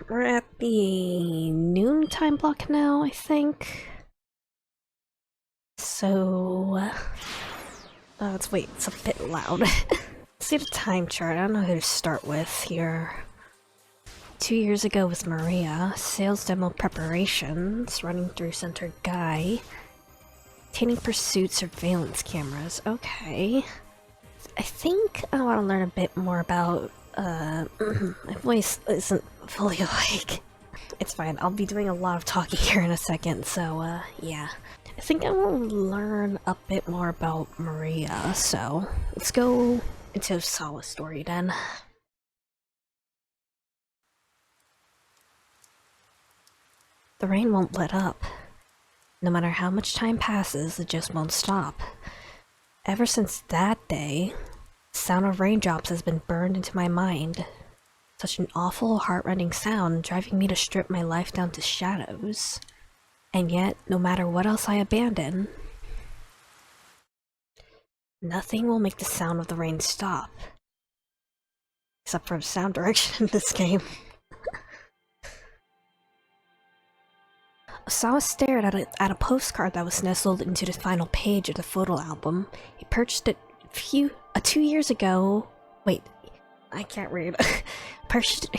We're at the noon time block now, I think. So, let's wait, it's a bit loud. See the time chart, I don't know who to start with here. 2 years ago with Maria, sales demo preparations, running through center guy, obtaining pursuit surveillance cameras, okay. I think I want to learn a bit more about, my voice isn't fully awake. It's fine, I'll be doing a lot of talking here in a second, so, yeah. I think I want to learn a bit more about Maria, so let's go into Osawa's story then. The rain won't let up. No matter how much time passes, it just won't stop. Ever since that day, the sound of raindrops has been burned into my mind. Such an awful, heart-rending sound, driving me to strip my life down to shadows. And yet, no matter what else I abandon, nothing will make the sound of the rain stop. Except for sound direction in this game. Osawa stared at a postcard that was nestled into the final page of the photo album. He purchased it 2 years ago. Wait, I can't read.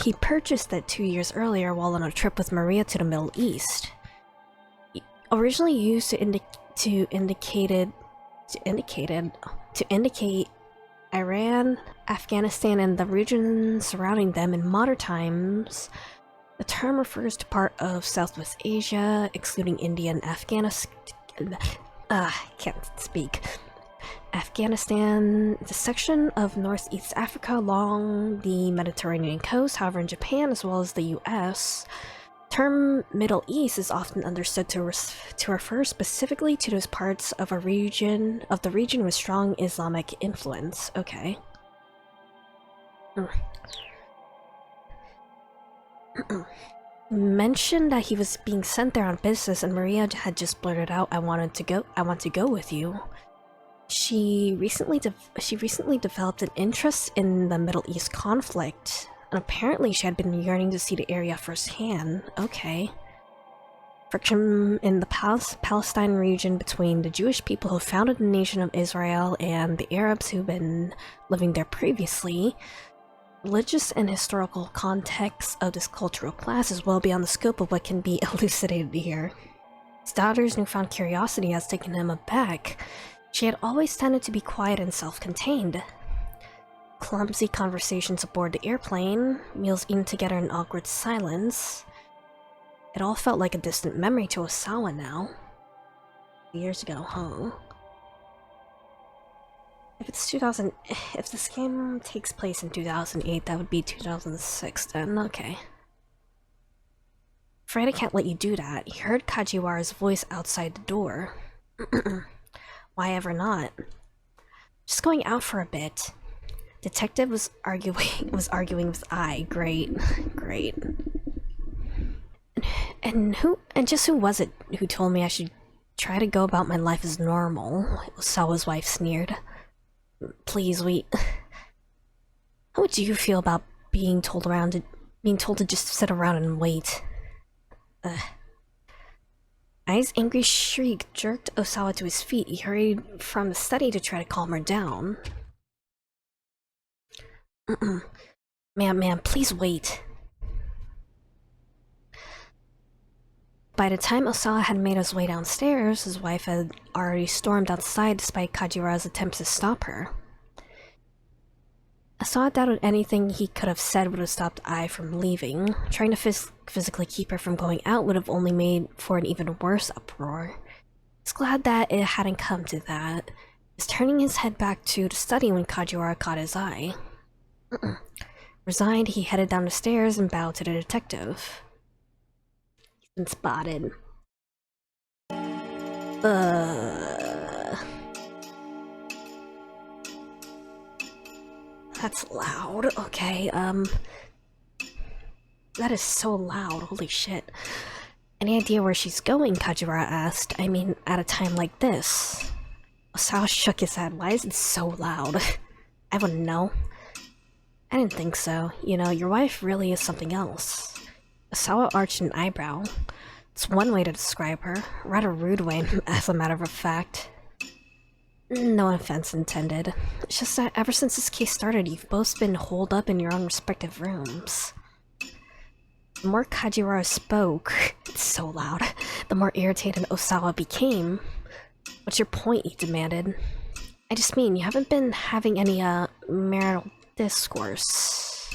He purchased it 2 years earlier while on a trip with Maria to the Middle East. Originally used to indicate Iran, Afghanistan, and the region surrounding them in modern times. The term refers to part of Southwest Asia, excluding India and Afghanistan. Can't speak. Afghanistan, the section of Northeast Africa along the Mediterranean coast. However, in Japan as well as the US, the term Middle East is often understood to refer specifically to those parts of the region with strong Islamic influence. Okay. Mentioned that he was being sent there on business, and Maria had just blurted out, I want to go with you. She recently developed an interest in the Middle East conflict, and apparently she had been yearning to see the area firsthand. Okay. Friction in the Palestine region between the Jewish people who founded the nation of Israel and the Arabs who've been living there previously. Religious and historical context of this cultural class is well beyond the scope of what can be elucidated here. His daughter's newfound curiosity has taken him aback. She had always tended to be quiet and self-contained. Clumsy conversations aboard the airplane, meals eaten together in awkward silence. It all felt like a distant memory to Osawa now. Years ago, huh? If this game takes place in 2008, that would be 2006 then, okay. Afraid I can't let you do that. He heard Kajiwara's voice outside the door. Why ever not? Just going out for a bit. Detective was arguing with I. Great. And just who was it who told me I should try to go about my life as normal? Osawa's wife sneered. Please, how would you feel about being told to just sit around and wait? Ai's angry shriek jerked Osawa to his feet. He hurried from the study to try to calm her down. Ma'am, please wait. By the time Osawa had made his way downstairs, his wife had already stormed outside despite Kajiwara's attempts to stop her. Osawa doubted anything he could have said would have stopped Ai from leaving. Trying to physically keep her from going out would have only made for an even worse uproar. He's glad that it hadn't come to that. He was turning his head back to the study when Kajiwara caught his eye. Resigned, he headed down the stairs and bowed to the detective. Been spotted. That's loud. Okay, that is so loud, holy shit. Any idea where she's going? Kajiwara asked. I mean, at a time like this. Osawa shook his head. Why is it so loud? I wouldn't know. I didn't think so. You know, your wife really is something else. Osawa arched an eyebrow. It's one way to describe her. Rather rude way, as a matter of fact. No offense intended. It's just that ever since this case started, you've both been holed up in your own respective rooms. The more Kajiwara spoke, it's so loud, the more irritated Osawa became. What's your point, he demanded. I just mean, you haven't been having any, marital discourse.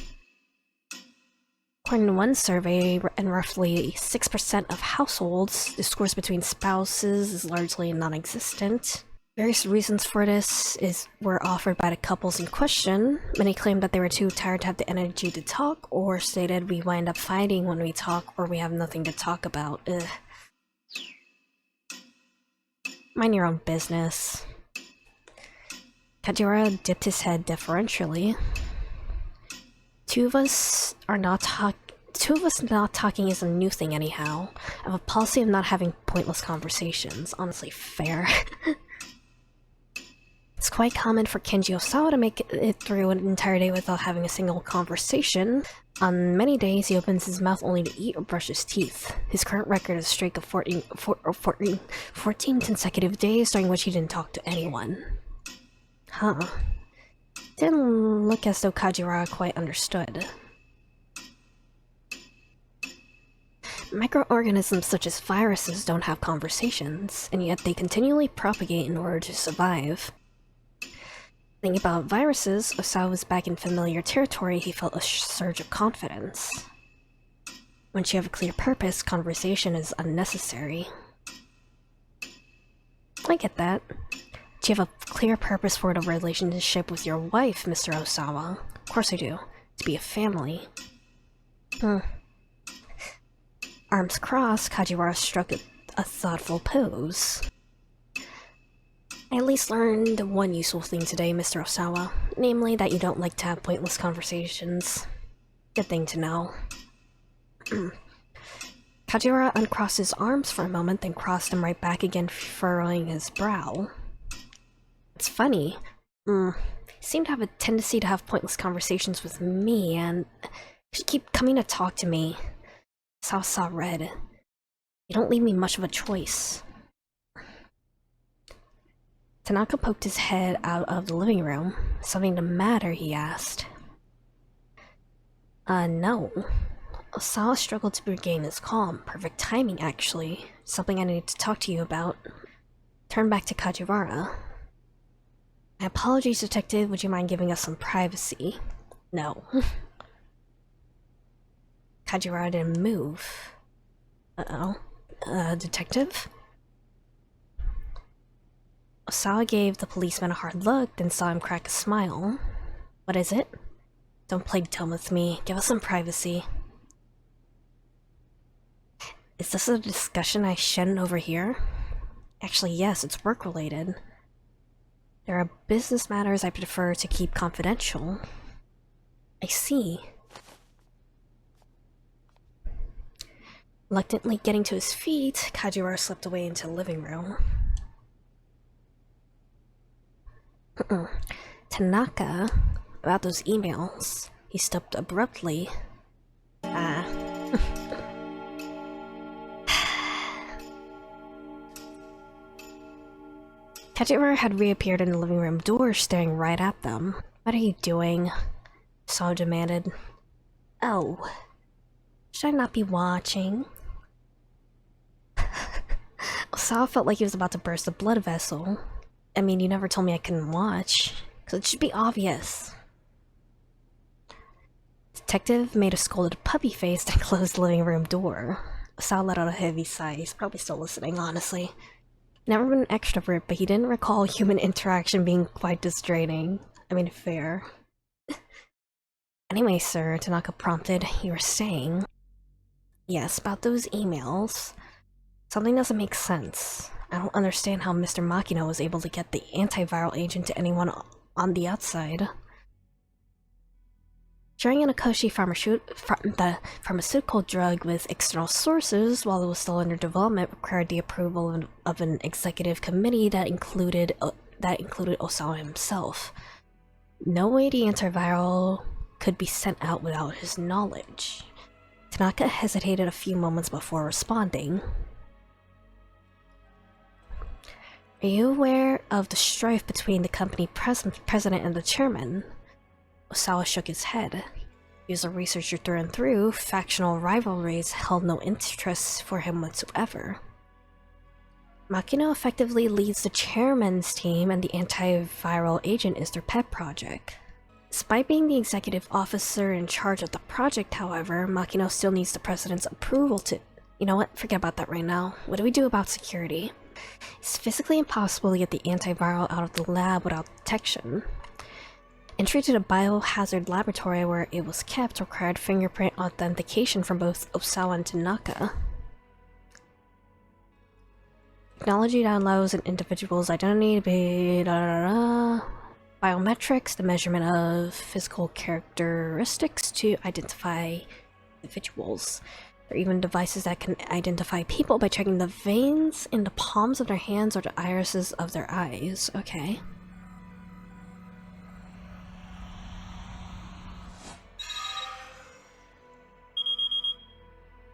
According to one survey, in roughly 6% of households, discourse between spouses is largely non-existent. Various reasons for this were offered by the couples in question. Many claimed that they were too tired to have the energy to talk, or stated we wind up fighting when we talk, or we have nothing to talk about. Ugh. Mind your own business. Kajiwara dipped his head deferentially. Two of us not talking is a new thing anyhow. I have a policy of not having pointless conversations. Honestly, fair. It's quite common for Kenji Osawa to make it through an entire day without having a single conversation. On many days, he opens his mouth only to eat or brush his teeth. His current record is a streak of 14 consecutive days during which he didn't talk to anyone. Huh. Didn't look as though Kajiwara quite understood. Microorganisms such as viruses don't have conversations, and yet they continually propagate in order to survive. Thinking about viruses, Osawa was back in familiar territory. He felt a surge of confidence. Once you have a clear purpose, conversation is unnecessary. I get that. Do you have a clear purpose for the relationship with your wife, Mr. Osawa? Of course I do. To be a family. Arms crossed, Kajiwara struck a thoughtful pose. I at least learned one useful thing today, Mr. Osawa. Namely, that you don't like to have pointless conversations. Good thing to know. Kajiwara uncrossed his arms for a moment, then crossed them right back again, furrowing his brow. It's funny. You seem to have a tendency to have pointless conversations with me, and you keep coming to talk to me. Osawa saw red. You don't leave me much of a choice. Tanaka poked his head out of the living room. Something the matter, he asked. No. Osawa struggled to regain his calm. Perfect timing, actually. Something I need to talk to you about. Turn back to Kajiwara. My apologies, Detective. Would you mind giving us some privacy? No. Kajiwara didn't move. Uh-oh. Detective? Osawa gave the policeman a hard look, then saw him crack a smile. What is it? Don't play dumb with me. Give us some privacy. Is this a discussion I shouldn't overhear? Actually, yes, it's work-related. There are business matters I prefer to keep confidential. I see. Reluctantly getting to his feet, Kajiwara slipped away into the living room. Tanaka, about those emails. He stopped abruptly. Kajiwara had reappeared in the living room door, staring right at them. What are you doing? Saw demanded. Oh. Should I not be watching? Osawa felt like he was about to burst a blood vessel. I mean, you never told me I couldn't watch, so it should be obvious. Detective made a scolded puppy face and closed the living room door. Osawa let out a heavy sigh. He's probably still listening, honestly. Never been an extrovert, but he didn't recall human interaction being quite distracting. I mean, fair. Anyway, sir, Tanaka prompted, you were saying... Yes, about those emails. Something doesn't make sense. I don't understand how Mr. Makino was able to get the antiviral agent to anyone on the outside. Sharing an Akoshi the pharmaceutical drug with external sources while it was still under development required the approval of an executive committee that included Osawa himself. No way the antiviral could be sent out without his knowledge. Tanaka hesitated a few moments before responding. Are you aware of the strife between the company president and the chairman? Osawa shook his head. He was a researcher through and through. Factional rivalries held no interest for him whatsoever. Makino effectively leads the chairman's team, and the antiviral agent is their pet project. Despite being the executive officer in charge of the project, however, Makino still needs the president's approval to— You know what? Forget about that right now. What do we do about security? It's physically impossible to get the antiviral out of the lab without detection. Entry to the biohazard laboratory where it was kept required fingerprint authentication from both Osawa and Tanaka. Technology that allows an individual's identity to be biometrics, the measurement of physical characteristics to identify individuals. There are even devices that can identify people by checking the veins in the palms of their hands or the irises of their eyes. Okay.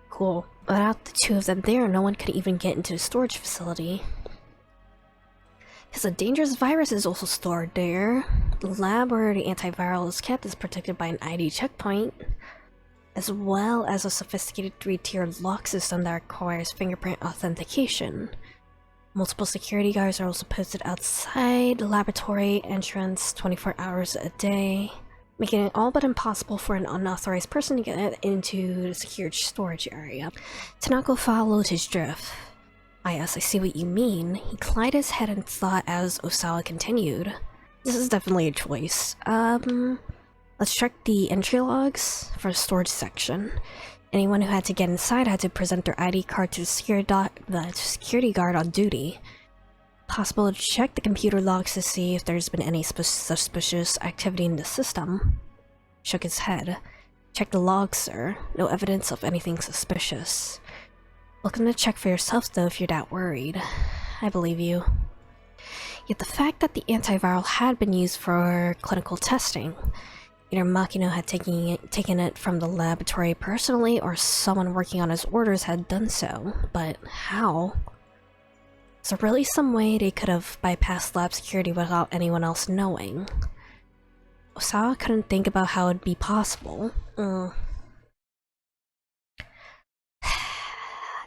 Cool. Without the two of them there, no one could even get into the storage facility. Because a dangerous virus is also stored there. The lab where the antiviral is kept is protected by an ID checkpoint, as well as a sophisticated 3-tiered lock system that requires fingerprint authentication. Multiple security guards are also posted outside the laboratory entrance 24 hours a day, making it all but impossible for an unauthorized person to get into the secured storage area. Tanaka followed his drift. Ah yes, I see what you mean. He inclined his head in thought as Osawa continued. This is definitely a choice. Let's check the entry logs for the storage section. Anyone who had to get inside had to present their ID card to the security guard on duty. Possible to check the computer logs to see if there's been any suspicious activity in the system. Shook his head. Check the logs, sir. No evidence of anything suspicious. Welcome to check for yourself though if you're that worried. I believe you. Yet the fact that the antiviral had been used for clinical testing, either Makino had taken it from the laboratory personally, or someone working on his orders had done so. But how? Is there really some way they could have bypassed lab security without anyone else knowing? Osawa couldn't think about how it'd be possible.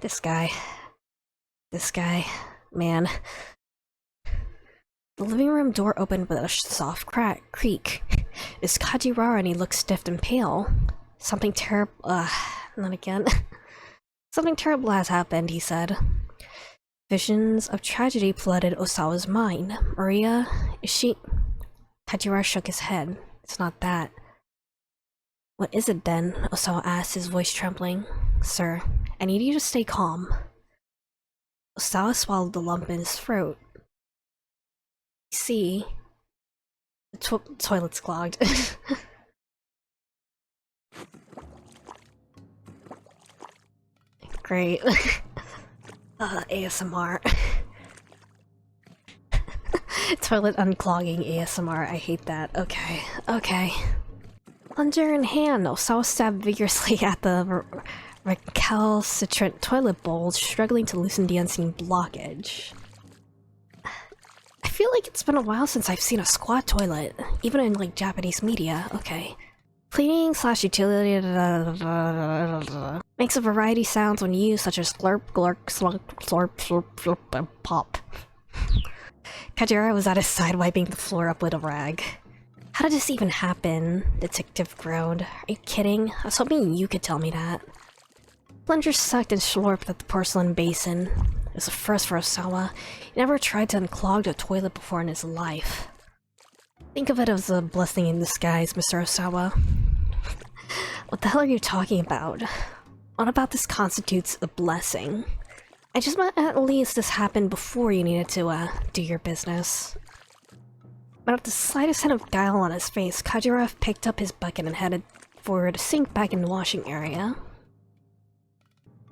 This guy, man. The living room door opened with a soft creak. It's Kajiwara and he looks stiff and pale. Something terrible— not again. Something terrible has happened, he said. Visions of tragedy flooded Osawa's mind. Maria, is she— Kajiwara shook his head. It's not that. What is it then? Osawa asked, his voice trembling. Sir, I need you to stay calm. Osawa swallowed the lump in his throat. See, the toilet's clogged. Great. ASMR. Toilet unclogging ASMR, I hate that. Okay. Plunger in hand, Osawa stabbed vigorously at the recalcitrant toilet bowl, struggling to loosen the unseen blockage. I feel like it's been a while since I've seen a squat toilet, even in like Japanese media. Okay. Cleaning / utility makes a variety of sounds when used, such as glurp, glurk, slurp, slurp, slurp, slurp, and pop. Kajiwara was at his side, wiping the floor up with a rag. How did this even happen? Detective groaned. Are you kidding? I was hoping you could tell me that. Plunger sucked and slurped at the porcelain basin. It was a first for Osawa. He never tried to unclog the toilet before in his life. Think of it as a blessing in disguise, Mr. Osawa. What the hell are you talking about? What about this constitutes a blessing? I just meant at least this happened before you needed to, do your business. Without the slightest hint of guile on his face, Kajiwara picked up his bucket and headed for the sink back in the washing area.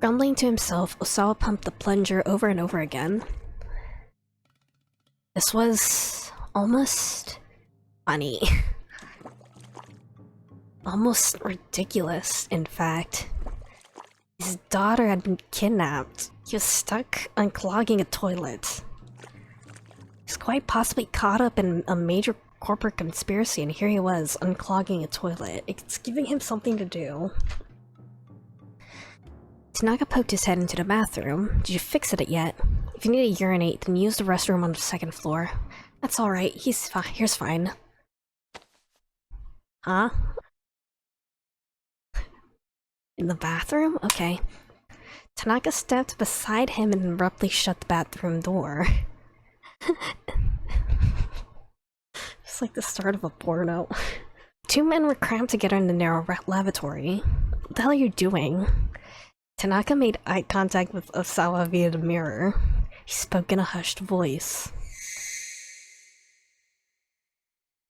Grumbling to himself, Osawa pumped the plunger over and over again. This was almost funny. Almost ridiculous, in fact. his daughter had been kidnapped. He was stuck unclogging a toilet. He's quite possibly caught up in a major corporate conspiracy, and here he was, unclogging a toilet. It's giving him something to do. Tanaka poked his head into the bathroom. Did you fix it yet? If you need to urinate, then use the restroom on the second floor. That's alright, here's fine. Huh? In the bathroom? Okay. Tanaka stepped beside him and abruptly shut the bathroom door. It's like the start of a porno. Two men were crammed together in the narrow lavatory. What the hell are you doing? Tanaka made eye contact with Osawa via the mirror. He spoke in a hushed voice.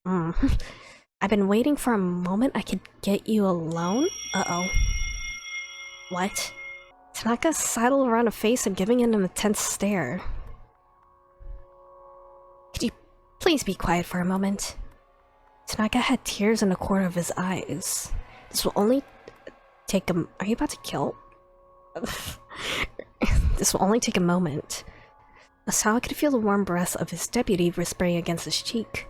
I've been waiting for a moment I could get you alone? Uh-oh. What? Tanaka sidled around a face and giving it an intense stare. Could you please be quiet for a moment? Tanaka had tears in the corner of his eyes. This will only take a— Are you about to kill? This will only take a moment. Osawa could feel the warm breath of his deputy whispering against his cheek.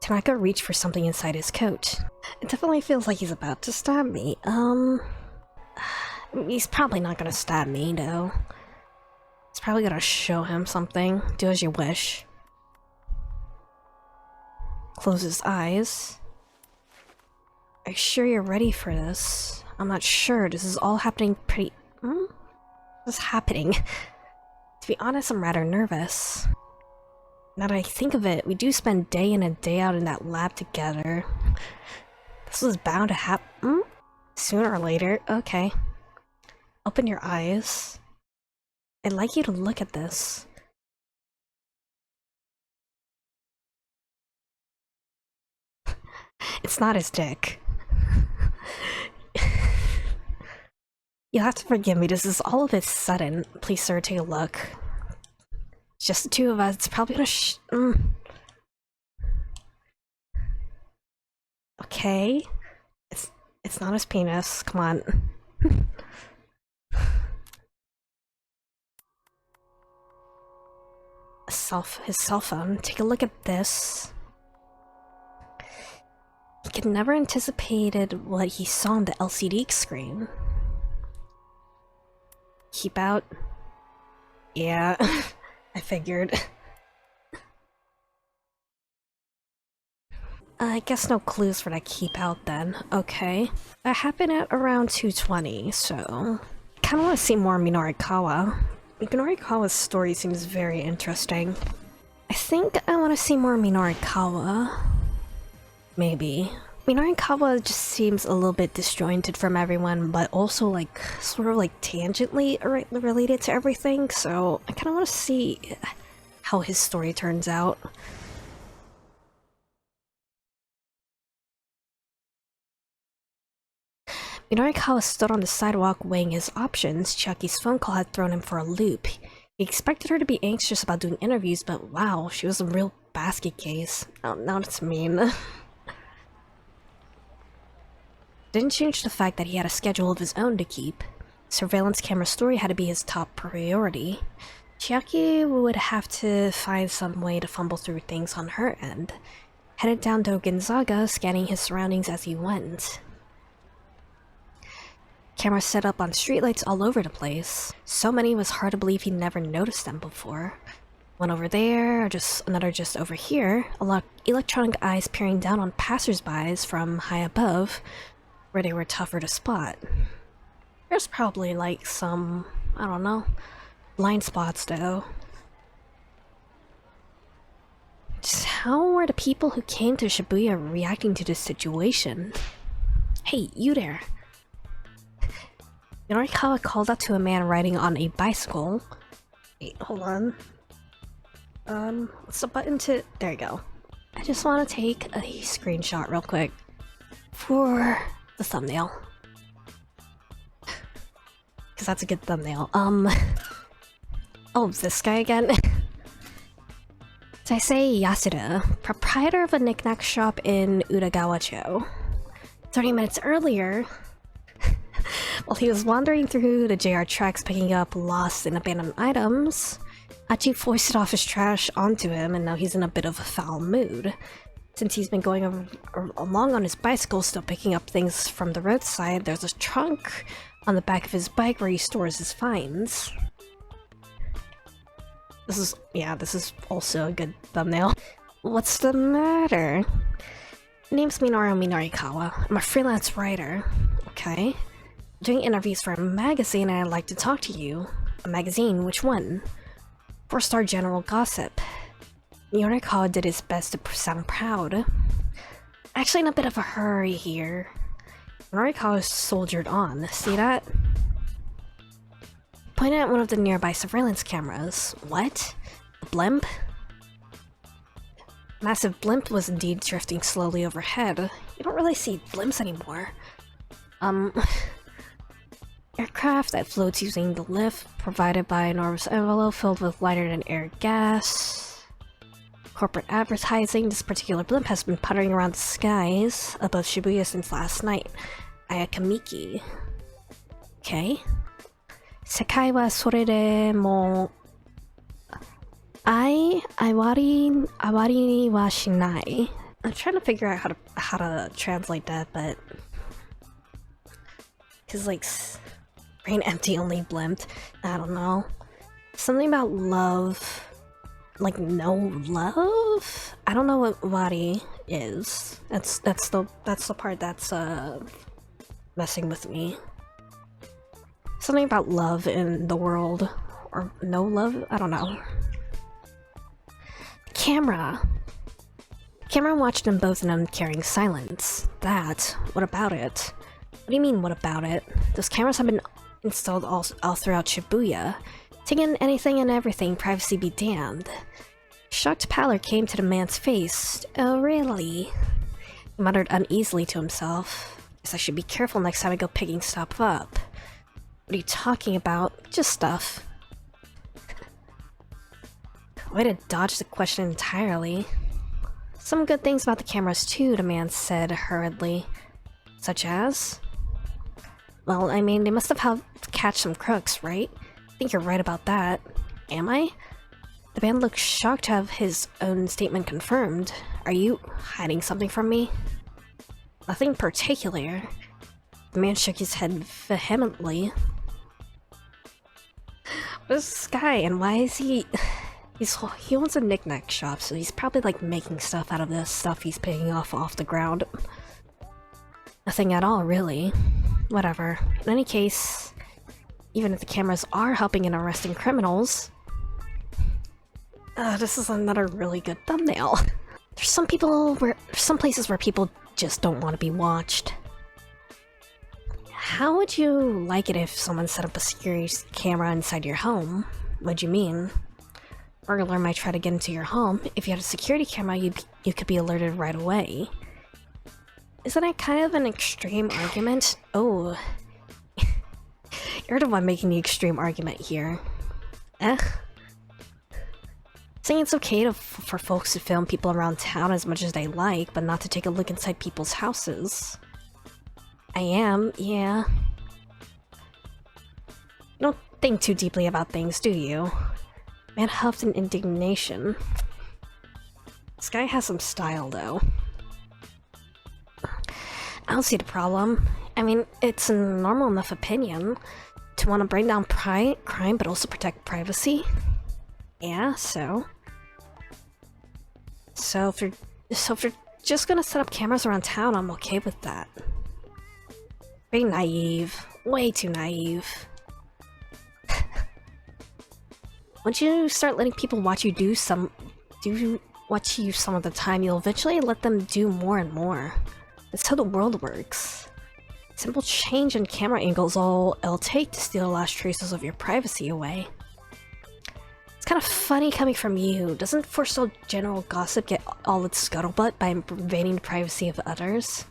Tanaka reached for something inside his coat. It definitely feels like he's about to stab me. He's probably not gonna stab me, though. He's probably gonna show him something. Do as you wish. Close his eyes. Are you sure you're ready for this? I'm not sure. This is all happening pretty— What's happening? To be honest, I'm rather nervous. Now that I think of it, we do spend day in and day out in that lab together. This was bound to happen sooner or later. Okay. Open your eyes. I'd like you to look at this. It's not his dick. You'll have to forgive me, this is all a bit sudden. Please, sir, take a look. It's just the two of us, it's probably gonna Okay. It's not his penis, come on. His cell phone. Take a look at this. He could never anticipated what he saw on the LCD screen. Keep out. Yeah, I figured. I guess no clues for that keep out then. Okay. That happened at around 2:20, so I kinda wanna see more Minorikawa. Minorikawa's story seems very interesting. I think I wanna see more Minorikawa. Maybe. Minorikawa just seems a little bit disjointed from everyone, but also like sort of like tangentially related to everything, so I kinda wanna see how his story turns out. Minorikawa stood on the sidewalk weighing his options. Chiaki's phone call had thrown him for a loop. He expected her to be anxious about doing interviews, but wow, she was a real basket case. Oh, now that's mean. Didn't change the fact that he had a schedule of his own to keep. Surveillance camera story had to be his top priority. Chiaki would have to find some way to fumble through things on her end. Headed down to Gonzaga, scanning his surroundings as he went. Cameras set up on streetlights all over the place. So many it was hard to believe he'd never noticed them before. One over there, another just over here. A lot of electronic eyes peering down on passersby from high above, where they were tougher to spot. There's probably like some, I don't know, blind spots though. Just how were the people who came to Shibuya reacting to this situation? Hey, you there! Minorikawa called out to a man riding on a bicycle. Wait, hold on. What's the button to— there you go. I just want to take a screenshot real quick for the thumbnail. Because that's a good thumbnail. Oh, this guy again? Taisei Yasuda, proprietor of a knickknack shop in Udagawa-cho. 30 minutes earlier, While he was wandering through the JR tracks picking up lost and abandoned items, Achi foisted off his trash onto him, and now he's in a bit of a foul mood. Since he's been going along on his bicycle, still picking up things from the roadside, there's a trunk on the back of his bike where he stores his finds. This is also a good thumbnail. What's the matter? Name's Minoru Minorikawa. I'm a freelance writer. Okay. Doing interviews for a magazine and I'd like to talk to you. A magazine? Which one? 4-Star General Gossip. Minorikawa did his best to sound proud. Actually in a bit of a hurry here. Minorikawa soldiered on. See that? Pointed at one of the nearby surveillance cameras. What? A blimp? Massive blimp was indeed drifting slowly overhead. You don't really see blimps anymore. Aircraft that floats using the lift provided by an enormous envelope filled with lighter-than-air gas. Corporate advertising. This particular blimp has been puttering around the skies above Shibuya since last night. Ayakamiki. Okay. Sekai wa sore de mo... awari wa shinai. I'm trying to figure out how to translate that, but... Cause like... brain empty, only blimped. I don't know. Something about love... Like no love? I don't know what wari is. That's the part that's messing with me. Something about love in the world. Or no love? I don't know. Camera. Camera watched them both in uncaring silence. That. What about it? What do you mean, what about it? Those cameras have been installed all throughout Shibuya. Taking anything and everything, privacy be damned. Shocked pallor came to the man's face. Oh, really? He muttered uneasily to himself. Guess I should be careful next time I go picking stuff up. What are you talking about? Just stuff. Way to dodge the question entirely. Some good things about the cameras too, the man said hurriedly. Such as? Well, I mean, they must have helped catch some crooks, right? I think you're right about that. Am I? The man looked shocked to have his own statement confirmed. Are you hiding something from me? Nothing particular. The man shook his head vehemently. What is this guy, and why is he... He owns a knick-knack shop, so he's probably like making stuff out of the stuff he's picking off the ground. Nothing at all, really. Whatever. In any case, even if the cameras are helping in arresting criminals... this is another really good thumbnail. There's some places where people just don't want to be watched. How would you like it if someone set up a security camera inside your home? What'd you mean? Burglar might try to get into your home. If you had a security camera, you could be alerted right away. Isn't that kind of an extreme argument? Oh. You're the one making the extreme argument here. Saying it's okay for folks to film people around town as much as they like, but not to take a look inside people's houses. I am, yeah. You don't think too deeply about things, do you? Man huffed in indignation. This guy has some style, though. I don't see the problem. I mean, it's a normal enough opinion to want to bring down crime but also protect privacy. Yeah, so if you're just gonna set up cameras around town, I'm okay with that. Very naive. Way too naive. Once you start letting people watch you some of the time, you'll eventually let them do more and more. That's how the world works. Simple change in camera angles all it'll take to steal the last traces of your privacy away. It's kind of funny coming from you. Doesn't forestall general gossip get all its scuttlebutt by invading the privacy of others?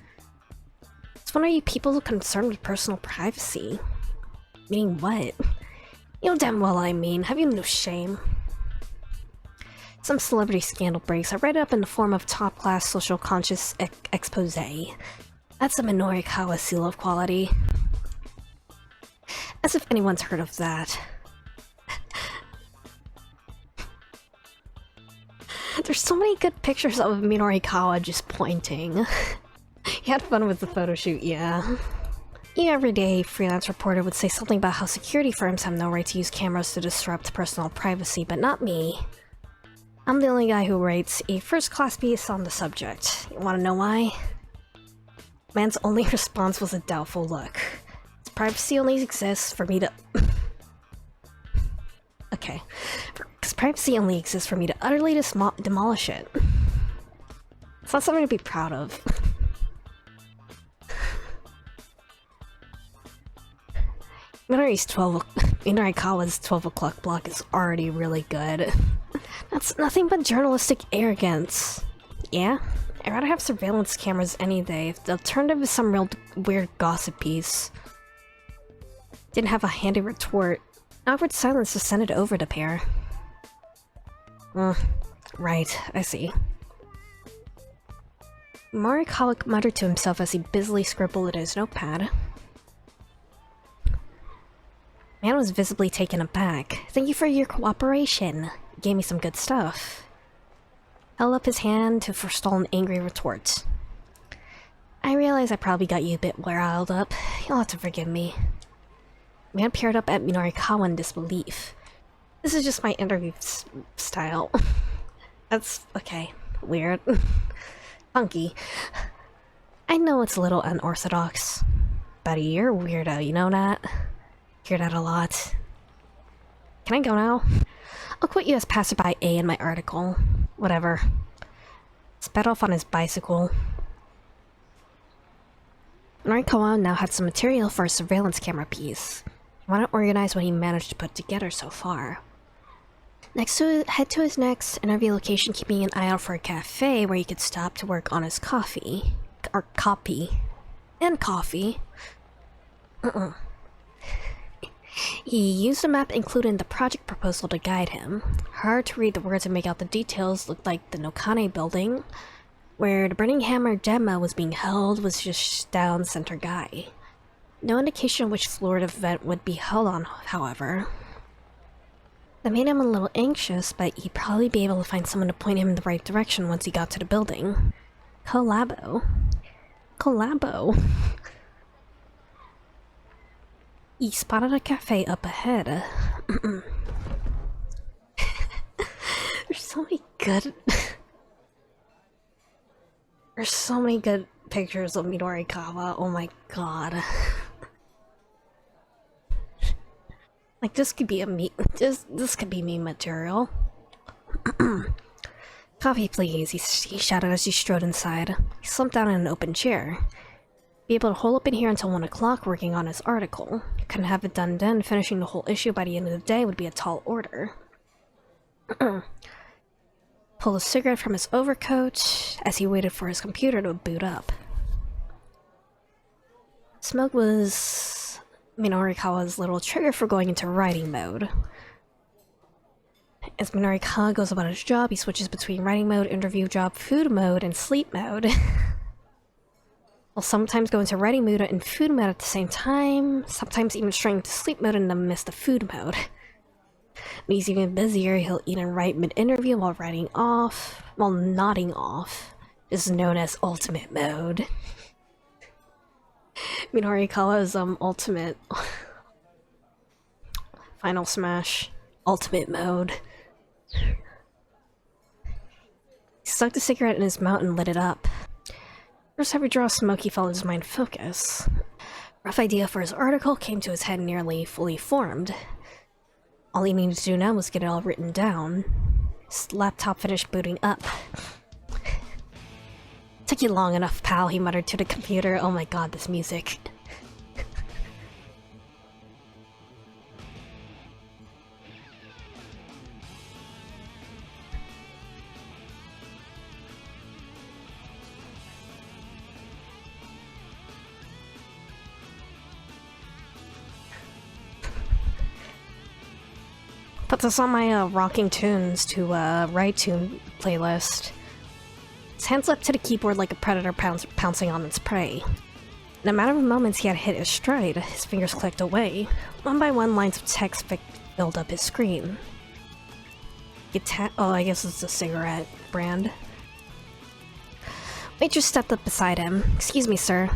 It's when are you people concerned with personal privacy? Meaning what? You know damn well I mean. Have you no shame? Some celebrity scandal breaks. I read it up in the form of top-class social conscious expose. That's a Minorikawa seal of quality. As if anyone's heard of that. There's so many good pictures of Minorikawa just pointing. He had fun with the photo shoot, yeah. Your everyday freelance reporter would say something about how security firms have no right to use cameras to disrupt personal privacy, but not me. I'm the only guy who writes a first-class piece on the subject. You wanna know why? Man's only response was a doubtful look. His privacy only exists for me to... Okay. Because privacy only exists for me to utterly demolish it. It's not something to be proud of. Minarikawa's 12 o'clock block is already really good. That's nothing but journalistic arrogance. Yeah? I'd rather have surveillance cameras any day if the alternative is some real weird gossip piece. Didn't have a handy retort. Awkward silence descended over the pair. Right, I see. Morikawa muttered to himself as he busily scribbled in his notepad. Man was visibly taken aback. Thank you for your cooperation. You gave me some good stuff. Held up his hand to forestall an angry retort. I realize I probably got you a bit riled up. You'll have to forgive me. Man peered up at Minorikawa in disbelief. This is just my interview style. That's okay. Weird. Funky. I know it's a little unorthodox. Buddy, you're a weirdo, you know that? Hear that a lot. Can I go now? I'll quote you as passerby A in my article. Whatever. Sped off on his bicycle. Norikawa now had some material for a surveillance camera piece. He wanted to organize what he managed to put together so far. Head to his next interview location, keeping an eye out for a cafe where he could stop to work on his coffee. Or copy. And coffee. He used a map included in the project proposal to guide him. Hard to read the words and make out the details looked like the Nokane building, where the Burning Hammer demo was being held, was just down center guy. No indication of which floor the event would be held on, however. That made him a little anxious, but he'd probably be able to find someone to point him in the right direction once he got to the building. Collabo. He spotted a cafe up ahead. There's so many good... There's so many good pictures of Minorikawa, oh my god. Like, this could be a this could be meme material. Coffee, please, he shouted as he strode inside. He slumped down in an open chair. Be able to hole up in here until 1 o'clock working on his article. Couldn't have it done then, finishing the whole issue by the end of the day would be a tall order. Pulled a cigarette from his overcoat as he waited for his computer to boot up. Smoke was Minorikawa's little trigger for going into writing mode. As Minorikawa goes about his job, he switches between writing mode, interview job, food mode, and sleep mode. Will sometimes go into writing mode and food mode at the same time, sometimes even straying to sleep mode in the midst of food mode. When he's even busier, he'll even write mid-interview while nodding off. This is known as ultimate mode. Minorikawa's ultimate final smash ultimate mode. He stuck the cigarette in his mouth and lit it up. First every draw of smoke, he felt his mind focus. Rough idea for his article came to his head nearly fully formed. All he needed to do now was get it all written down. His laptop finished booting up. Took you long enough, pal, he muttered to the computer. Oh my god, this music. Put this on my rocking tunes to write tune playlist. His hands leapt to the keyboard like a predator pouncing on its prey. In a matter of moments, he had hit his stride. His fingers clicked away. One by one, lines of text filled up his screen. Oh, I guess it's a cigarette brand. Waitress stepped up beside him. "Excuse me, sir."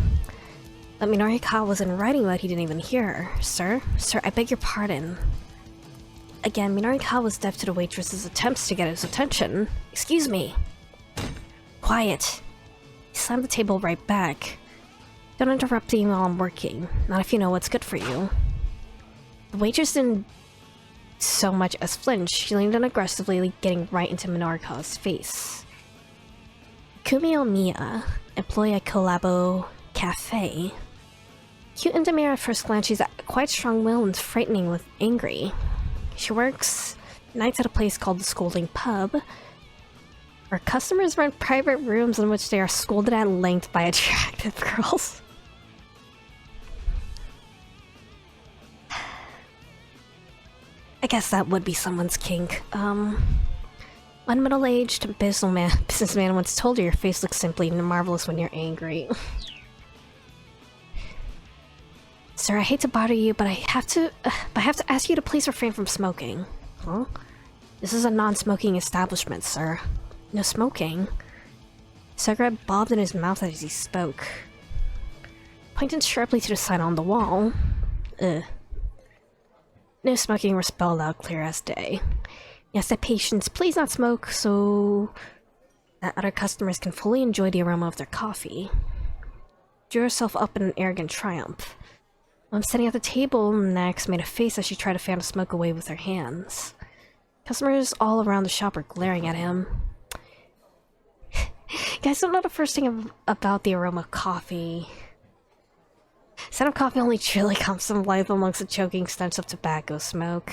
But Minorikawa was in writing mode, he didn't even hear her. "Sir? Sir, I beg your pardon." Again, Minorikawa was deaf to the waitress's attempts to get his attention. "Excuse me." "Quiet." He slammed the table right back. "Don't interrupt me while I'm working. Not if you know what's good for you." The waitress didn't so much as flinch. She leaned in aggressively, getting right into Minorikawa's face. Kumio Miya, employee at Collabo Cafe. Cute and demure at first glance, she's quite strong-willed and frightening with angry. She works nights at a place called the Scolding Pub, where customers rent private rooms in which they are scolded at length by attractive girls. I guess that would be someone's kink. One middle-aged businessman once told her your face looks simply marvelous when you're angry. "Sir, I hate to bother you, but I have to ask you to please refrain from smoking." "Huh? This is a non-smoking establishment, sir. No smoking." Cigarette bobbed in his mouth as he spoke. Pointed sharply to the sign on the wall. Ugh. No smoking were spelled out clear as day. Yes, that patients please not smoke so that other customers can fully enjoy the aroma of their coffee. Drew herself up in an arrogant triumph. Mom sitting at the table next made a face as she tried to fan the smoke away with her hands. Customers all around the shop were glaring at him. Guys don't know the first thing about the aroma of coffee. Scent of coffee only truly comes to life amongst the choking stench of tobacco smoke.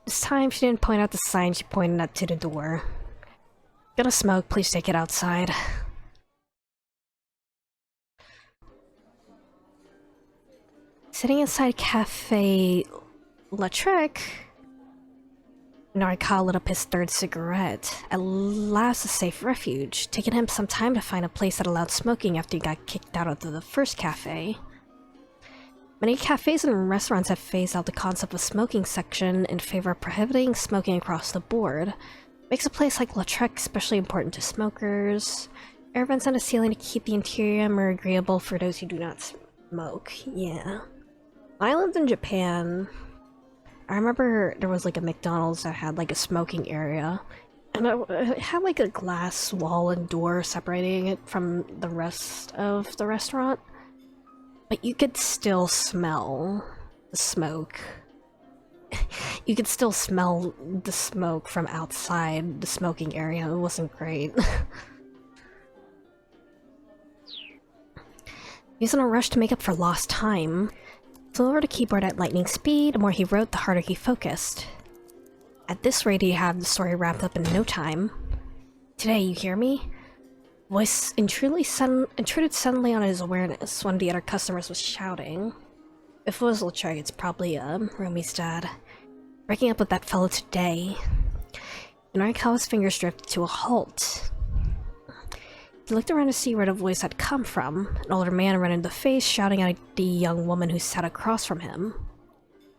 This time she didn't point out the sign, she pointed up to the door. "Gonna smoke, please take it outside." Sitting inside Cafe Lautrec, Minorikawa lit up his third cigarette. At last a safe refuge, taking him some time to find a place that allowed smoking after he got kicked out of the first cafe. Many cafes and restaurants have phased out the concept of smoking section in favor of prohibiting smoking across the board. Makes a place like Lautrec especially important to smokers. Air vents on the ceiling to keep the interior more agreeable for those who do not smoke. Yeah. When I lived in Japan, I remember there was like a McDonald's that had like a smoking area, and it had like a glass wall and door separating it from the rest of the restaurant, but you could still smell the smoke. You could still smell the smoke from outside the smoking area. It wasn't great. He was in a rush to make up for lost time. Flew over the keyboard at lightning speed. The more he wrote, the harder he focused. At this rate, he'd have the story wrapped up in no time. "Today, you hear me?" Voice intruded suddenly on his awareness. One of the other customers was shouting. If it was Lautrec, it's probably Rumi's dad. "Breaking up with that fellow today." Minorikawa's fingers drifted to a halt. He looked around to see where the voice had come from. An older man ran in the face, shouting at the young woman who sat across from him.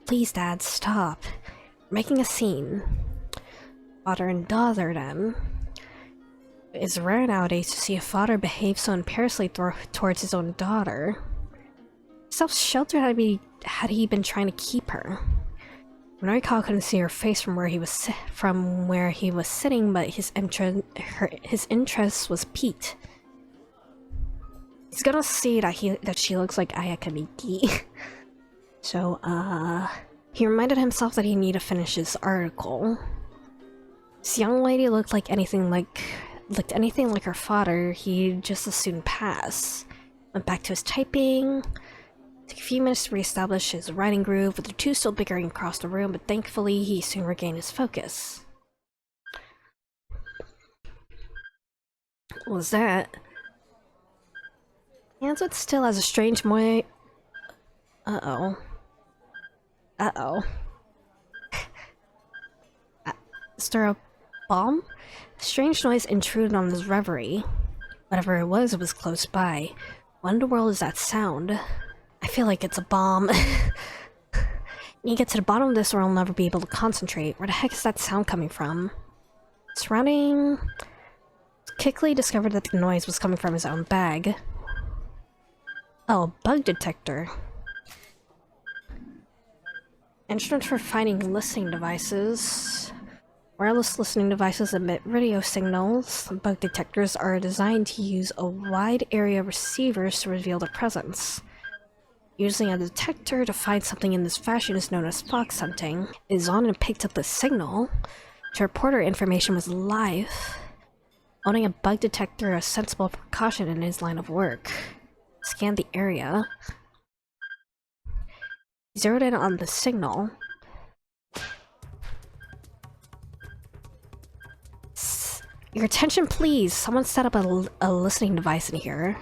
"Please, Dad, stop. We're making a scene." Father and daughter, then. It's rare nowadays to see a father behave so imperiously towards his own daughter. Self-sheltered had he been trying to keep her. Minorikawa couldn't see her face from where he was sitting, but his interest was piqued. He's gonna see that she looks like Ayaka Miki. So, he reminded himself that he needed to finish his article. This young lady looked anything like her father. He'd just as soon pass. Went back to his typing. Took a few minutes to reestablish his writing groove, with the two still bickering across the room, but thankfully he soon regained his focus. What was that? Hands with still as a strange Uh-oh. Stir a bomb? A strange noise intruded on his reverie. Whatever it was close by. What in the world is that sound? I feel like it's a bomb. You get to the bottom of this or I'll never be able to concentrate. Where the heck is that sound coming from? Surrounding... Quickly discovered that the noise was coming from his own bag. Oh, a bug detector. Instrument for finding listening devices. Wireless listening devices emit radio signals. Bug detectors are designed to use a wide area of receivers to reveal their presence. Using a detector to find something in this fashion is known as fox hunting. It is on and picked up the signal. To report our information was live. Owning a bug detector is a sensible precaution in his line of work. Scan the area. Zeroed in on the signal. Your attention please! Someone set up a listening device in here.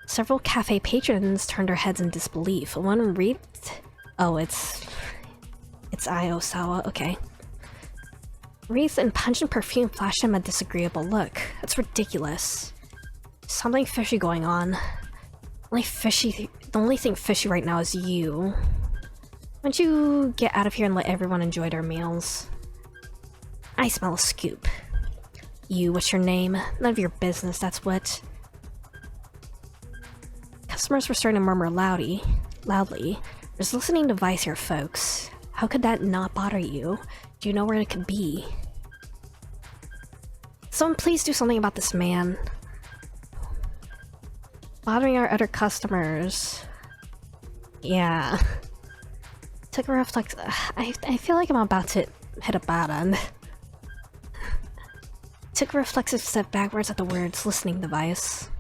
Several cafe patrons turned their heads in disbelief. One reaped... Oh, it's Io Sawa, okay. Wreath and pungent perfume flashed him a disagreeable look. That's ridiculous. Something fishy going on. The only thing fishy right now is you. Why don't you get out of here and let everyone enjoy their meals? I smell a scoop. You, what's your name? None of your business, that's what. Customers were starting to murmur loudly. There's a listening device here, folks. How could that not bother you? Do you know where it could be? Someone please do something about this man. Bothering our other customers. Yeah. Took a reflex. I feel like I'm about to hit a bad end. Took a reflexive step backwards at the words listening device.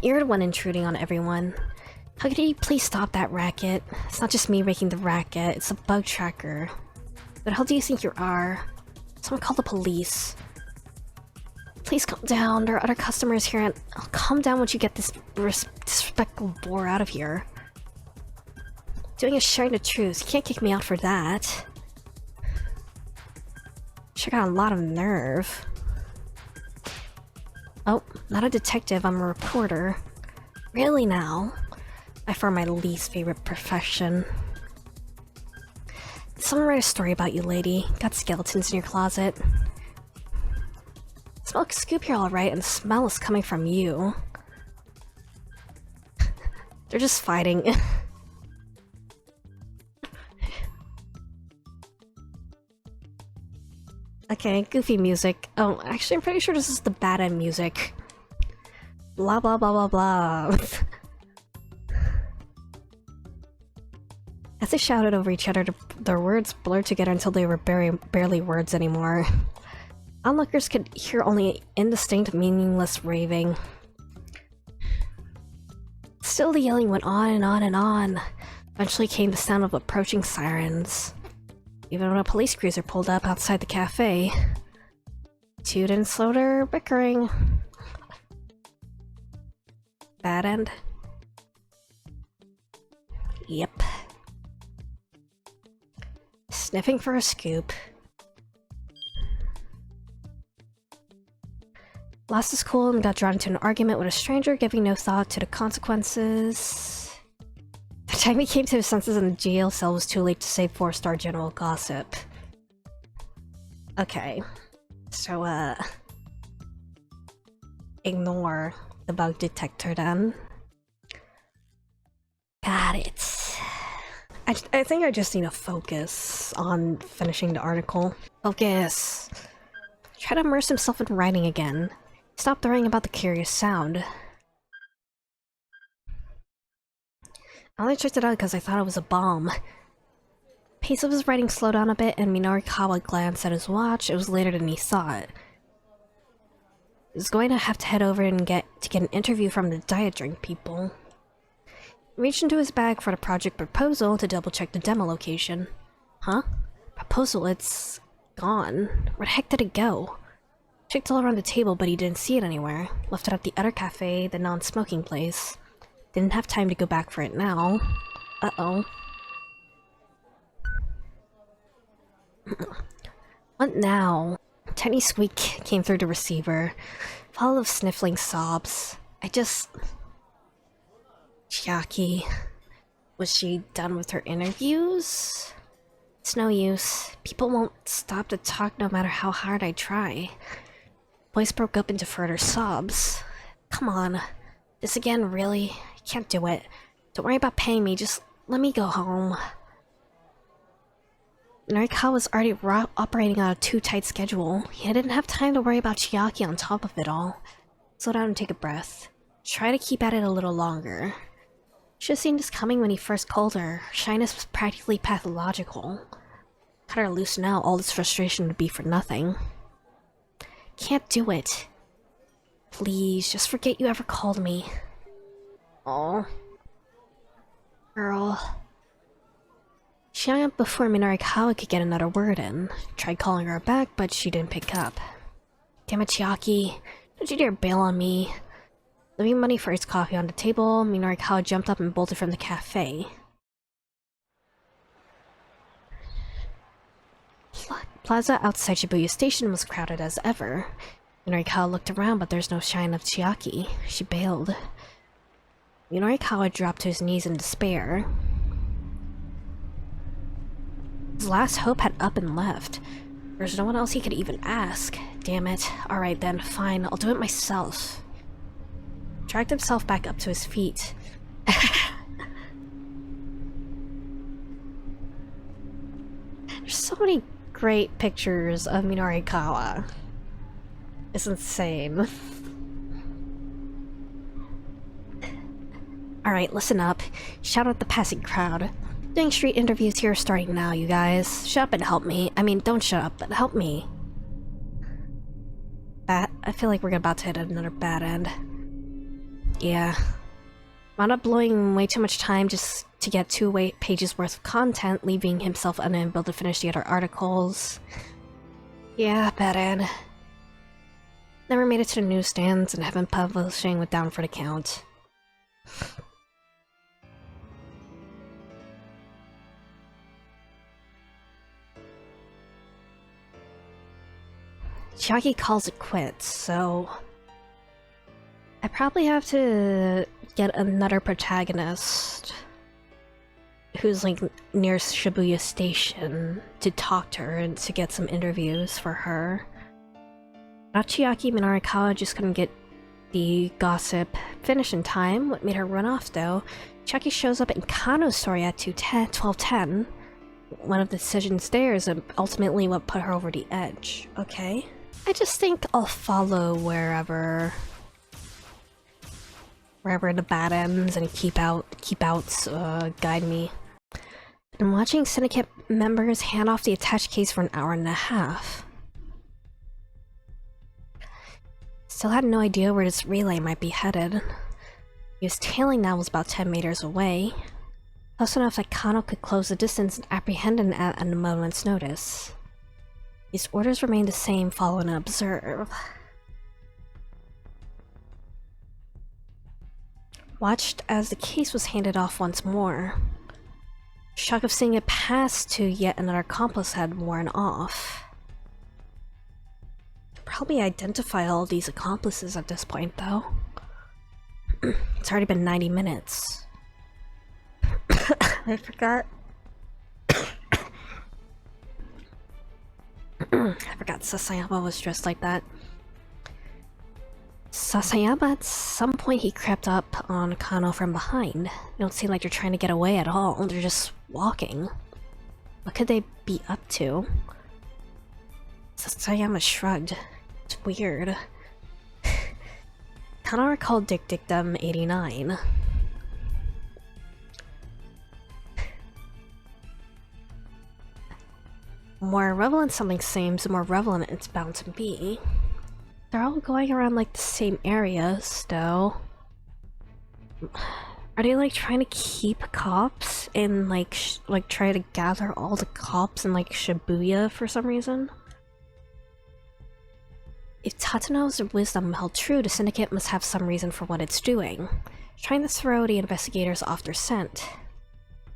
You're the one intruding on everyone. How could you please stop that racket? It's not just me making the racket, it's a bug tracker. What the hell do you think you are? Someone call the police. Please calm down, there are other customers here and I'll calm down once you get this disrespectful bore out of here. Doing is sharing the truth, you can't kick me out for that. Sure got a lot of nerve. Oh, not a detective, I'm a reporter. Really now? By far my least favorite profession. Did someone write a story about you, lady? Got skeletons in your closet? Smell a scoop here alright, and the smell is coming from you. They're just fighting. Okay, goofy music. Oh, actually I'm pretty sure this is the bad end music. Blah blah blah blah blah. As they shouted over each other, their words blurred together until they were barely words anymore. Onlookers could hear only indistinct, meaningless raving. Still the yelling went on and on and on. Eventually came the sound of approaching sirens. Even when a police cruiser pulled up outside the cafe. Two didn't slow their bickering. Bad end? Yep. Sniffing for a scoop. Lost his cool and got drawn into an argument with a stranger, giving no thought to the consequences. By the time he came to his senses in the jail cell, it was too late to save 4-star general gossip. Okay. So, ignore the bug detector then. Got it. I think I just need to focus on finishing the article. Focus! Try to immerse himself in writing again. Stop worrying about the curious sound. I only checked it out because I thought it was a bomb. Pace of his writing slowed down a bit, and Minorikawa glanced at his watch. It was later than he thought. He was going to have to head over and get an interview from the diet drink people. He reached into his bag for the project proposal to double-check the demo location. Huh? Proposal, it's gone. Where the heck did it go? Checked all around the table, but he didn't see it anywhere. Left it at the other cafe, the non-smoking place. Didn't have time to go back for it now. Uh-oh. What now? tiny squeak came through the receiver, followed with sniffling sobs. Chiaki... Was she done with her interviews? It's no use. People won't stop to talk no matter how hard I try. Voice broke up into further sobs. Come on. This again, really? I can't do it. Don't worry about paying me, just let me go home. Norikawa was already operating on a too tight schedule. He didn't have time to worry about Chiaki on top of it all. Slow down and take a breath. Try to keep at it a little longer. Should've seen this coming when he first called her. Her shyness was practically pathological. Cut her loose now, all this frustration would be for nothing. Can't do it. Please, just forget you ever called me. Oh. Girl. She hung up before Norikawa could get another word in. Tried calling her back, but she didn't pick up. Damn it, Chiaki. Don't you dare bail on me. Leaving money for his coffee on the table, Norikawa jumped up and bolted from the cafe. Plaza outside Shibuya Station was crowded as ever. Norikawa looked around, but there's no sign of Chiaki. She bailed. Norikawa dropped to his knees in despair. His last hope had up and left. There's no one else he could even ask. Damn it. Alright then, fine, I'll do it myself. Dragged himself back up to his feet. There's so many great pictures of Norikawa. It's insane. Alright, listen up. Shout at the passing crowd. Doing street interviews here starting now, you guys. Shut up and help me. I mean, don't shut up, but help me. I feel like we're about to hit another bad end. Yeah. Wound up blowing way too much time just to get 2 pages worth of content, leaving himself unable to finish the other articles. Yeah, bad end. Never made it to the newsstands, and haven't publishing went down for the count. Chiaki calls it quits, so... I probably have to get another protagonist who's like near Shibuya Station to talk to her and to get some interviews for her. Not Chiaki, Norikawa just couldn't get the gossip finished in time. What made her run off though? Chiaki shows up in Kano's story at 12:10. One of the decisions there is ultimately what put her over the edge. Okay. I just think I'll follow wherever the bad ends and keep outs guide me. Been watching Syndicate members hand off the attached case for an hour and a half. Still had no idea where this relay might be headed. He was tailing now was about 10 meters away. Close enough that Kano could close the distance and apprehend him at a moment's notice. His orders remained the same, follow and observe. Watched as the case was handed off once more. Shock of seeing it pass to yet another accomplice had worn off. Probably identify all these accomplices at this point, though. It's already been 90 minutes. I forgot. I forgot Sasayama was dressed like that. Sasayama, at some point he crept up on Kano from behind. They don't seem like they're trying to get away at all, they're just walking. What could they be up to? Sasayama shrugged. It's weird. Kano recalled Dictum 89. More relevant something seems, the more relevant it's bound to be. They're all going around like the same areas, though. Are they like trying to keep cops and like try to gather all the cops in like Shibuya for some reason? If Tatano's wisdom held true, the Syndicate must have some reason for what it's doing. Trying to throw the investigators off their scent.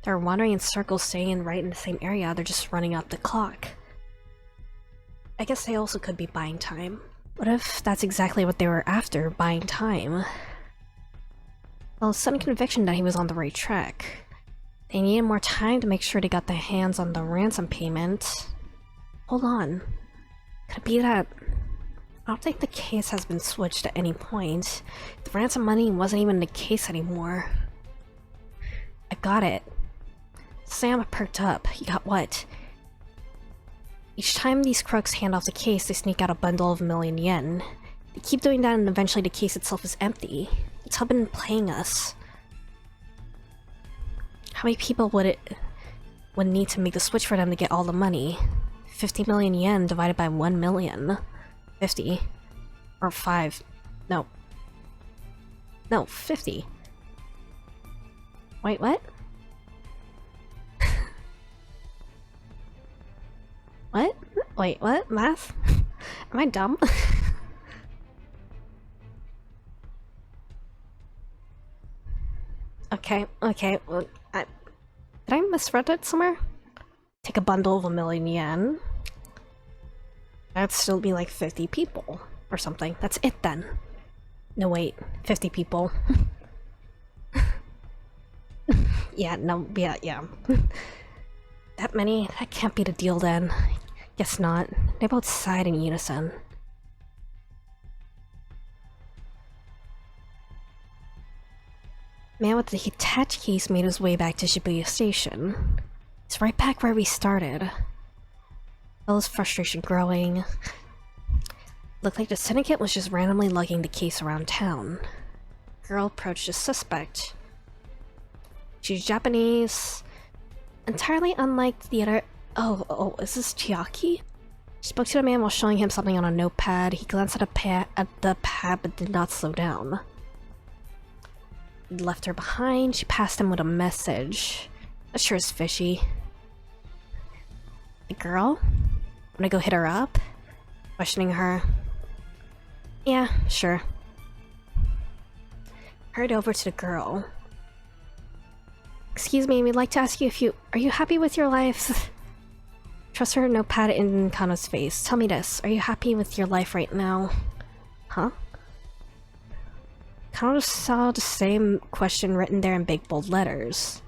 They're wandering in circles, staying right in the same area, they're just running up the clock. I guess they also could be buying time. What if that's exactly what they were after, buying time? Well, sudden conviction that he was on the right track. They needed more time to make sure they got their hands on the ransom payment. Hold on. Could it be that... I don't think the case has been switched at any point. The ransom money wasn't even in the case anymore. I got it. Sam perked up. You got what? Each time these crooks hand off the case, they sneak out a bundle of 1,000,000 yen. They keep doing that and eventually the case itself is empty. It's how been playing us. How many people would need to make the switch for them to get all the money? 50 million yen divided by 1 million. 50. Or 5. No. No, 50. Wait, what? What? Wait, what? Math? Am I dumb? Okay, well, did I misread it somewhere? Take a bundle of 1,000,000 yen. That'd still be like 50 people or something. That's it then. No, wait, 50 people. Yeah, no, yeah. That many? That can't be the deal then. Guess not. They both sighed in unison. Man with the Hitachi case made his way back to Shibuya Station. It's right back where we started. Bella's frustration growing. Looked like the syndicate was just randomly lugging the case around town. Girl approached the suspect. She's Japanese. Entirely unlike the other... Oh, is this Chiaki? She spoke to the man while showing him something on a notepad. He glanced at the pad but did not slow down. He left her behind. She passed him with a message. That sure is fishy. The girl? Wanna go hit her up? Questioning her. Yeah, sure. Hurried over to the girl. Excuse me, we'd like to ask you if you... Are you happy with your life? Trust her notepad in Kano's face. Tell me this, are you happy with your life right now? Huh? Kano saw the same question written there in big bold letters.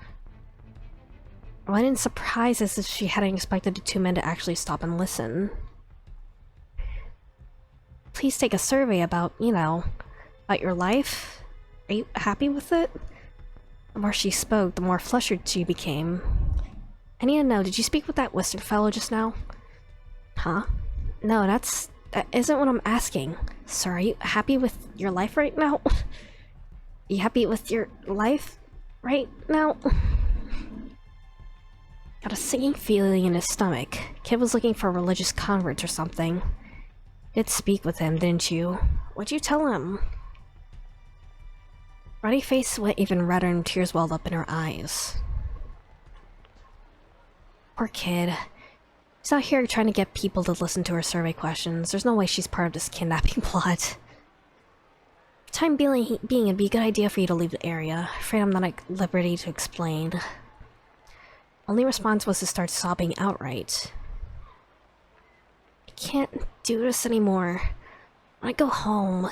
What didn't surprise us if she hadn't expected the two men to actually stop and listen. Please take a survey about, you know, about your life. Are you happy with it? The more she spoke, the more flustered she became. I need to know, did you speak with that Western fellow just now? Huh? No, that isn't what I'm asking. Sir, are you happy with your life right now? You happy with your life right now? Got a sinking feeling in his stomach. Kid was looking for religious converts or something. Did speak with him, didn't you? What'd you tell him? Ruddy face went even redder and tears welled up in her eyes. Poor kid. She's out here trying to get people to listen to her survey questions. There's no way she's part of this kidnapping plot. For time being, it'd be a good idea for you to leave the area. Afraid I'm not at liberty to explain. Only response was to start sobbing outright. I can't do this anymore. I wanna go home.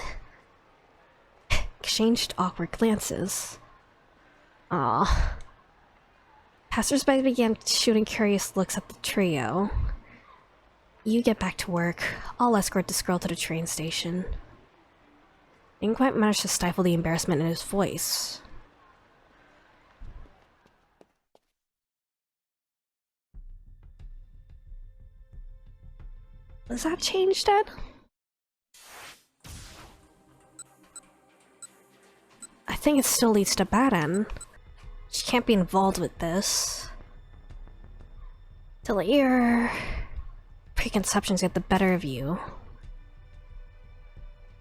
Exchanged awkward glances. Aww. Passers-by began shooting curious looks at the trio. You get back to work. I'll escort this girl to the train station. Didn't quite manage to stifle the embarrassment in his voice. Was that changed, Dad? I think it still leads to bad end. She can't be involved with this. Till your preconceptions get the better of you.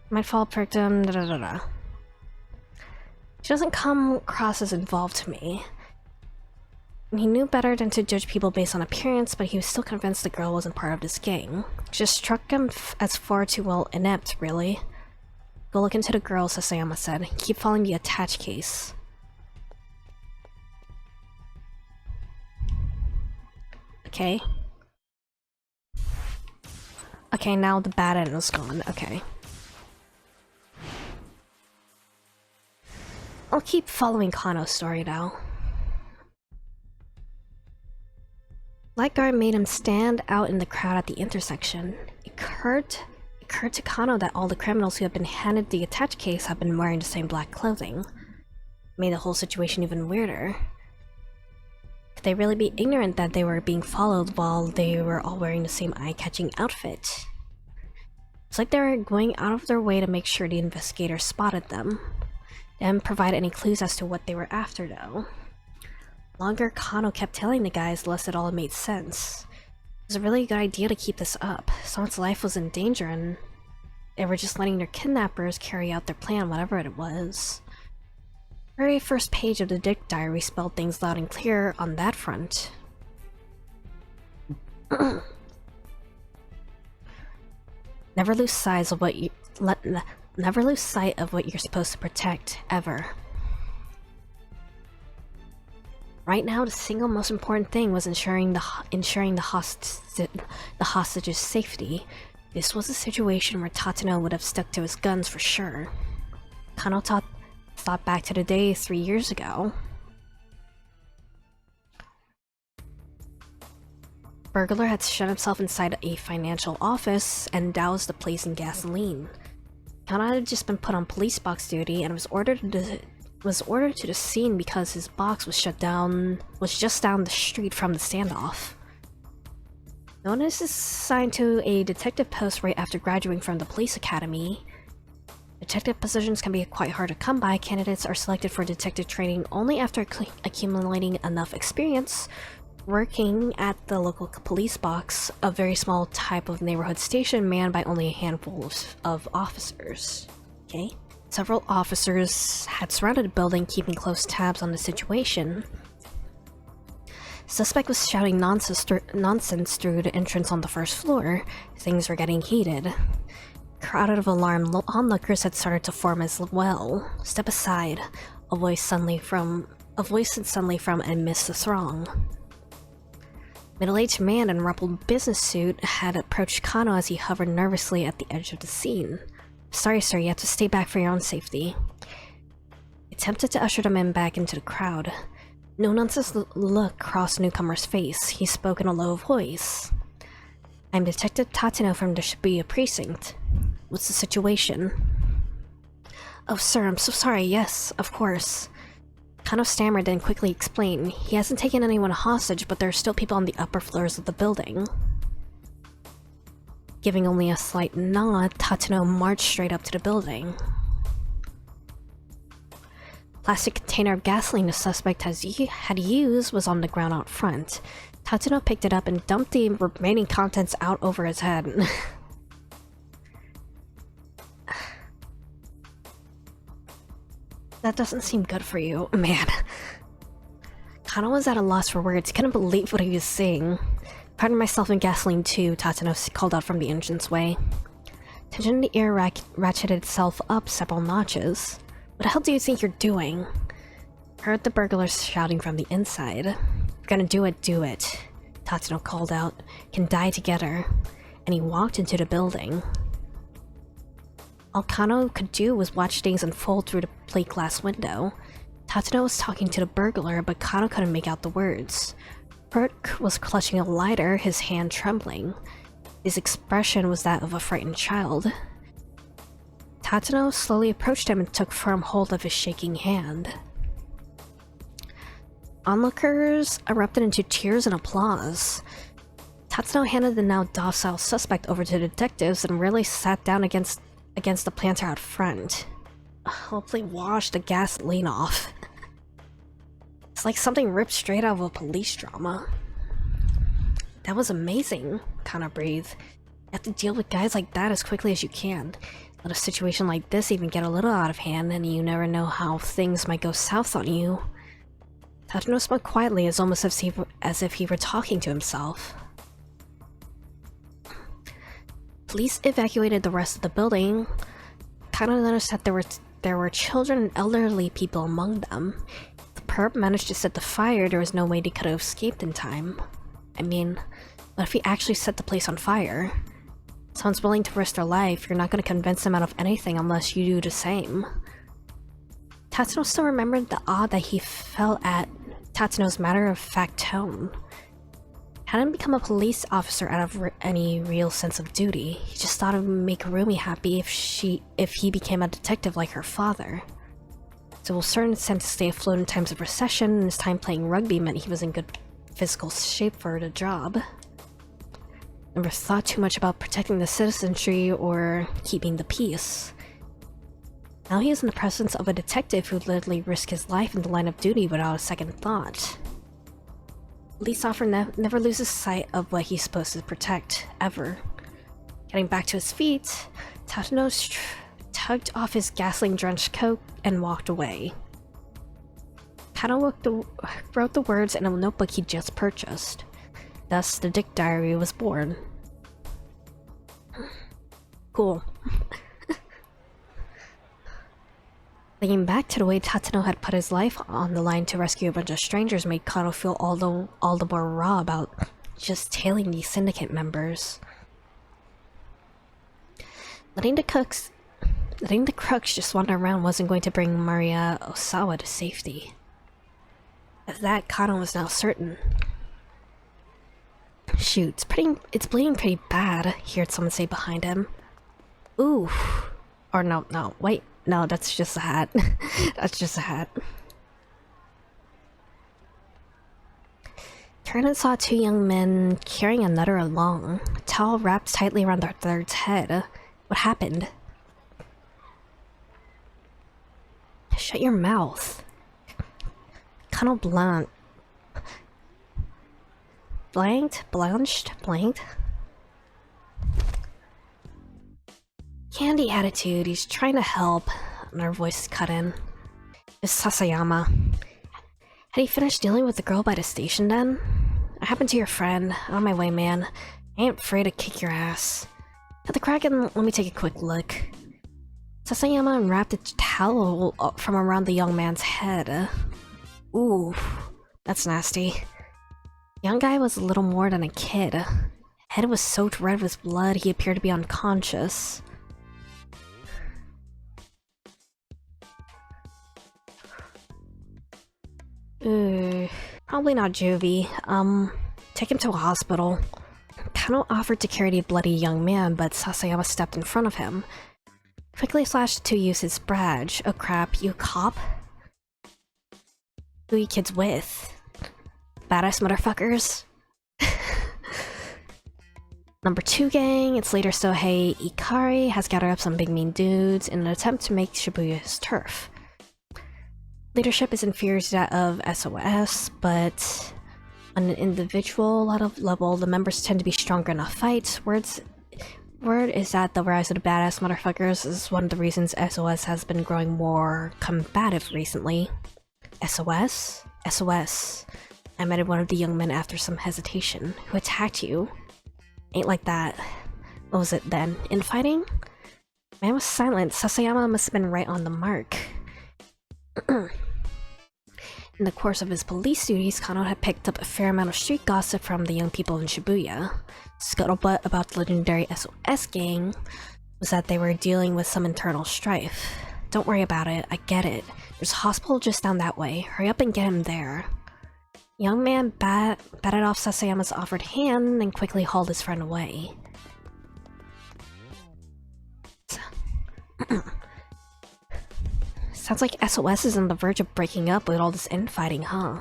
Might fall victim, da-da-da-da. She doesn't come across as involved to me. He knew better than to judge people based on appearance, but he was still convinced the girl wasn't part of this gang. She just struck him as far too well inept, really. Go look into the girl, Sasayama said. Keep following the attached case. Okay. Okay, now the bad end is gone. Okay. I'll keep following Kano's story now. Lightguard made him stand out in the crowd at the intersection. It occurred to Kano that all the criminals who had been handed the attached case had been wearing the same black clothing. It made the whole situation even weirder. Could they really be ignorant that they were being followed while they were all wearing the same eye-catching outfit? It's like they were going out of their way to make sure the investigators spotted them. They didn't provide any clues as to what they were after, though. Longer Kano kept telling the guys lest it all made sense. It was a really good idea to keep this up. Someone's life was in danger and they were just letting their kidnappers carry out their plan, whatever it was. The very first page of the Dick Diary spelled things loud and clear on that front. Never lose sight of what never lose sight of what you're supposed to protect, ever. Right now, the single most important thing was ensuring the hostage's safety. This was a situation where Tateno would have stuck to his guns for sure. Kano thought back to the day 3 years ago. Burglar had shut himself inside a financial office and doused the place in gasoline. Kano had just been put on police box duty and was ordered to the scene because his box was just down the street from the standoff. Known as assigned to a detective post right after graduating from the police academy, detective positions can be quite hard to come by. Candidates are selected for detective training only after accumulating enough experience working at the local police box, a very small type of neighborhood station manned by only a handful of officers. Okay? Several officers had surrounded the building, keeping close tabs on the situation. Suspect was shouting nonsense through the entrance on the first floor. Things were getting heated. A crowd of alarmed onlookers had started to form as well. Step aside, a voice said suddenly from amidst the throng. Middle-aged man in rumpled business suit had approached Kano as he hovered nervously at the edge of the scene. Sorry, sir, you have to stay back for your own safety. He attempted to usher the man back into the crowd. No nonsense look crossed newcomer's face. He spoke in a low voice. I'm Detective Tateno from the Shibuya precinct. What's the situation? Oh, sir, I'm so sorry. Yes, of course. Kano stammered, then quickly explained. He hasn't taken anyone hostage, but there are still people on the upper floors of the building. Giving only a slight nod, Tateno marched straight up to the building. Plastic container of gasoline the suspect had used was on the ground out front. Tateno picked it up and dumped the remaining contents out over his head. That doesn't seem good for you, man. Kano was at a loss for words. He couldn't believe what he was saying. Pardon myself in gasoline too, Tateno called out from the entranceway. Tension in the air ratcheted itself up several notches. What the hell do you think you're doing? Heard the burglars shouting from the inside. If you're gonna do it, do it. Tateno called out. Can die together. And he walked into the building. All Kano could do was watch things unfold through the plate glass window. Tateno was talking to the burglar, but Kano couldn't make out the words. Perk was clutching a lighter, his hand trembling. His expression was that of a frightened child. Tateno slowly approached him and took firm hold of his shaking hand. Onlookers erupted into cheers and applause. Tatsuno handed the now docile suspect over to the detectives and really sat down against the planter out front. Hopefully wash the gasoline off. It's like something ripped straight out of a police drama. That was amazing, Kana breathed. You have to deal with guys like that as quickly as you can. Let a situation like this even get a little out of hand, and you never know how things might go south on you. Tatsuno spoke quietly, as almost as if he were talking to himself. Police evacuated the rest of the building. Kana noticed that there were children and elderly people among them. If the perp managed to set the fire, there was no way they could have escaped in time. I mean, what if he actually set the place on fire? Someone's willing to risk their life, you're not going to convince them out of anything unless you do the same. Tatsuno still remembered the awe that he felt at Tatsuno's matter-of-fact tone. Hadn't become a police officer out of any real sense of duty. He just thought it would make Rumi happy if he became a detective like her father. So will certain attempt to stay afloat in times of recession, and his time playing rugby meant he was in good physical shape for the job. Never thought too much about protecting the citizenry or keeping the peace. Now he is in the presence of a detective who'd literally risk his life in the line of duty without a second thought. Police officer never loses sight of what he's supposed to protect, ever. Getting back to his feet, Tatsuno tugged off his gasoline-drenched coat and walked away. Kano wrote the words in a notebook he'd just purchased. Thus, the Dick Diary was born. Cool. Thinking back to the way Tatsuno had put his life on the line to rescue a bunch of strangers made Kano feel all the more raw about just tailing these syndicate members. Letting the crooks just wander around wasn't going to bring Maria Osawa to safety. Of that, Kano was now certain. Shoot, it's bleeding pretty bad, he heard someone say behind him. Ooh. Or no, wait. No, that's just a hat. That's just a hat. Turned and saw two young men carrying another along, a towel wrapped tightly around their third's head. What happened? Shut your mouth. Kind of blanched. Candy attitude, he's trying to help. Another voice cut in. It's Sasayama. Had he finished dealing with the girl by the station then? What happened to your friend? On my way, man. I ain't afraid to kick your ass. At the crack and let me take a quick look. Sasayama unwrapped a towel from around the young man's head. Ooh, that's nasty. The young guy was a little more than a kid. Head was soaked red with blood, he appeared to be unconscious. Probably not juvie. Take him to a hospital. Kano offered to carry the bloody young man, but Sasayama stepped in front of him. Quickly flashed to use his badge. Oh crap, you cop? Who you kids with? Badass motherfuckers? Number 2 gang, its leader Sohei Ikari has gathered up some big mean dudes in an attempt to make Shibuya his turf. Leadership is inferior to that of SOS, but on an individual level, the members tend to be stronger in a fight. Word is that the rise of the badass motherfuckers is one of the reasons SOS has been growing more combative recently. SOS? SOS. I met one of the young men after some hesitation. Who attacked you? Ain't like that. What was it then? Infighting? Man was silent. Sasayama must have been right on the mark. In the course of his police duties, Kano had picked up a fair amount of street gossip from the young people in Shibuya. Scuttlebutt about the legendary SOS gang was that they were dealing with some internal strife. Don't worry about it, I get it. There's a hospital just down that way. Hurry up and get him there. The young man batted off Sasayama's offered hand and quickly hauled his friend away. Sounds like SOS is on the verge of breaking up with all this infighting, huh?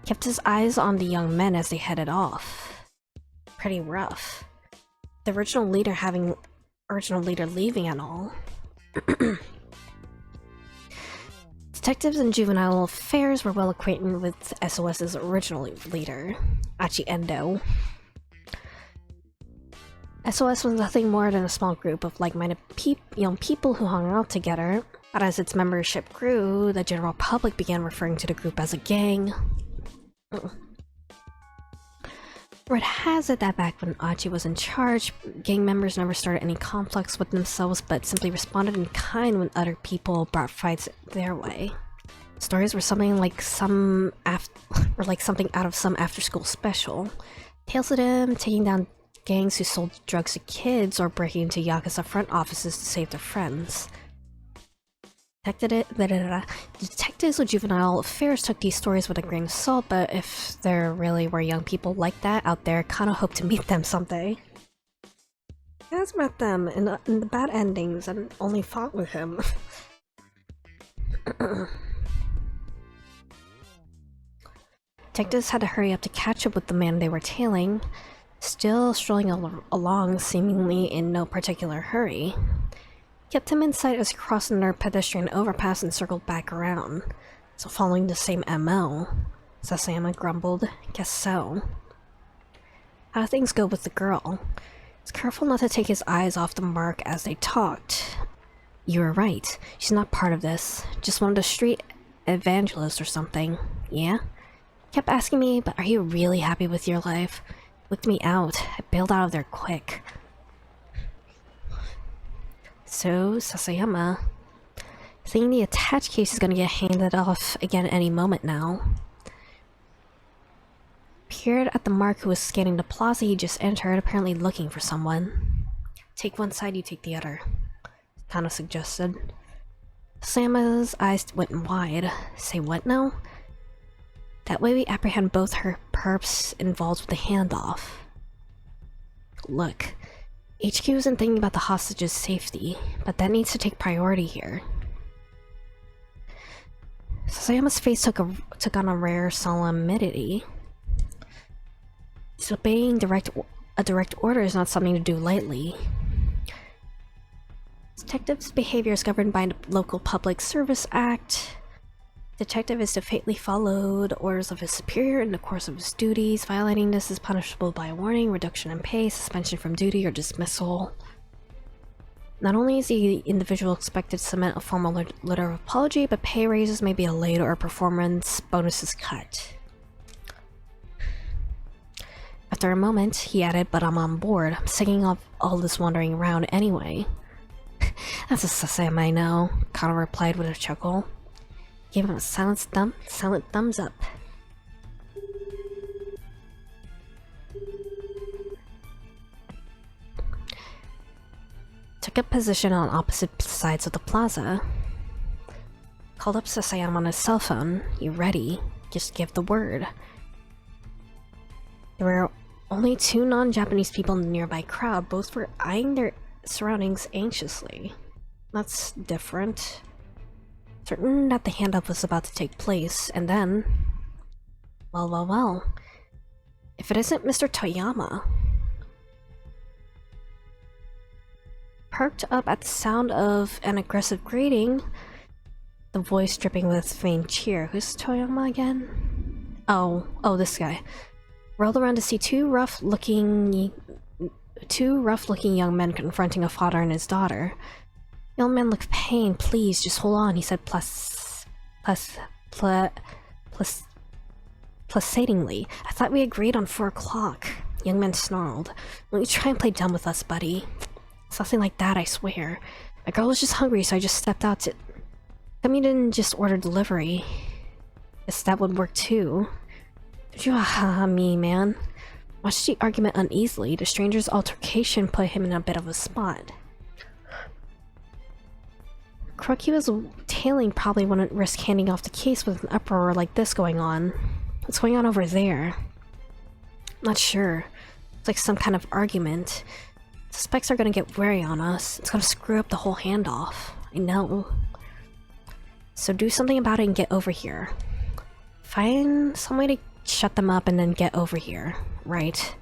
Kept his eyes on the young men as they headed off. Pretty rough. The original leader leaving and all. Detectives in juvenile affairs were well acquainted with SOS's original leader, Achi Endo. SOS was nothing more than a small group of like-minded young people who hung out together, but as its membership grew, the general public began referring to the group as a gang. Word has it that back when Achi was in charge, gang members never started any conflicts with themselves but simply responded in kind when other people brought fights their way. Stories were something like something out of some after-school special. Tales of them taking down gangs who sold drugs to kids or breaking into Yakuza front offices to save their friends. Detectives with juvenile affairs took these stories with a grain of salt, but if there really were young people like that out there, kinda hope to meet them someday. I has met them in the bad endings and only fought with him. Detectives had to hurry up to catch up with the man they were tailing, still strolling along seemingly in no particular hurry. Kept him in sight as he crossed another pedestrian overpass and circled back around. So following the same MO. Sasayama grumbled, guess so. How do things go with the girl? He's careful not to take his eyes off the mark as they talked. You were right. She's not part of this. Just one of the street evangelists or something. Yeah? Kept asking me, but are you really happy with your life? Looked me out. I bailed out of there quick. So, Sasayama, thinking the attached case is gonna get handed off again any moment now. Appeared at the mark who was scanning the plaza he just entered, apparently looking for someone. Take one side, you take the other, Tano suggested. Sasayama's eyes went wide. Say what now? That way we apprehend both her perps involved with the handoff. Look. HQ isn't thinking about the hostage's safety, but that needs to take priority here. Sasayama's face took on a rare solemnity. Disobeying a direct order is not something to do lightly. Detective's behavior is governed by the Local Public Service Act. Detective is to faithfully follow the orders of his superior in the course of his duties. Violating this is punishable by a warning, reduction in pay, suspension from duty, or dismissal. Not only is the individual expected to submit a formal letter of apology, but pay raises may be delayed or performance bonuses cut. After a moment, he added, but I'm on board. I'm sick of all this wandering around anyway. That's a Sasayama I know, Kano replied with a chuckle. Gave him a silent thumbs up. Took up position on opposite sides of the plaza. Called up Sasayama on his cell phone. You ready? Just give the word. There were only two non-Japanese people in the nearby crowd. Both were eyeing their surroundings anxiously. That's different. Certain that the handoff was about to take place, and then... Well. If it isn't Mr. Toyama... Perked up at the sound of an aggressive greeting, the voice dripping with faint cheer. Who's Toyama again? Oh, this guy. Rolled around to see two rough-looking young men confronting a father and his daughter. The old man looked pained. Please, just hold on, he said placatingly. I thought we agreed on 4 o'clock. The young man snarled. Won't you try and play dumb with us, buddy? Something like that, I swear. My girl was just hungry, so I just stepped out to... Tell me you didn't just order delivery. Guess that would work too. Don't you ha-ha me, man. Watched the argument uneasily. The stranger's altercation put him in a bit of a spot. Crook he was tailing probably wouldn't risk handing off the case with an uproar like this going on. What's going on over there? I'm not sure. It's like some kind of argument. Suspects are gonna get wary on us. It's gonna screw up the whole handoff. I know. So do something about it and get over here. Find some way to shut them up and then get over here. Right.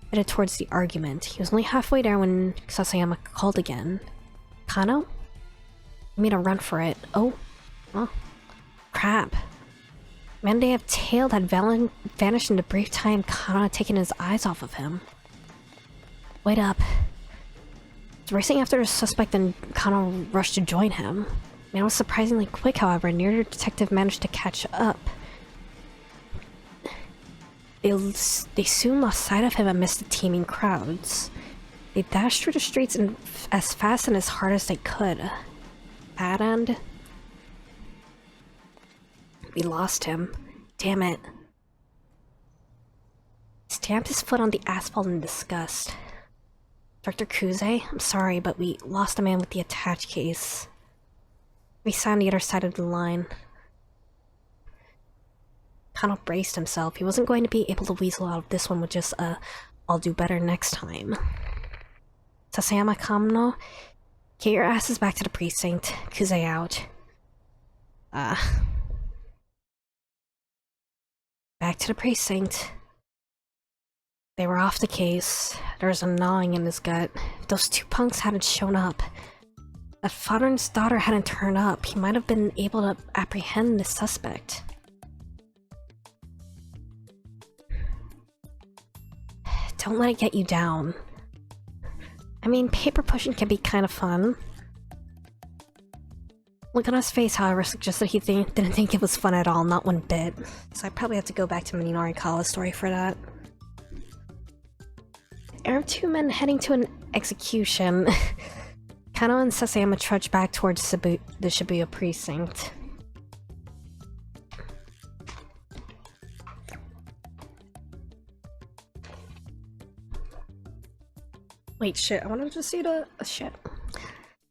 Headed towards the argument. He was only halfway there when Sasayama called again. Kano? I made a run for it. Oh. Crap. Man they have tailed had vanished in the brief time Kano had taken his eyes off of him. Wait up. He's racing after the suspect and Kano rushed to join him. Man was surprisingly quick, however. Neither detective managed to catch up. They soon lost sight of him amidst the teeming crowds. They dashed through the streets as fast and as hard as they could. Bad end. We lost him. Damn it. Stamped his foot on the asphalt in disgust. Dr. Kuze, I'm sorry, but we lost a man with the attached case. We sat on the other side of the line. Kano braced himself. He wasn't going to be able to weasel out of this one with just I'll do better next time. Sasayama Kamno, get your asses back to the precinct. Kuze out. Back to the precinct. They were off the case. There was a gnawing in his gut. If those two punks hadn't shown up, that father and his daughter hadn't turned up, he might have been able to apprehend the suspect. Don't let it get you down. I mean, paper pushing can be kind of fun. Look on his face, however, suggested he didn't think it was fun at all, not one bit. So I probably have to go back to Minorikawa's story for that. There are two men heading to an execution. Kano and Sasayama trudge back towards the Shibuya precinct. Wait, shit, I wanted to see the... shit.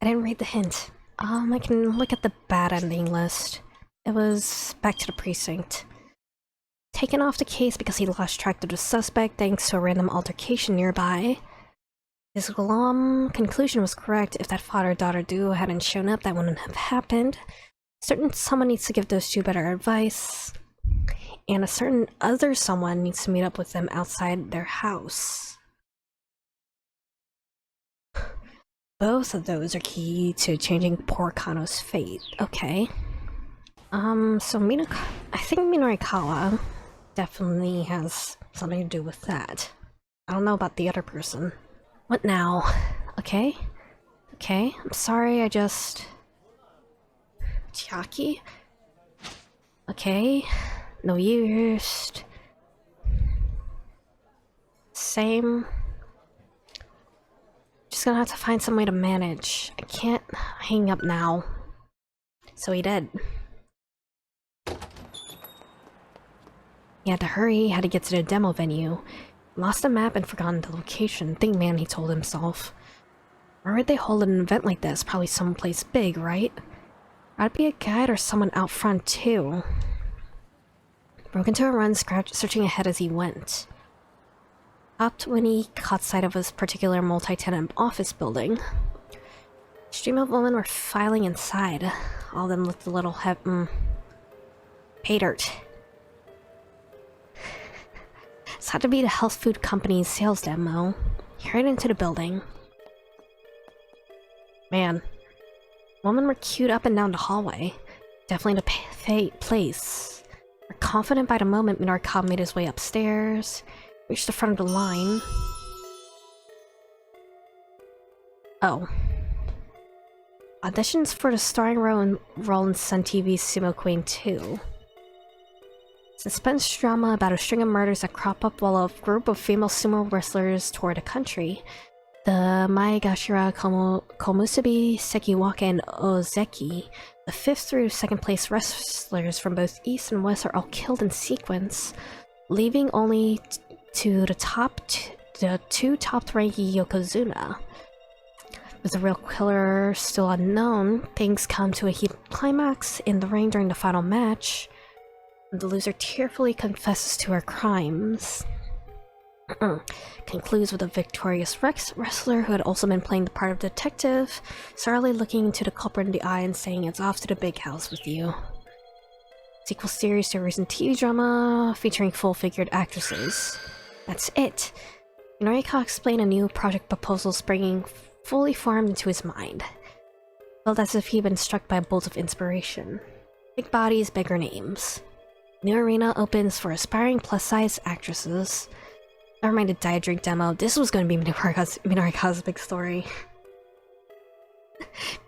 I didn't read the hint. I can look at the bad ending list. It was back to the precinct. Taken off the case because he lost track of the suspect thanks to a random altercation nearby. His glum conclusion was correct. If that father-daughter duo hadn't shown up, that wouldn't have happened. Certain someone needs to give those two better advice. And a certain other someone needs to meet up with them outside their house. Both of those are key to changing poor Kano's fate. Okay. So I think Minorikawa definitely has something to do with that. I don't know about the other person. What now? Okay? Okay, I'm sorry, I just... Chiaki? Okay. No use. Same. Just gonna have to find some way to manage. I can't hang up now. So he did. He had to hurry, had to get to the demo venue. Lost the map and forgotten the location. Think man, he told himself. Where would they hold an event like this? Probably someplace big, right? I'd be a guide or someone out front too. Broke into a run, searching ahead as he went. Stopped when he caught sight of his particular multi-tenant office building. A stream of women were filing inside. All of them looked a little pay dirt. This had to be the health food company's sales demo. He hurried into the building. Man. Women were queued up and down the hallway. Definitely the place. We're confident by the moment Minorikawa made his way upstairs. Reached the front of the line. Oh. Auditions for the starring role in Sun TV's Sumo Queen 2. Suspense drama about a string of murders that crop up while a group of female sumo wrestlers tour the country. The Maegashira Komusubi, Sekiwaka, and Ozeki, the 5th through 2nd place wrestlers from both East and West, are all killed in sequence, leaving only to the two top-ranking Yokozuna. With the real killer still unknown, things come to a heated climax in the ring during the final match. The loser tearfully confesses to her crimes. Concludes with a victorious wrestler who had also been playing the part of detective, sorely looking into the culprit in the eye and saying it's off to the big house with you. Sequel series to a recent TV drama featuring full-figured actresses. That's it. Minorikawa explained a new project proposal springing fully formed into his mind. Felt as if he'd been struck by a bolt of inspiration. Big bodies, bigger names. New arena opens for aspiring plus-size actresses. Never mind the diet drink demo. This was going to be Minorikawa's big story.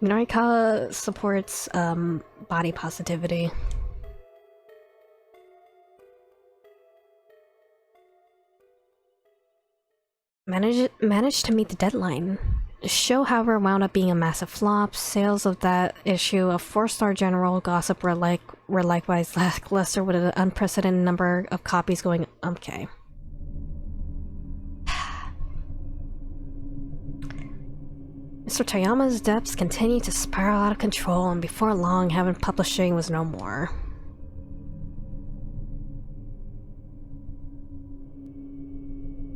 Minorikawa supports body positivity. Managed to meet the deadline. The show, however, wound up being a massive flop. Sales of that issue of 4-star general gossip were likewise lackluster, with an unprecedented number of copies going. Okay. Mr. Toyama's debts continued to spiral out of control, and before long, Heaven Publishing was no more.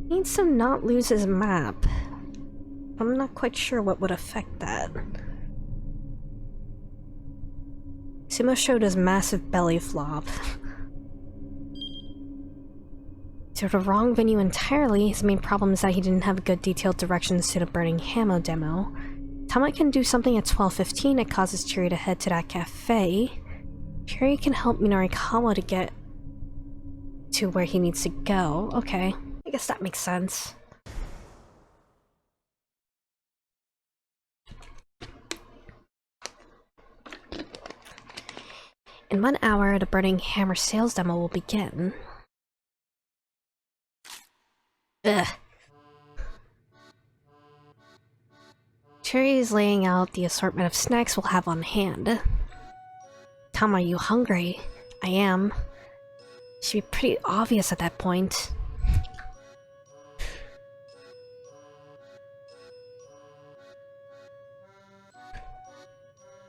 Needs to not lose his map. I'm not quite sure what would affect that. Sumo showed his massive belly flop. To the wrong venue entirely, his main problem is that he didn't have good detailed directions to the Burning Hammer demo. Tama can do something at 12:15 that causes Cherry to head to that cafe. Cherry can help Minarikawa to get to where he needs to go. Okay, I guess that makes sense. In 1 hour, the Burning Hammer sales demo will begin. Ugh. Cherry is laying out the assortment of snacks we'll have on hand. Tom, are you hungry? I am. Should be pretty obvious at that point.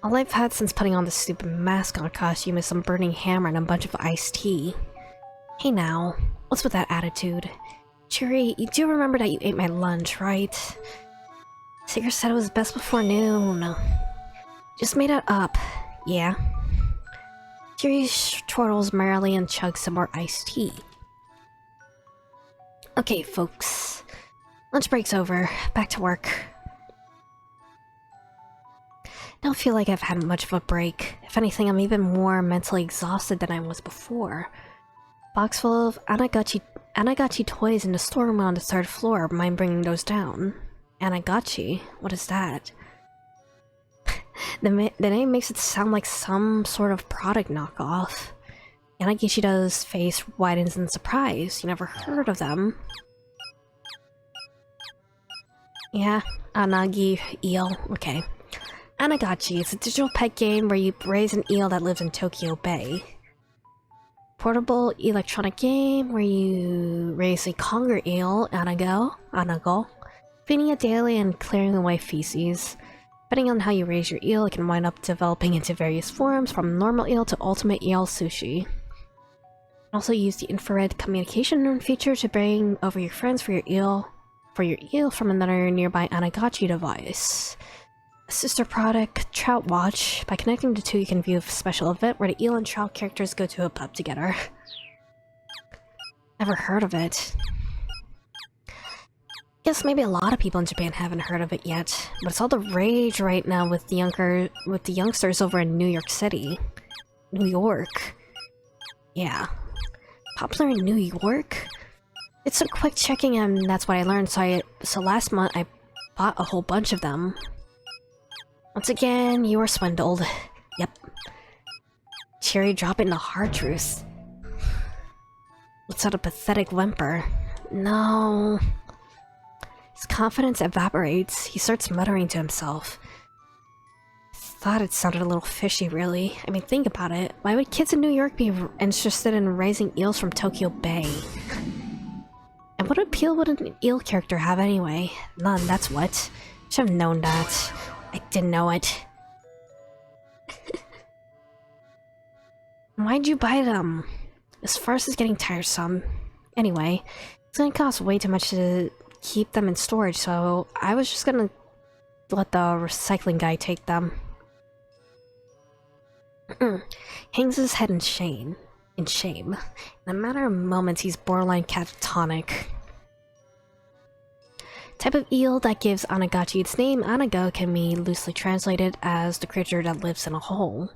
All I've had since putting on the stupid mascot costume is some Burning Hammer and a bunch of iced tea. Hey now, what's with that attitude? Cherry, you do remember that you ate my lunch, right? Seeker said it was best before noon. Just made it up. Yeah. Cherry chortles merrily and chugs some more iced tea. Okay, folks. Lunch break's over. Back to work. Don't feel like I've had much of a break. If anything, I'm even more mentally exhausted than I was before. Box full of Anagachi toys in the storeroom on the 3rd floor. Mind bringing those down? Anagachi? What is that? The name makes it sound like some sort of product knockoff. Yanagishida's face widens in surprise. You never heard of them? Yeah, Anagi eel. Okay. Anagachi is a digital pet game where you raise an eel that lives in Tokyo Bay. Portable electronic game where you raise a conger eel, Anago, feeding it daily and clearing away feces. Depending on how you raise your eel, it can wind up developing into various forms, from normal eel to ultimate eel sushi. You can also use the infrared communication feature to bring over your friends for your eel from another nearby Anagachi device. A sister product, Trout Watch. By connecting the two, you can view a special event where the eel and trout characters go to a pub together. Never heard of it. Guess maybe a lot of people in Japan haven't heard of it yet, but it's all the rage right now with the youngsters over in New York City. New York. Yeah. Popular in New York? It's a quick checking and that's what I learned, so last month I bought a whole bunch of them. Once again, you were swindled. Yep. Cherry dropping the hard truth. Lets out a pathetic whimper. No. His confidence evaporates. He starts muttering to himself. Thought it sounded a little fishy, really. I mean, think about it. Why would kids in New York be interested in raising eels from Tokyo Bay? And what appeal would an eel character have anyway? None, that's what. Should have known that. I didn't know it. Why'd you buy them? This farce is getting tiresome. Anyway, it's gonna cost way too much to keep them in storage, so I was just gonna let the recycling guy take them. Hangs his head in shame. In a matter of moments, he's borderline catatonic. Type of eel that gives Anagachi its name, Anago, can be loosely translated as the creature that lives in a hole.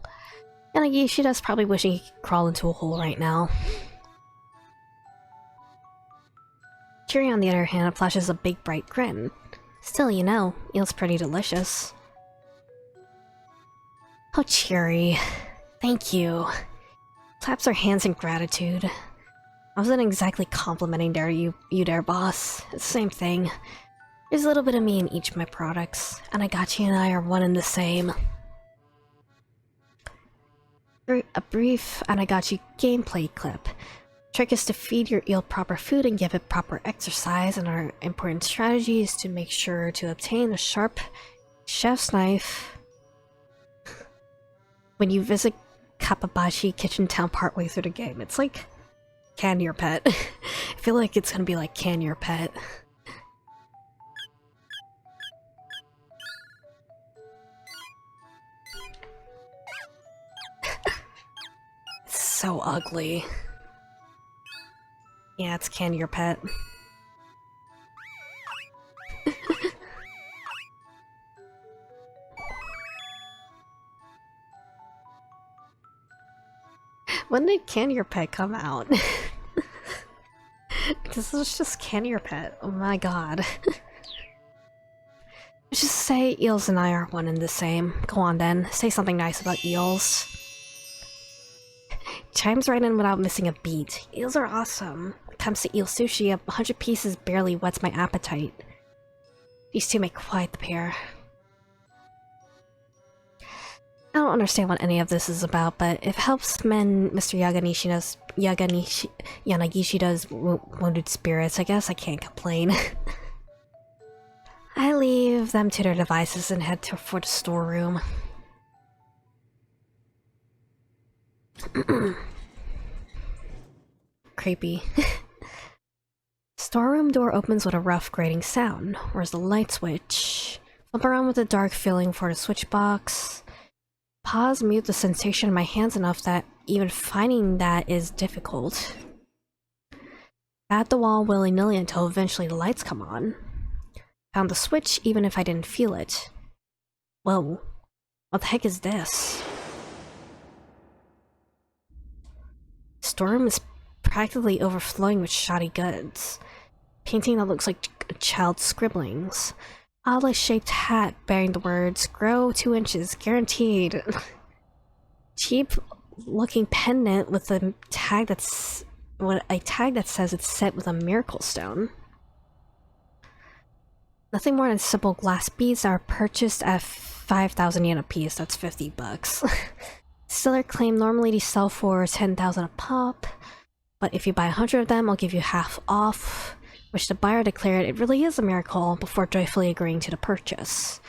Yanagishida's probably wishing he could crawl into a hole right now. Cherry, on the other hand, flashes a big bright grin. Still, you know, eel's pretty delicious. Oh, Cherry. Thank you. Claps her hands in gratitude. I wasn't exactly complimenting you there, boss. It's the same thing. There's a little bit of me in each of my products. Anagachi and I are one and the same. A brief Anagachi gameplay clip. Trick is to feed your eel proper food and give it proper exercise, and our important strategy is to make sure to obtain a sharp Chef's knife. When you visit Kapabashi Kitchen Town partway through the game, it's like Can Your Pet. I feel like it's gonna be like Can Your Pet. It's so ugly. Yeah, it's Can Your Pet. When did Can Your Pet come out? This is just Can Your Pet. Oh my god. Just say Eels and I are one and the same. Go on then, say something nice about eels. Chimes right in without missing a beat. Eels are awesome. When it comes to eel sushi, 100 pieces barely whets my appetite. These two make quite the pair. I don't understand what any of this is about, but if it helps mend Mr. Yanagishida's wounded spirits, I guess I can't complain. I leave them to their devices and head for the storeroom. Creepy. Storeroom door opens with a rough grating sound. Where's the light switch? Flip around with a dark feeling for the switch box. Pause, mute the sensation in my hands enough that even finding that is difficult. At the wall willy-nilly until eventually the lights come on. Found the switch even if I didn't feel it. Whoa. What the heck is this? Storeroom is practically overflowing with shoddy goods. Painting that looks like a child's scribblings. Oddly shaped hat bearing the words "Grow 2 inches, guaranteed." Cheap looking pendant with a tag that says it's set with a miracle stone. Nothing more than simple glass beads that are purchased at 5,000 yen a piece. That's 50 bucks. Seller claimed normally these sell for 10,000 a pop, but if you buy 100 of them, I'll give you half off. Which the buyer declared it really is a miracle before joyfully agreeing to the purchase.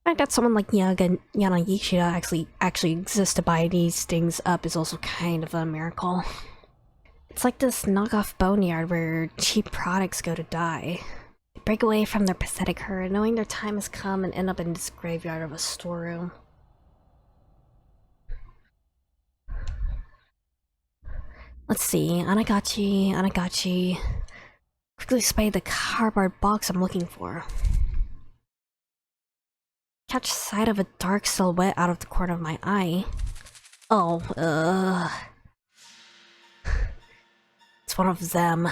The fact that someone like Yanagishida actually exists to buy these things up is also kind of a miracle. It's like this knockoff boneyard where cheap products go to die. They break away from their pathetic herd, knowing their time has come and end up in this graveyard of a storeroom. Let's see, Anagachi. Quickly spy the cardboard box I'm looking for. Catch sight of a dark silhouette out of the corner of my eye. Oh, it's one of them.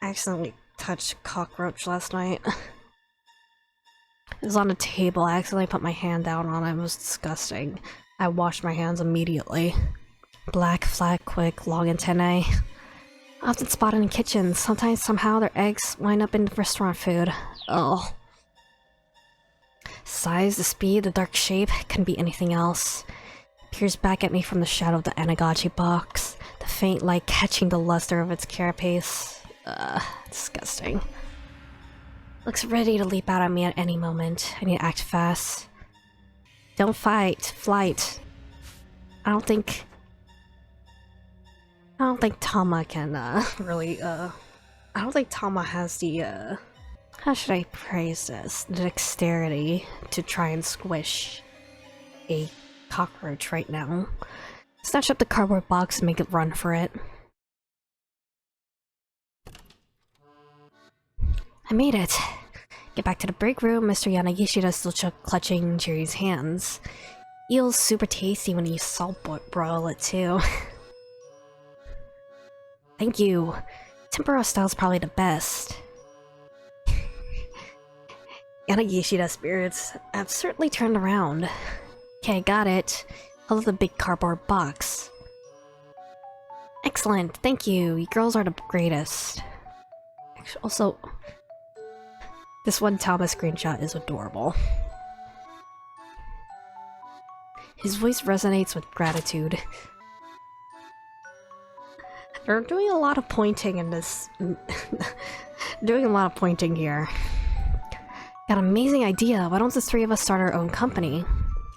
I accidentally touched a cockroach last night. It was on a table. I accidentally put my hand down on it. It was disgusting. I washed my hands immediately. Black, flat, quick, long antennae. Often spotted in kitchens. Sometimes, somehow, their eggs wind up in restaurant food. Oh. Size, the speed, the dark shape, couldn't be anything else. Peers back at me from the shadow of the Anagachi box. The faint light catching the luster of its carapace. Disgusting. Looks ready to leap out at me at any moment. I need to act fast. Don't fight. Flight. I don't think Tama can, really, I don't think Tama has the, how should I praise this? The dexterity to try and squish a cockroach right now. Snatch up the cardboard box and make it run for it. I made it! Get back to the break room, Mr. Yanagishida still clutching Jiri's hands. Eel's super tasty when you salt broil it too. Thank you. Tempura style's probably the best. Yanagishida spirits have certainly turned around. Okay, got it. Hello, the big cardboard box. Excellent, thank you. You girls are the greatest. Actually, also, this one Tama screenshot is adorable. His voice resonates with gratitude. They're doing a lot of pointing in this. Doing a lot of pointing here. Got an amazing idea. Why don't the three of us start our own company?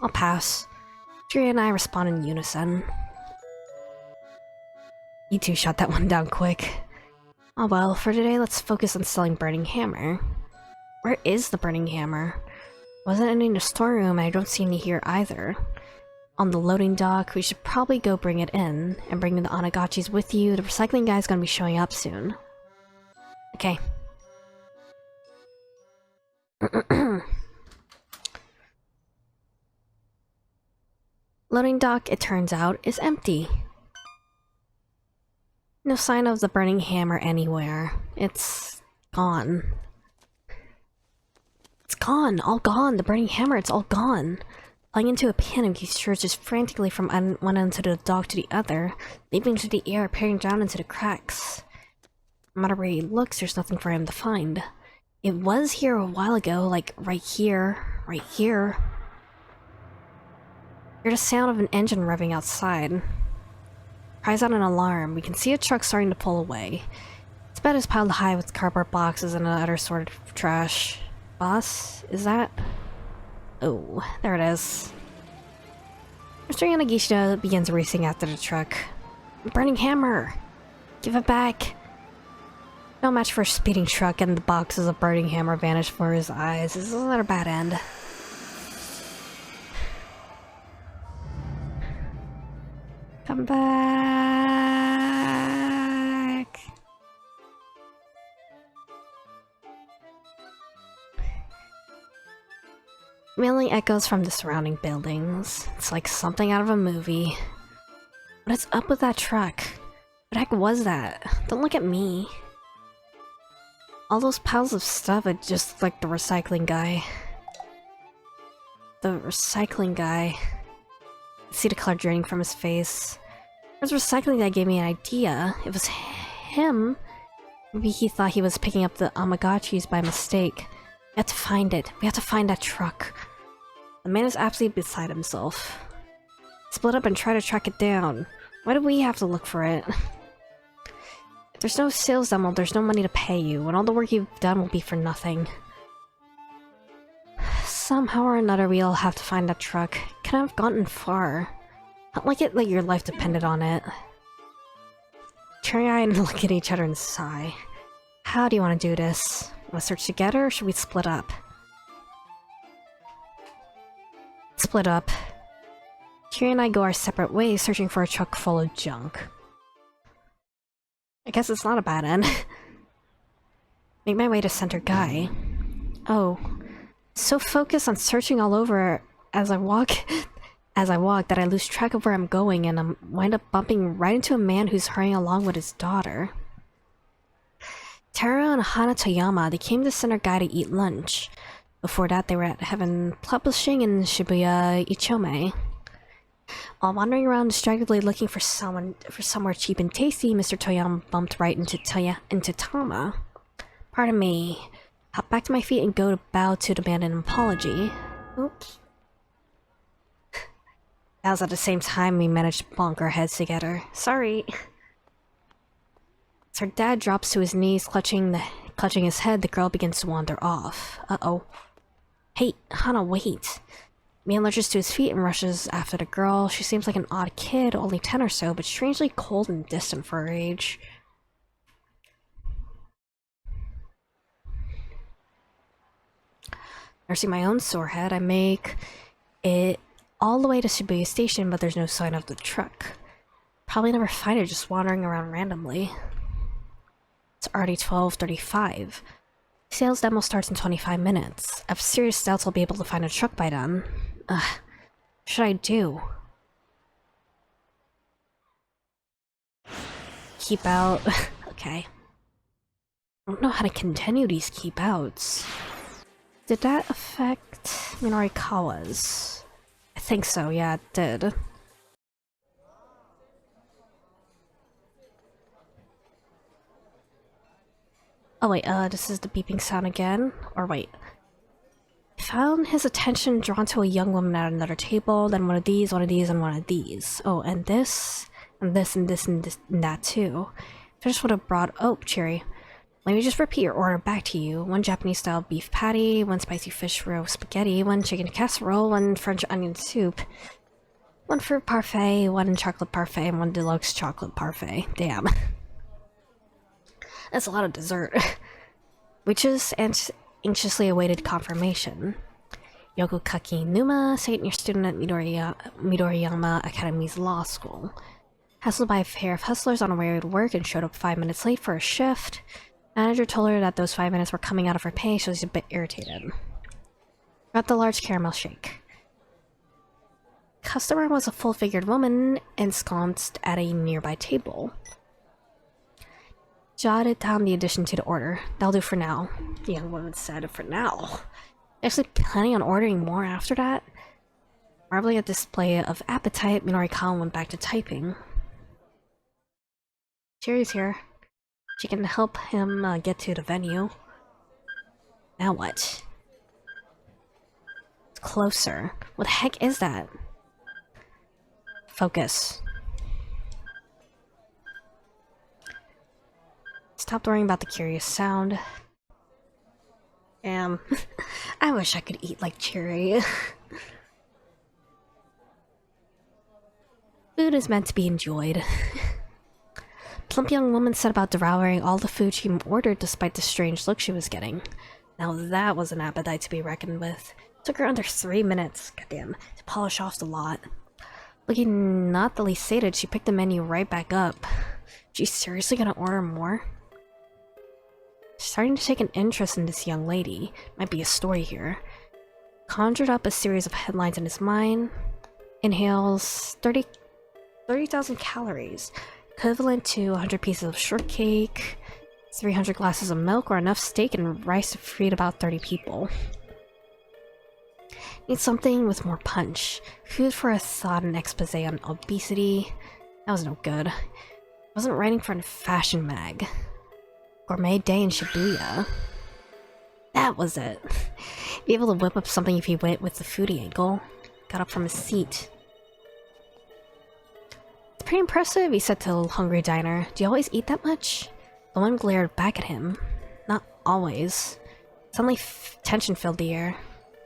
I'll pass. Cheery and I respond in unison. You two shot that one down quick. Oh well, for today let's focus on selling Burning Hammer. Where is the Burning Hammer? Wasn't any in the storeroom and I don't see any here either. On the loading dock, we should probably go bring it in, and bring the Onagachis with you. The recycling guy's gonna be showing up soon. Okay. Loading dock, it turns out, is empty. No sign of the Burning Hammer anywhere. It's gone. It's gone! All gone! The Burning Hammer, it's all gone! Flying into a panic, he surges frantically from one end of the dock to the other, leaping into the air, peering down into the cracks. No matter where he looks, there's nothing for him to find. It was here a while ago, like right here, right here. Hear the sound of an engine revving outside. Cries out an alarm. We can see a truck starting to pull away. Its bed is piled high with cardboard boxes and other sort of trash. Boss? Is that? Oh, there it is. Mr. Yanagishita begins racing after the truck. Burning Hammer! Give it back! No match for a speeding truck, and the boxes of Burning Hammer vanish before his eyes. This is another bad end. Come back! Mainly echoes from the surrounding buildings. It's like something out of a movie. What is up with that truck? What the heck was that? Don't look at me. All those piles of stuff are just like the recycling guy. The recycling guy. I see the color draining from his face. It was recycling guy gave me an idea. It was him. Maybe he thought he was picking up the Amagachis by mistake. We have to find it. We have to find that truck. The man is absolutely beside himself. Split up and try to track it down. Why do we have to look for it? If there's no sales demo, there's no money to pay you, and all the work you've done will be for nothing. Somehow or another, we all have to find that truck. Could have gotten far. Not like it like your life depended on it. Cherry-eye and look at each other and sigh. How do you want to do this? Want to search together, or should we split up? Split up. Cherry and I go our separate ways, searching for a truck full of junk. I guess it's not a bad end. Make my way to Center Guy. Oh. So focused on searching all over as I walk that I lose track of where I'm going and I wind up bumping right into a man who's hurrying along with his daughter. Tara and Hana Toyama, they came to Center Guy to eat lunch. Before that, they were at Heaven Publishing in Shibuya Ichome. While wandering around distractedly looking for somewhere cheap and tasty, Mr. Toyama bumped right into Tama. Pardon me. Hop back to my feet and go to bow to demand an apology. Oops. That was at the same time we managed to bonk our heads together. Sorry. As her dad drops to his knees, clutching his head, the girl begins to wander off. Uh-oh. Hey, Hana, wait. Man lurches to his feet and rushes after the girl. She seems like an odd kid, only 10 or so, but strangely cold and distant for her age. Nursing my own sore head, I make it all the way to Shibuya Station, but there's no sign of the truck. Probably never find it, just wandering around randomly. It's already 12:35. Sales demo starts in 25 minutes. I have serious doubts I'll be able to find a truck by then. Ugh. What should I do? Keep out. Okay. I don't know how to continue these keep outs. Did that affect Minorikawa's? I think so, yeah, it did. Oh wait, this is the beeping sound again? Or wait. Found his attention drawn to a young woman at another table, then one of these, and one of these. Oh, and this, and this, and this, and this, and that too. I just would have brought— oh, cheery. Let me just repeat your order back to you. 1 Japanese-style beef patty, 1 spicy fish roll spaghetti, 1 chicken casserole, 1 French onion soup, 1 fruit parfait, 1 chocolate parfait, and 1 deluxe chocolate parfait. Damn. That's a lot of dessert. We just anxiously awaited confirmation. Yokokaki Numa, second-year student at Midoriyama Academy's law school. Hassled by a pair of hustlers on her way to work and showed up 5 minutes late for a shift. Manager told her that those 5 minutes were coming out of her pay, so she's a bit irritated. Got the large caramel shake. Customer was a full-figured woman ensconced at a nearby table. Jotted down the addition to the order. That'll do for now. The young woman said, for now. Actually planning on ordering more after that? Marveling at display of appetite, Minori-kan went back to typing. Cherry's here. She can help him get to the venue. Now what? It's closer. What the heck is that? Focus. Stop worrying about the curious sound. Damn. I wish I could eat like Cherry. Food is meant to be enjoyed. Plump young woman set about devouring all the food she ordered despite the strange look she was getting. Now that was an appetite to be reckoned with. Took her under 3 minutes, goddamn, to polish off the lot. Looking not the least sated, she picked the menu right back up. She's seriously gonna order more? Starting to take an interest in this young lady. Might be a story here. Conjured up a series of headlines in his mind. Inhales 30,000 calories. Equivalent to 100 pieces of shortcake, 300 glasses of milk, or enough steak and rice to feed about 30 people. Need something with more punch. Food for a thought and expose on obesity. That was no good. Wasn't writing for a fashion mag. Gourmet day in Shibuya. That was it. Be able to whip up something if he went with the foodie angle. Got up from his seat. Pretty impressive, he said to the hungry diner. Do you always eat that much? The one glared back at him. Not always. Suddenly tension filled the air.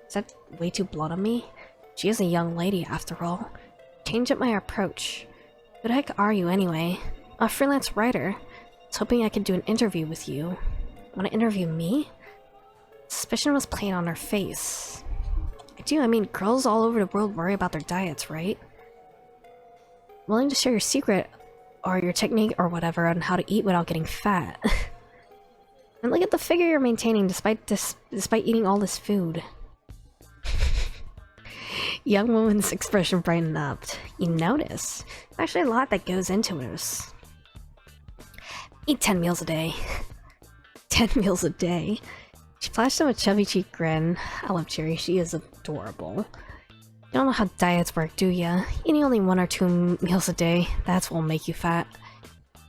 Is that way too blunt on me? She is a young lady, after all. Change up my approach. Who the heck are you, anyway? I'm a freelance writer. I was hoping I could do an interview with you. Want to interview me? Suspicion was plain on her face. I do, I mean, girls all over the world worry about their diets, right? Willing to share your secret, or your technique, or whatever, on how to eat without getting fat. And look at the figure you're maintaining despite eating all this food. Young woman's expression brightened up. You notice? There's actually a lot that goes into this. Eat 10 meals a day. 10 meals a day? She flashed him a chubby cheek grin. I love Cherry, she is adorable. You don't know how diets work, do ya? Eating only 1 or 2 meals a day, that's what'll make you fat.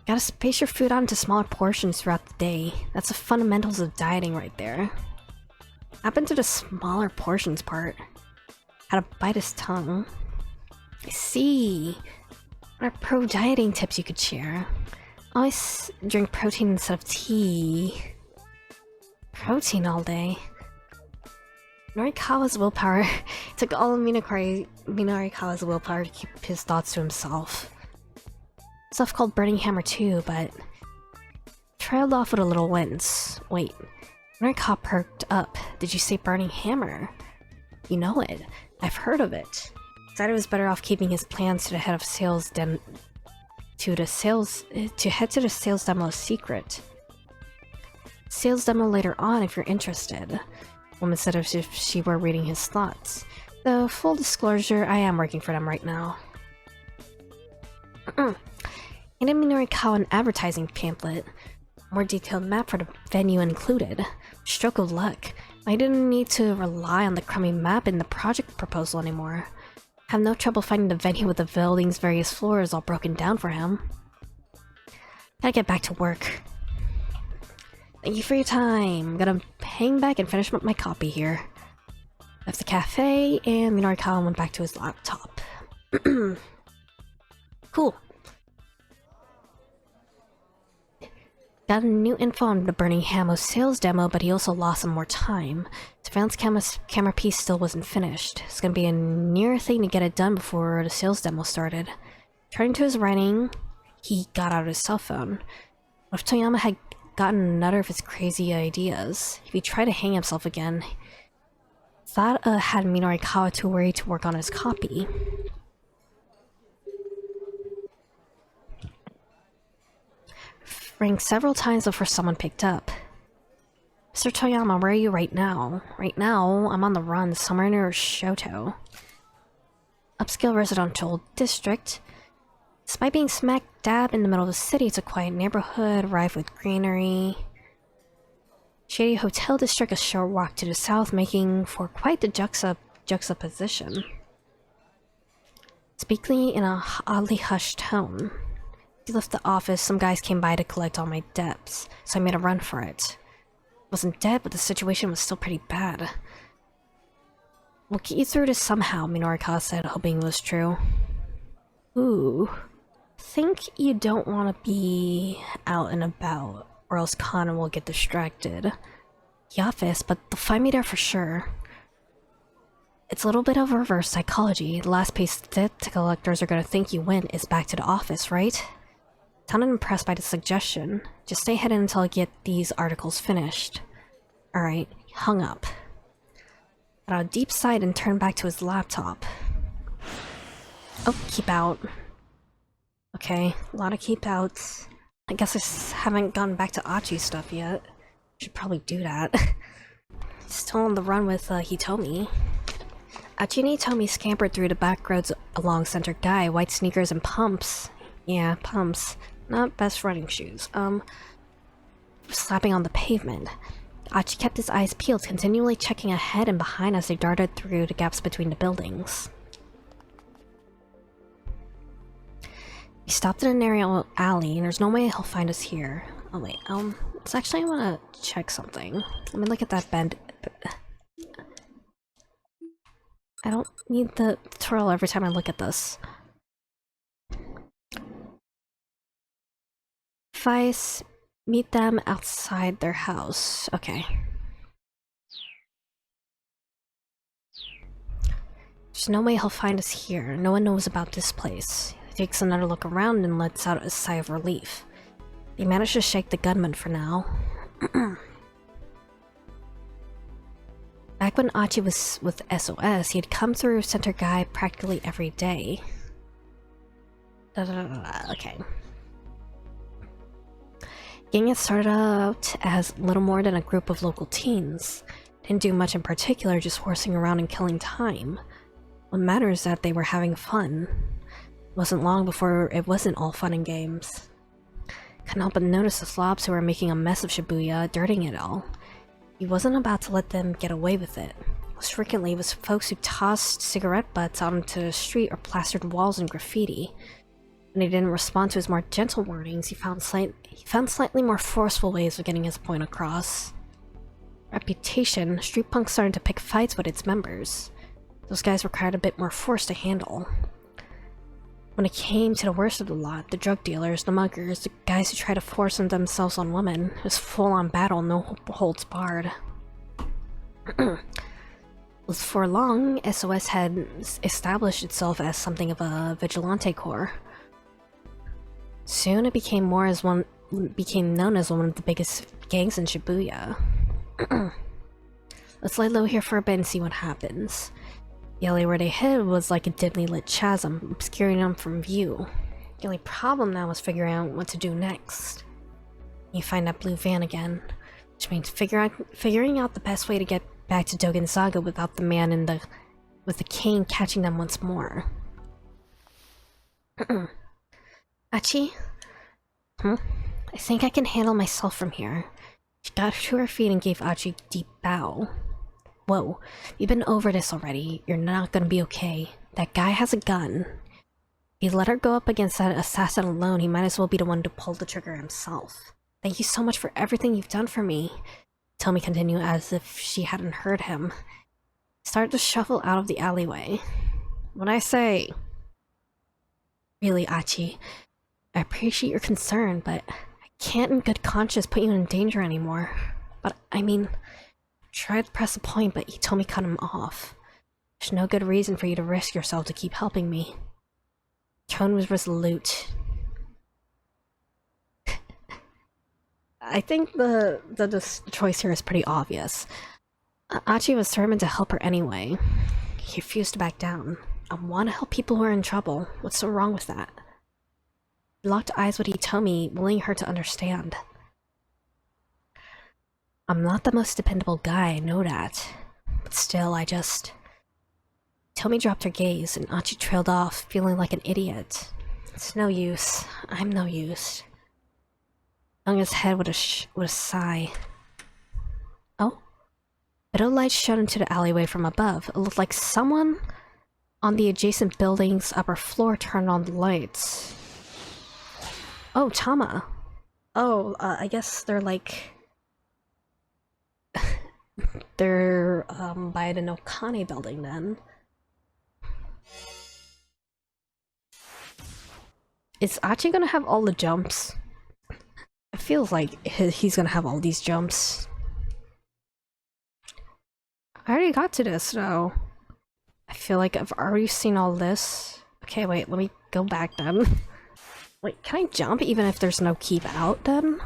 Gotta space your food out into smaller portions throughout the day. That's the fundamentals of dieting right there. Happened to the smaller portions part. Had to bite his tongue. I see. What are pro-dieting tips you could share? Always drink protein instead of tea. Protein all day. Norikawa's willpower. It took all of Minarikawa's willpower to keep his thoughts to himself. Stuff called Burning Hammer too, but trailed off with a little wince. Wait, Norikawa perked up. Did you say Burning Hammer? You know it. I've heard of it. Decided it was better off keeping his plans to the head of sales than to head to the sales demo secret. Sales demo later on if you're interested. Woman said as if she were reading his thoughts. Though, full disclosure, I am working for them right now. Handed Norikawa an advertising pamphlet. More detailed map for the venue included. Stroke of luck. I didn't need to rely on the crummy map in the project proposal anymore. Have no trouble finding the venue with the building's various floors all broken down for him. Gotta get back to work. Thank you for your time. I'm gonna hang back and finish up my copy here. Left the cafe, and Minori-Kawa went back to his laptop. Cool. Got new info on the Burning Hamo sales demo, but he also lost some more time. Surveillance camera piece still wasn't finished. It's gonna be a near thing to get it done before the sales demo started. Turning to his writing, he got out his cell phone. What if Toyama had gotten another of his crazy ideas? If he tried to hang himself again, that had Minorikawa too worried to work on his copy. Rang several times before someone picked up. Mr. Toyama, where are you right now? Right now, I'm on the run somewhere near Shoto. Upscale residential district. Despite being smack dab in the middle of the city, it's a quiet neighborhood, rife with greenery. Shady hotel district a short walk to the south, making for quite the juxtaposition. Speaking in a oddly hushed tone. He left the office, some guys came by to collect all my debts, so I made a run for it. Wasn't dead, but the situation was still pretty bad. We'll get you through this somehow, Minorikawa said, hoping it was true. Ooh. Think you don't want to be out and about, or else Connor will get distracted. The office, but they'll find me there for sure. It's a little bit of reverse psychology. The last place debt collectors are gonna think you went is back to the office, right? Sounded impressed by the suggestion. Just stay hidden until I get these articles finished. Alright, he hung up. Got a deep sigh and turned back to his laptop. Oh, keep out. Okay, a lot of keep outs. I guess I haven't gone back to Achi stuff yet. Should probably do that. Still on the run with Hitomi. Achi and Hitomi scampered through the back roads along Center Guy, white sneakers and pumps. Yeah, pumps. Not best running shoes. Slapping on the pavement. Achi kept his eyes peeled, continually checking ahead and behind as they darted through the gaps between the buildings. We stopped in a narrow alley, and there's no way he'll find us here. Oh wait, let's actually wanna check something. Let me look at that bend. I don't need the tutorial every time I look at this. Vice, meet them outside their house. Okay. There's no way he'll find us here. No one knows about this place. He takes another look around and lets out a sigh of relief. He managed to shake the gunman for now. Back when Achi was with SOS, he had come through Center Guy practically every day. Okay. Gang had started out as little more than a group of local teens. Didn't do much in particular, just horsing around and killing time. What matters is that they were having fun. It wasn't long before it wasn't all fun and games. Couldn't help but notice the slobs who were making a mess of Shibuya, dirtying it all. He wasn't about to let them get away with it. Most frequently, it was folks who tossed cigarette butts out onto the street or plastered walls in graffiti. When he didn't respond to his more gentle warnings, he found slightly more forceful ways of getting his point across. Reputation, street punk started to pick fights with its members. Those guys required a bit more force to handle. When it came to the worst of the lot, the drug dealers, the muggers, the guys who try to force themselves on women, it was full-on battle, no holds barred. Before long, SOS had established itself as something of a vigilante corps. Soon it became known as one of the biggest gangs in Shibuya. Let's lay low here for a bit and see what happens. The alley where they hid was like a dimly lit chasm, obscuring them from view. The only problem now was figuring out what to do next. You find that blue van again, which means figuring out the best way to get back to Dogenzaga without the man with the cane catching them once more. Achi? I think I can handle myself from here. She got to her feet and gave Achi a deep bow. Whoa, you've been over this already. You're not gonna be okay. That guy has a gun. If you let her go up against that assassin alone, he might as well be the one to pull the trigger himself. Thank you so much for everything you've done for me. Tomi continued as if she hadn't heard him. Started to shuffle out of the alleyway. What'd I say? Really, Achi. I appreciate your concern, but I can't in good conscience put you in danger anymore. But, I mean, tried to press a point, but Hitomi cut him off. There's no good reason for you to risk yourself to keep helping me. Tone was resolute. I think the choice here is pretty obvious. Achi was determined to help her anyway. He refused to back down. I want to help people who are in trouble. What's so wrong with that? He locked eyes with Hitomi, willing her to understand. I'm not the most dependable guy, I know that. But still, Hitomi dropped her gaze, and Achi trailed off, feeling like an idiot. It's no use. I'm no use. Hung his head with a sigh. Oh? A bit of light shone into the alleyway from above. It looked like someone on the adjacent building's upper floor turned on the lights. Oh, Tama. Oh, I guess they're like... they're, by the Nokane building then. Is Achi gonna have all the jumps? It feels like he's gonna have all these jumps. I already got to this, though. I feel like I've already seen all this. Okay, wait, let me go back then. Wait, can I jump even if there's no keep out, then?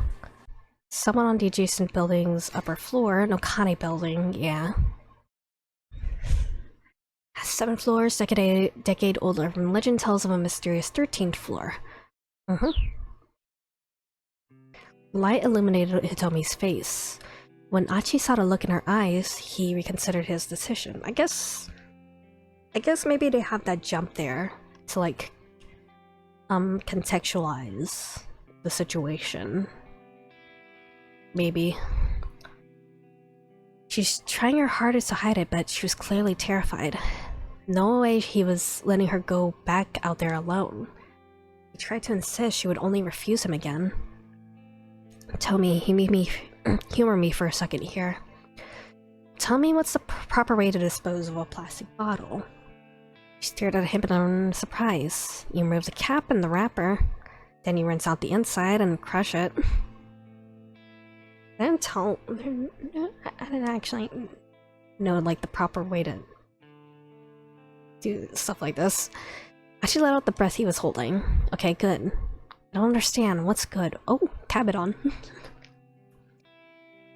Someone on the adjacent building's upper floor. Nokane building, yeah. 7 floors, decade older. From legend tells of a mysterious 13th floor. Light illuminated Hitomi's face. When Achi saw the look in her eyes, he reconsidered his decision. I guess maybe they have that jump there to like contextualize the situation. Maybe. She's trying her hardest to hide it, but she was clearly terrified. No way he was letting her go back out there alone. He tried to insist she would only refuse him again. Tomi, he made me humor me for a second here. Tell me what's the proper way to dispose of a plastic bottle? She stared at him in surprise. You remove the cap and the wrapper, then you rinse out the inside and crush it. I didn't actually know like the proper way to do stuff like this. She let out the breath he was holding. Okay, good. I don't understand. What's good? Oh, Cabadon.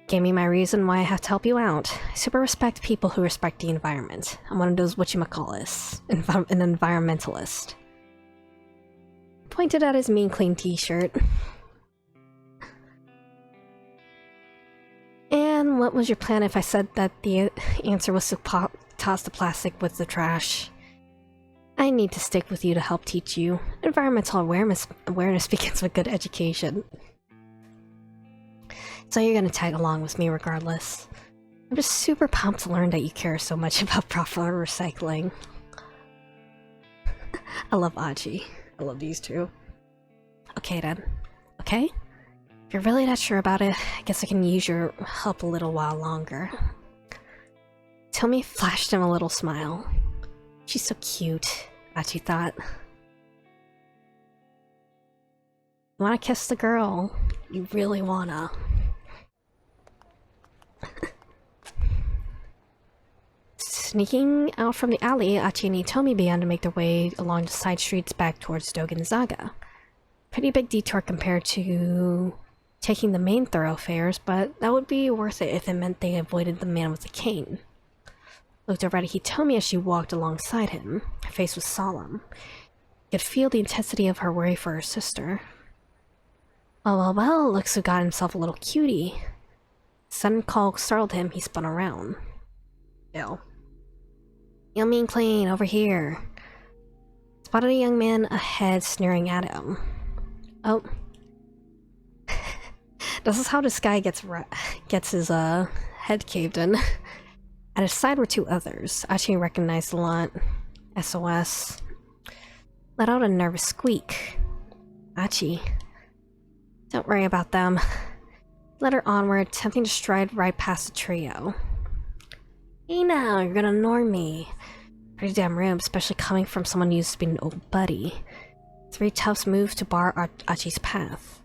Gave me my reason why I have to help you out. I super respect people who respect the environment. I'm one of those whatchamacallits. An environmentalist. Pointed at his mean clean t-shirt. And what was your plan if I said that the answer was to toss the plastic with the trash? I need to stick with you to help teach you. Environmental awareness begins with good education. So you're gonna tag along with me regardless. I'm just super pumped to learn that you care so much about proper recycling. I love Achi. I love these two. Okay then. Okay? If you're really not sure about it, I guess I can use your help a little while longer. Tomi flashed him a little smile. She's so cute, Achi thought. You wanna kiss the girl? You really wanna. Sneaking out from the alley, Achi and Hitomi began to make their way along the side streets back towards Dogenzaga. Pretty big detour compared to taking the main thoroughfares, but that would be worth it if it meant they avoided the man with the cane. Looked over at Hitomi as she walked alongside him. Her face was solemn. He could feel the intensity of her worry for her sister. Well, looks who got himself a little cutie. Sudden call startled him. He spun around. Ew. You mean clean, over here. Spotted a young man ahead sneering at him. Oh. This is how this guy gets his head caved in. At his side were two others. Achi recognized the lot. SOS. Let out a nervous squeak. Achi. Don't worry about them. Led her onward, attempting to stride right past the trio. Hey now, you're gonna ignore me. Pretty damn rude, especially coming from someone who used to be an old buddy. Three toughs moved to bar Achi's path.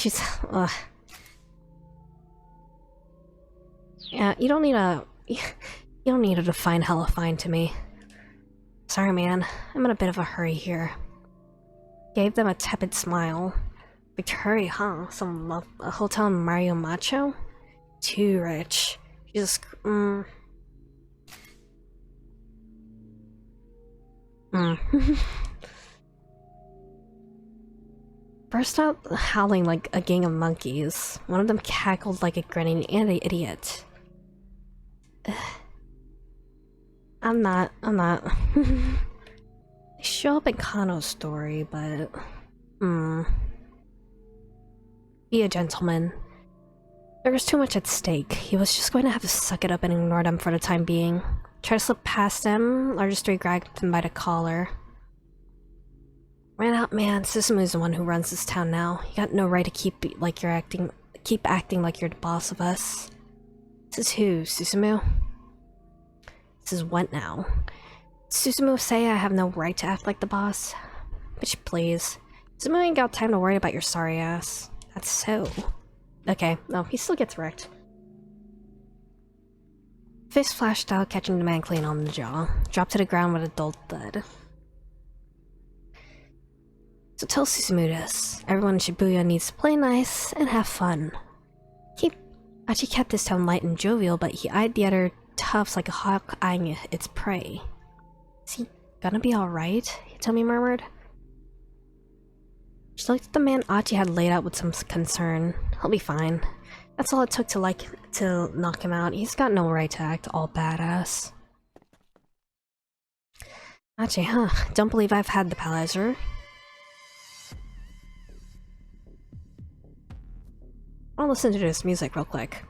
she's... Yeah, you don't need a... You don't need to define hella fine to me. Sorry, man. I'm in a bit of a hurry here. Gave them a tepid smile. Big hurry, huh? A hotel in Mario Macho? Too rich. Jesus... Burst out howling like a gang of monkeys. One of them cackled like a grinning idiot. I'm not. They show up in Kano's story, but... Be a gentleman. There was too much at stake. He was just going to have to suck it up and ignore them for the time being. Try to slip past them, or just grabbed them by the collar. Ran out, man. Susumu's the one who runs this town now. You got no right to keep acting like you're the boss of us. This is who, Susumu? This is what now? Susumu say I have no right to act like the boss? Bitch, please. Susumu ain't got time to worry about your sorry ass. That's so. Okay, no, he still gets wrecked. Fist flashed out, catching the man clean on the jaw. Dropped to the ground with a dull thud. So tell Susumu this. Everyone in Shibuya needs to play nice and have fun. Achi kept his tone light and jovial, but he eyed the other toughs like a hawk eyeing its prey. Is he gonna be alright? Hitomi murmured. She looked at the man Achi had laid out with some concern. He'll be fine. That's all it took to knock him out. He's got no right to act all badass. Achi, huh? Don't believe I've had the pleasure. I'll listen to this music real quick.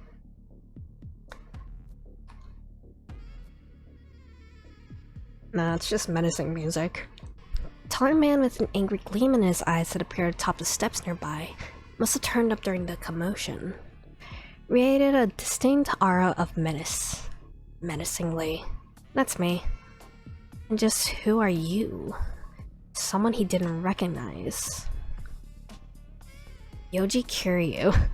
Nah, it's just menacing music. A taller man with an angry gleam in his eyes that appeared atop the steps nearby must have turned up during the commotion. Radiated a distinct aura of menace. Menacingly. That's me. And just who are you? Someone he didn't recognize. Yoji Kiryu.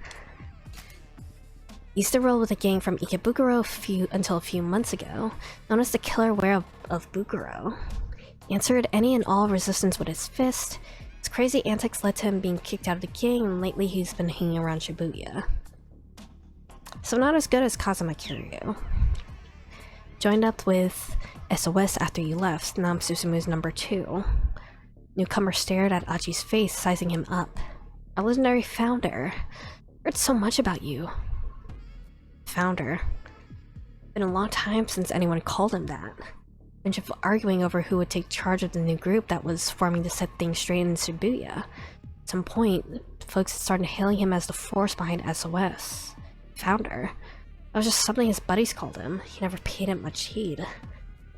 Used to roll with a gang from Ikebukuro until a few months ago, known as the killer were of Bukuro. He answered any and all resistance with his fist. His crazy antics led to him being kicked out of the gang, and lately he's been hanging around Shibuya. So not as good as Kazuma Kiryu. Joined up with SOS after you left, now I'm Susumu's number 2. Newcomer stared at Achi's face, sizing him up. A legendary founder. Heard so much about you. Founder. Been a long time since anyone called him that. Bunch of arguing over who would take charge of the new group that was forming to set things straight in Shibuya. At some point, folks started hailing him as the force behind SOS. Founder. That was just something his buddies called him. He never paid it much heed.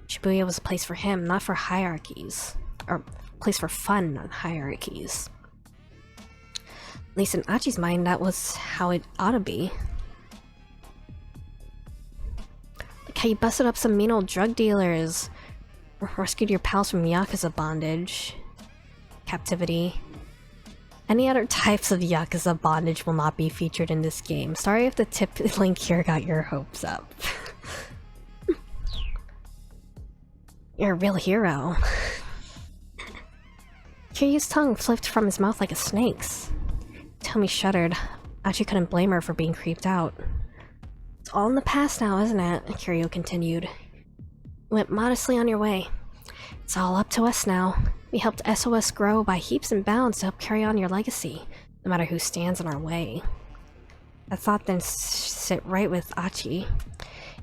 Shibuya was a place for him, not for hierarchies. Or a place for fun, not hierarchies. At least in Achi's mind, that was how it ought to be. Like how you busted up some mean old drug dealers, rescued your pals from Yakuza bondage, captivity. Any other types of Yakuza bondage will not be featured in this game. Sorry if the tip link here got your hopes up. You're a real hero. Kiryu's tongue flipped from his mouth like a snake's. Tomi shuddered. Achi couldn't blame her for being creeped out. It's all in the past now, isn't it? Kiryu continued. You went modestly on your way. It's all up to us now. We helped SOS grow by heaps and bounds to help carry on your legacy, no matter who stands in our way. That thought then sit right with Achi.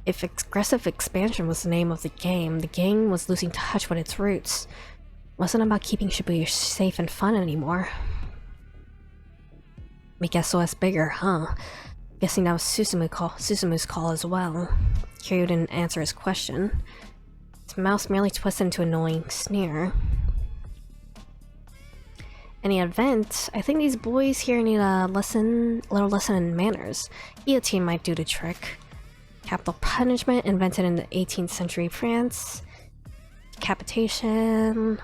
If aggressive expansion was the name of the gang was losing touch with its roots. It wasn't about keeping Shibuya safe and fun anymore. Make SOS bigger, huh? Guessing that was Susumu's call as well. Kiryu didn't answer his question. His mouth merely twisted into an annoying sneer. In the event, I think these boys here need a little lesson in manners. Guillotine might do the trick. Capital punishment invented in the 18th century France. Decapitation.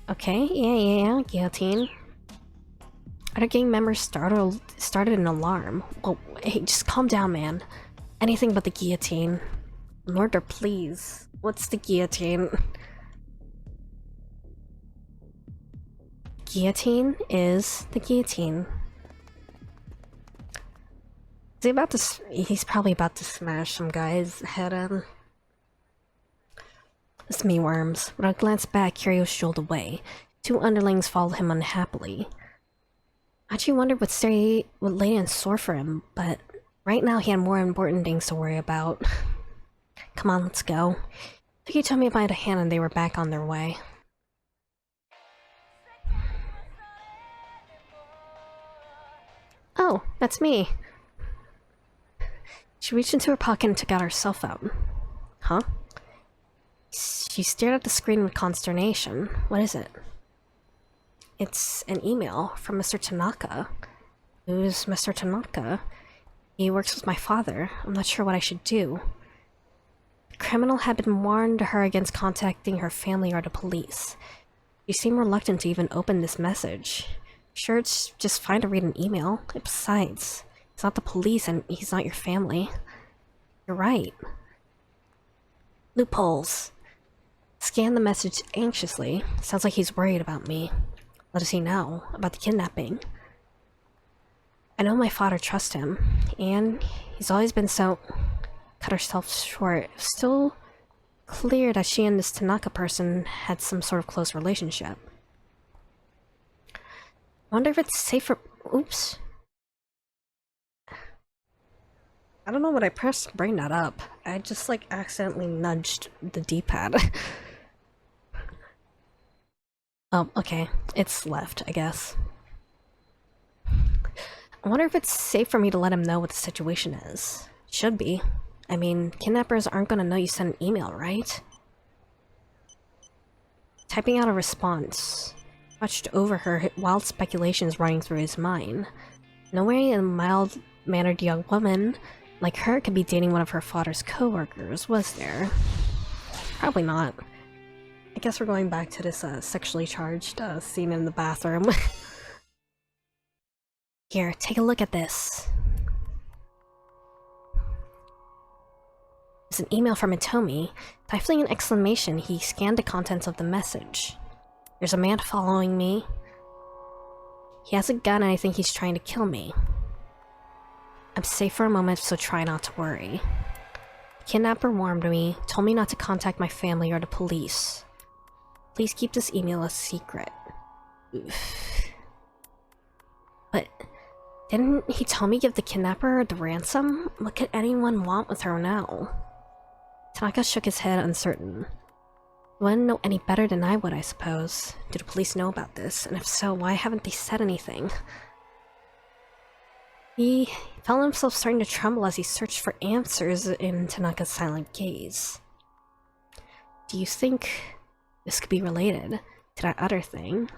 Okay, yeah, guillotine. Other gang members started an alarm. Oh, hey, just calm down, man. Anything but the guillotine. Murder, please. What's the guillotine? Guillotine is the guillotine. Is he about to? He's probably about to smash some guy's head in. It's me, Worms. When I glanced back, Kirio strolled away. Two underlings followed him unhappily. I actually wondered what lay in store for him, but right now he had more important things to worry about. Come on, let's go. Vicky told me if I had a hand and they were back on their way. Oh, that's me. She reached into her pocket and took out her cell phone. Huh? She stared at the screen with consternation. What is it? It's an email from Mr. Tanaka. Who's Mr. Tanaka? He works with my father. I'm not sure what I should do. The criminal had been warned her against contacting her family or the police. She seemed reluctant to even open this message. Sure, it's just fine to read an email. Besides, it's not the police and he's not your family. You're right. Loopholes. Scan the message anxiously. Sounds like he's worried about me. What does he know about the kidnapping? I know my father trusts him, and he's always been so... Cut herself short. Still clear that she and this Tanaka person had some sort of close relationship. Wonder if it's safe for... Oops. I don't know what I pressed to bring that up. I just, like, accidentally nudged the D-pad. Oh, okay. It's left, I guess. I wonder if it's safe for me to let him know what the situation is. Should be. I mean, kidnappers aren't gonna know you sent an email, right? Typing out a response. Watched over her, wild speculations running through his mind. No way a mild-mannered young woman like her could be dating one of her father's co-workers, was there? Probably not. I guess we're going back to this sexually charged scene in the bathroom. Here, take a look at this. It's an email from Itomi. Stifling an exclamation, he scanned the contents of the message. There's a man following me. He has a gun and I think he's trying to kill me. I'm safe for a moment, so try not to worry. The kidnapper warned me, told me not to contact my family or the police. Please keep this email a secret. Oof. But didn't he tell me give the kidnapper the ransom? What could anyone want with her now? Tanaka shook his head, uncertain. You wouldn't know any better than I would, I suppose. Do the police know about this? And if so, why haven't they said anything? He felt himself starting to tremble as he searched for answers in Tanaka's silent gaze. Do you think this could be related to that other thing?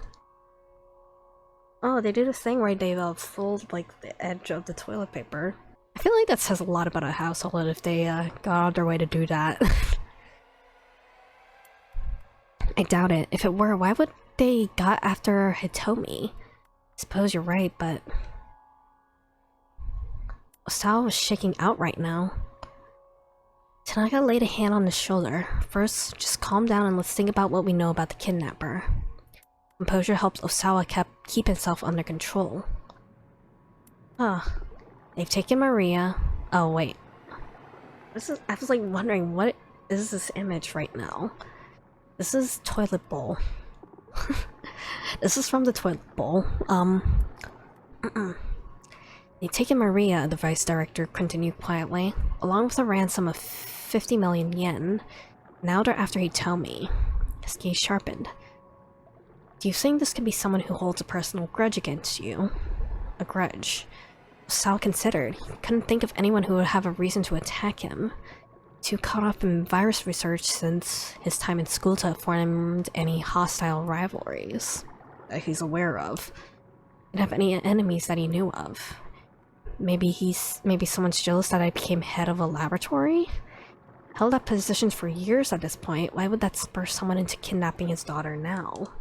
Oh, they did a thing where they fold like the edge of the toilet paper. I feel like that says a lot about a household if they got out of their way to do that. I doubt it. If it were, why would they got after Hitomi? I suppose you're right, but... Osawa was shaking out right now. Tanaka laid a hand on his shoulder. First, just calm down and let's think about what we know about the kidnapper. Composure helps Osawa keep himself under control. Ah, they've taken Maria. Oh wait, I was like wondering what is this image right now. This is toilet bowl. This is from the toilet bowl. They've taken Maria, the vice director continued quietly, along with a ransom of 50 million yen. Now they're after Hitomi. His gaze sharpened. Do you think this could be someone who holds a personal grudge against you? A grudge. Sal considered. He couldn't think of anyone who would have a reason to attack him. Too caught up in virus research since his time in school to have formed any hostile rivalries that he's aware of. Didn't have any enemies that he knew of. Maybe someone's jealous that I became head of a laboratory? Held up positions for years at this point. Why would that spur someone into kidnapping his daughter now?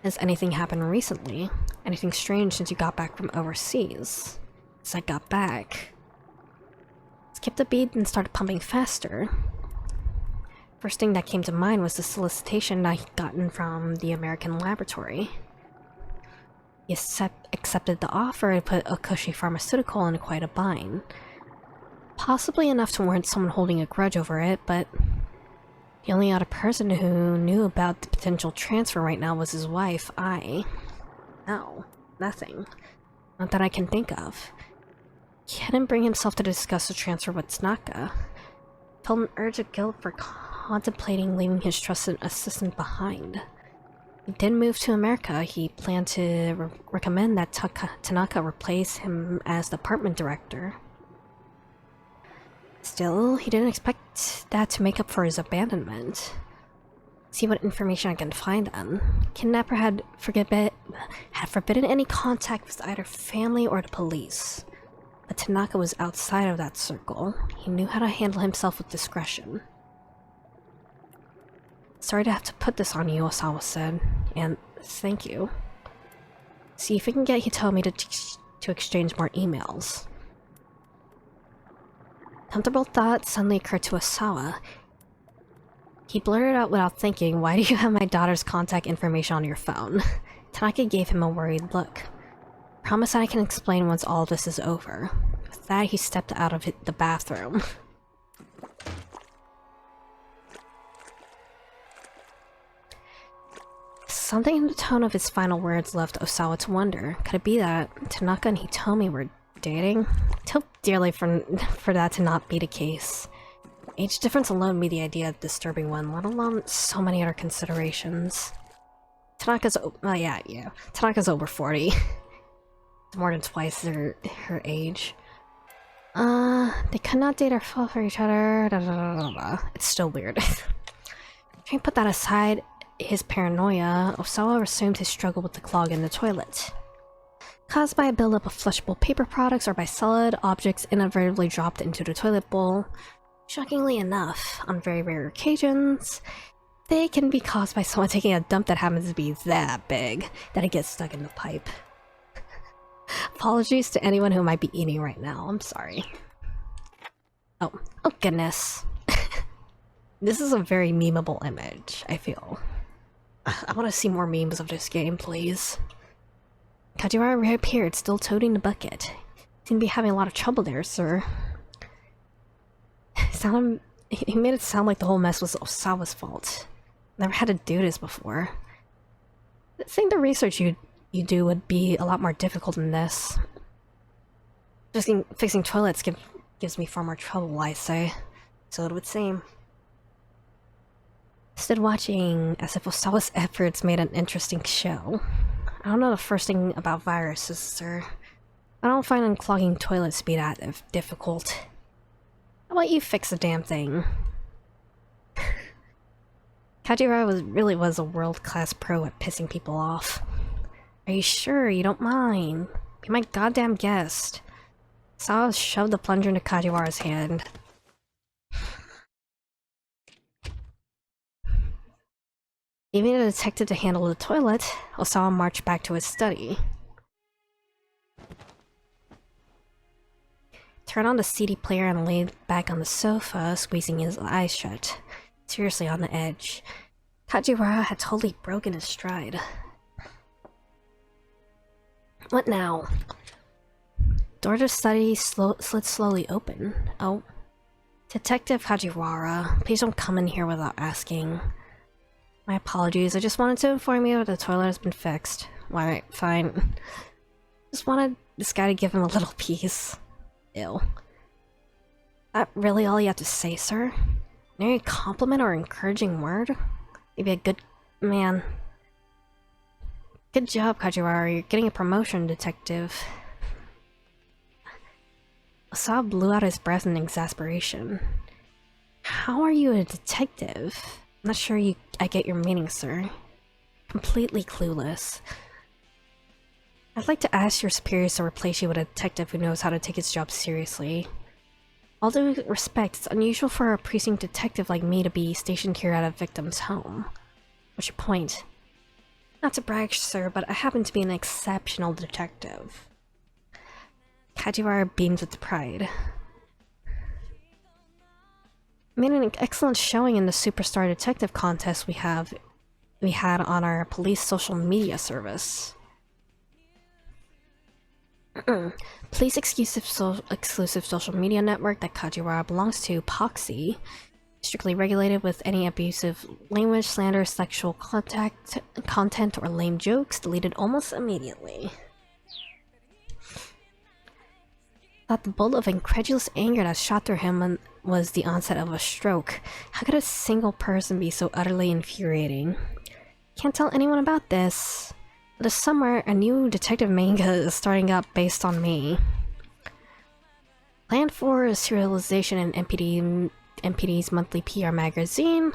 Has anything happened recently? Anything strange since you got back from overseas? As I got back, skipped a beat and started pumping faster. First thing that came to mind was the solicitation I'd gotten from the American laboratory. He accepted the offer and put a cushy pharmaceutical in quite a bind. Possibly enough to warrant someone holding a grudge over it, but the only other person who knew about the potential transfer right now was his wife. No, nothing. Not that I can think of. He hadn't bring himself to discuss the transfer with Tanaka. Felt an urge of guilt for contemplating leaving his trusted assistant behind. He did move to America. He planned to recommend that Tanaka replace him as department director. Still, he didn't expect that to make up for his abandonment. See what information I can find then. Kidnapper had forbidden any contact with either family or the police. But Tanaka was outside of that circle. He knew how to handle himself with discretion. Sorry to have to put this on you, Osawa said, and thank you. See if we can get Hitomi to exchange more emails. Comfortable thought suddenly occurred to Osawa. He blurted out without thinking, "Why do you have my daughter's contact information on your phone?" Tanaka gave him a worried look. "Promise that I can explain once all this is over." With that, he stepped out of the bathroom. Something in the tone of his final words left Osawa to wonder. Could it be that Tanaka and Hitomi were dating? I'd hope dearly for that to not be the case. Age difference alone made the idea a disturbing one, let alone so many other considerations. Tanaka's Tanaka's over 40. It's more than twice her age. They could not date or fall for each other. It's still weird. Trying to put that aside, his paranoia, Osawa assumed his struggle with the clog in the toilet. Caused by a buildup of flushable paper products or by solid objects inadvertently dropped into the toilet bowl. Shockingly enough, on very rare occasions, they can be caused by someone taking a dump that happens to be that big that it gets stuck in the pipe. Apologies to anyone who might be eating right now, I'm sorry. Oh goodness. This is a very memeable image, I feel. I want to see more memes of this game, please. Kajiwara reappeared, still toting the bucket. Seem to be having a lot of trouble there, sir. He made it sound like the whole mess was Osawa's fault. Never had to do this before. I think the research you do would be a lot more difficult than this. Just fixing toilets gives me far more trouble, I say. So it would seem. Stood watching as if Osawa's efforts made an interesting show. I don't know the first thing about viruses, sir. I don't find unclogging toilets to be that difficult. How about you fix the damn thing? Kajiwara really was a world-class pro at pissing people off. Are you sure you don't mind? Be my goddamn guest. Osawa shoved the plunger into Kajiwara's hand. Leaving the detective to handle the toilet, Osawa marched back to his study. Turned on the CD player and laid back on the sofa, squeezing his eyes shut, seriously on the edge. Kajiwara had totally broken his stride. What now? Door to study slid slowly open. Oh. Detective Kajiwara, please don't come in here without asking. My apologies, I just wanted to inform you that the toilet has been fixed. Alright, fine. Just wanted this guy to give him a little peace. Ew. That really all you have to say, sir? Any compliment or encouraging word? Maybe a good man. Good job, Kajiwara. You're getting a promotion, detective. Osawa blew out his breath in exasperation. How are you a detective? I'm not sure I get your meaning, sir. Completely clueless. I'd like to ask your superiors to replace you with a detective who knows how to take his job seriously. All due respect, it's unusual for a precinct detective like me to be stationed here at a victim's home. What's your point? Not to brag, sir, but I happen to be an exceptional detective. Kajiwara beams with pride. Made an excellent showing in the Superstar Detective contest we had on our police social media service. Police exclusive social media network that Kajiwara belongs to, Poxy, strictly regulated with any abusive language, slander, sexual content, or lame jokes deleted almost immediately. Thought the bolt of incredulous anger that shot through him was the onset of a stroke. How could a single person be so utterly infuriating? Can't tell anyone about this. This summer, a new detective manga is starting up based on me. Planned for serialization in NPD's monthly PR magazine.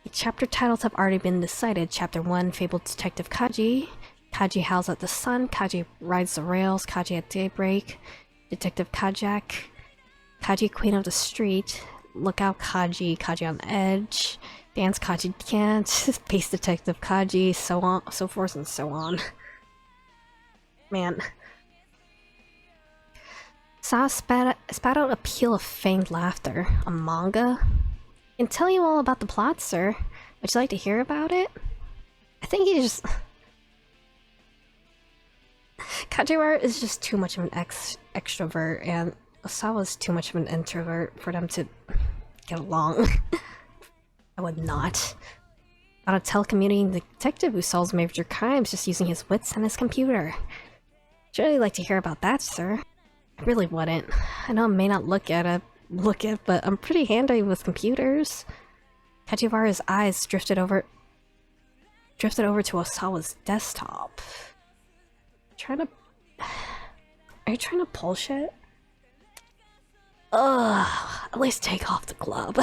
The chapter titles have already been decided. Chapter 1, Fabled Detective Kaji. Kaji howls at the sun. Kaji rides the rails. Kaji at daybreak. Detective Kajak. Kaji Queen of the Street. Lookout Kaji. Kaji on the Edge. Dance Kaji Can't. Space Detective Kaji. So on, so forth and so on. Man. Saw spat out a peal of feigned laughter. A manga? I can tell you all about the plot, sir. Would you like to hear about it? I think he just... Kajiwara is just too much of an extrovert, and Osawa's too much of an introvert for them to get along. I would not. About a telecommuting detective who solves major crimes just using his wits and his computer. I'd really like to hear about that, sir. I really wouldn't. I know I may not look it, but I'm pretty handy with computers. Kajiwara's eyes drifted over to Osawa's desktop. Are you trying to pull shit? Ugh, at least take off the glove.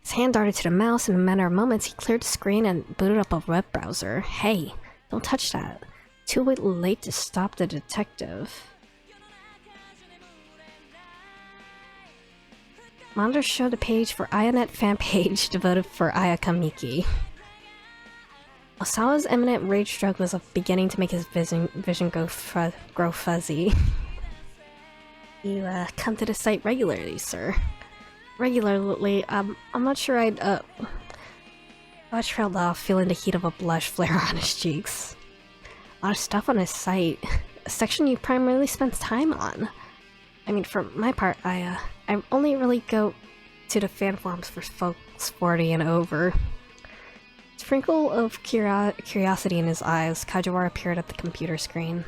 His hand darted to the mouse. In a matter of moments, he cleared the screen and booted up a web browser. Hey, don't touch that. Too late to stop the detective. Monitor showed a page for Ayanet fan page devoted for Ayaka Miki. Osawa's imminent rage stroke was beginning to make his vision grow fuzzy. You come to the site regularly, sir. Regularly, I'm not sure I'd Watch trailed off, feeling the heat of a blush flare on his cheeks. A lot of stuff on his site. A section you primarily spend time on. I mean, for my part, I only really go to the fan forums for folks 40 and over. Sprinkle of curiosity in his eyes, Kajiwara appeared at the computer screen.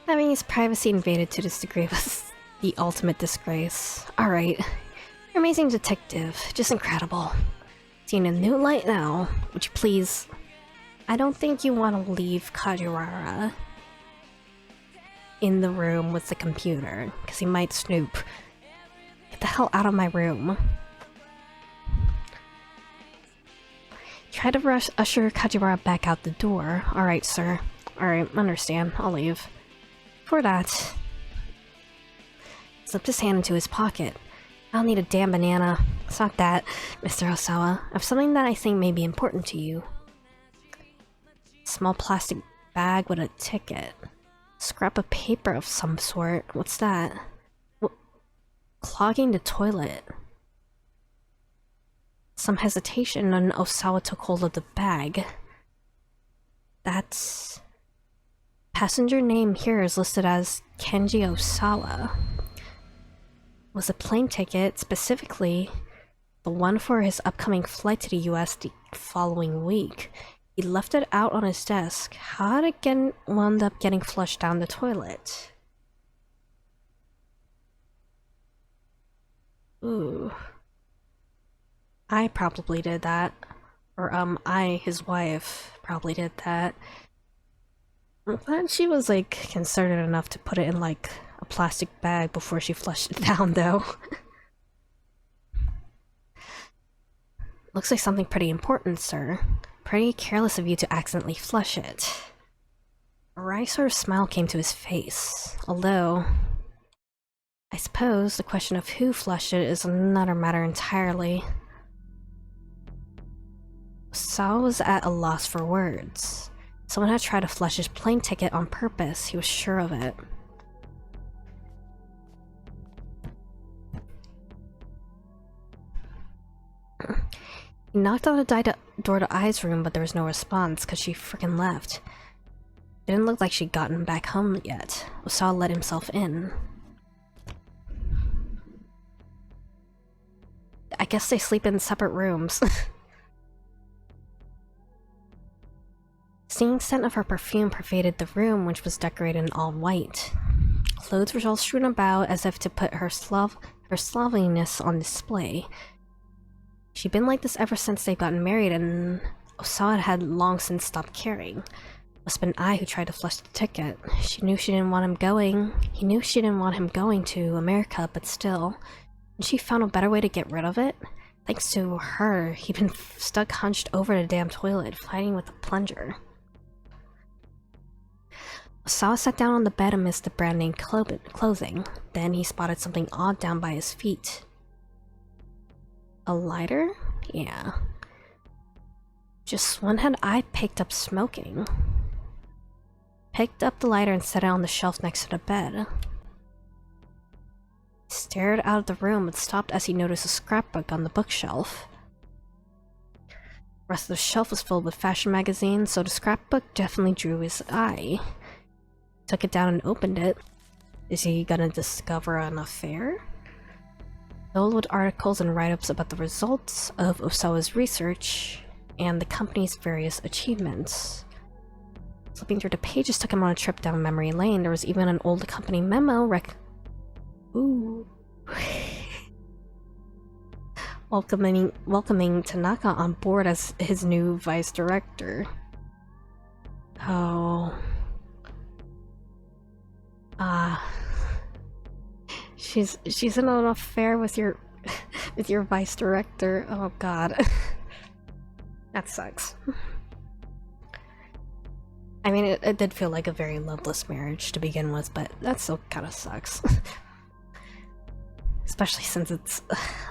Having his privacy invaded to this degree was the ultimate disgrace. Alright. You're amazing detective. Just incredible. Seeing a new light now. Would you please... I don't think you want to leave Kajiwara in the room with the computer, because he might snoop. Get the hell out of my room. Try to usher Kajiwara back out the door. Alright, sir. Alright, understand. I'll leave. For that, slipped his hand into his pocket. I don't need a damn banana. It's not that, Mr. Osawa. I have something that I think may be important to you. Small plastic bag with a ticket. Scrap of paper of some sort. What's that? Clogging the toilet. Some hesitation, and Osawa took hold of the bag. That's... Passenger name here is listed as Kenji Osawa. Was a plane ticket, specifically the one for his upcoming flight to the US the following week. He left it out on his desk. How did it wound up getting flushed down the toilet? Ooh. I probably did that. Or, his wife, probably did that. I'm glad she was, like, considerate enough to put it in, like, a plastic bag before she flushed it down, though. Looks like something pretty important, sir. Pretty careless of you to accidentally flush it. A wry sort of smile came to his face, although... I suppose the question of who flushed it is another matter entirely. Sal was at a loss for words. Someone had tried to flush his plane ticket on purpose, he was sure of it. He knocked on the door to Ai's room, but there was no response because she frickin' left. It didn't look like she'd gotten back home yet. Osawa let himself in. I guess they sleep in separate rooms. Stinging scent of her perfume pervaded the room, which was decorated in all white. Clothes were all strewn about as if to put her slovenliness on display. She'd been like this ever since they'd gotten married, and Osawa had long since stopped caring. Must have been I who tried to flush the ticket. She knew she didn't want him going. He knew she didn't want him going to America, but still. And she found a better way to get rid of it? Thanks to her, he'd been stuck hunched over the damn toilet, fighting with a plunger. Osawa sat down on the bed amidst the brand-name clothing. Then he spotted something odd down by his feet. A lighter? Yeah. Just when had I picked up smoking? Picked up the lighter and set it on the shelf next to the bed. He stared out of the room but stopped as he noticed a scrapbook on the bookshelf. The rest of the shelf was filled with fashion magazines, so the scrapbook definitely drew his eye. He took it down and opened it. Is he gonna discover an affair? Filled with articles and write-ups about the results of Osawa's research and the company's various achievements. Flipping through the pages took him on a trip down memory lane. There was even an old company memo Ooh. welcoming Tanaka on board as his new vice director. Oh. She's in an affair with your vice director. Oh god. That sucks. I mean, it did feel like a very loveless marriage to begin with, but that still kind of sucks. Especially since it's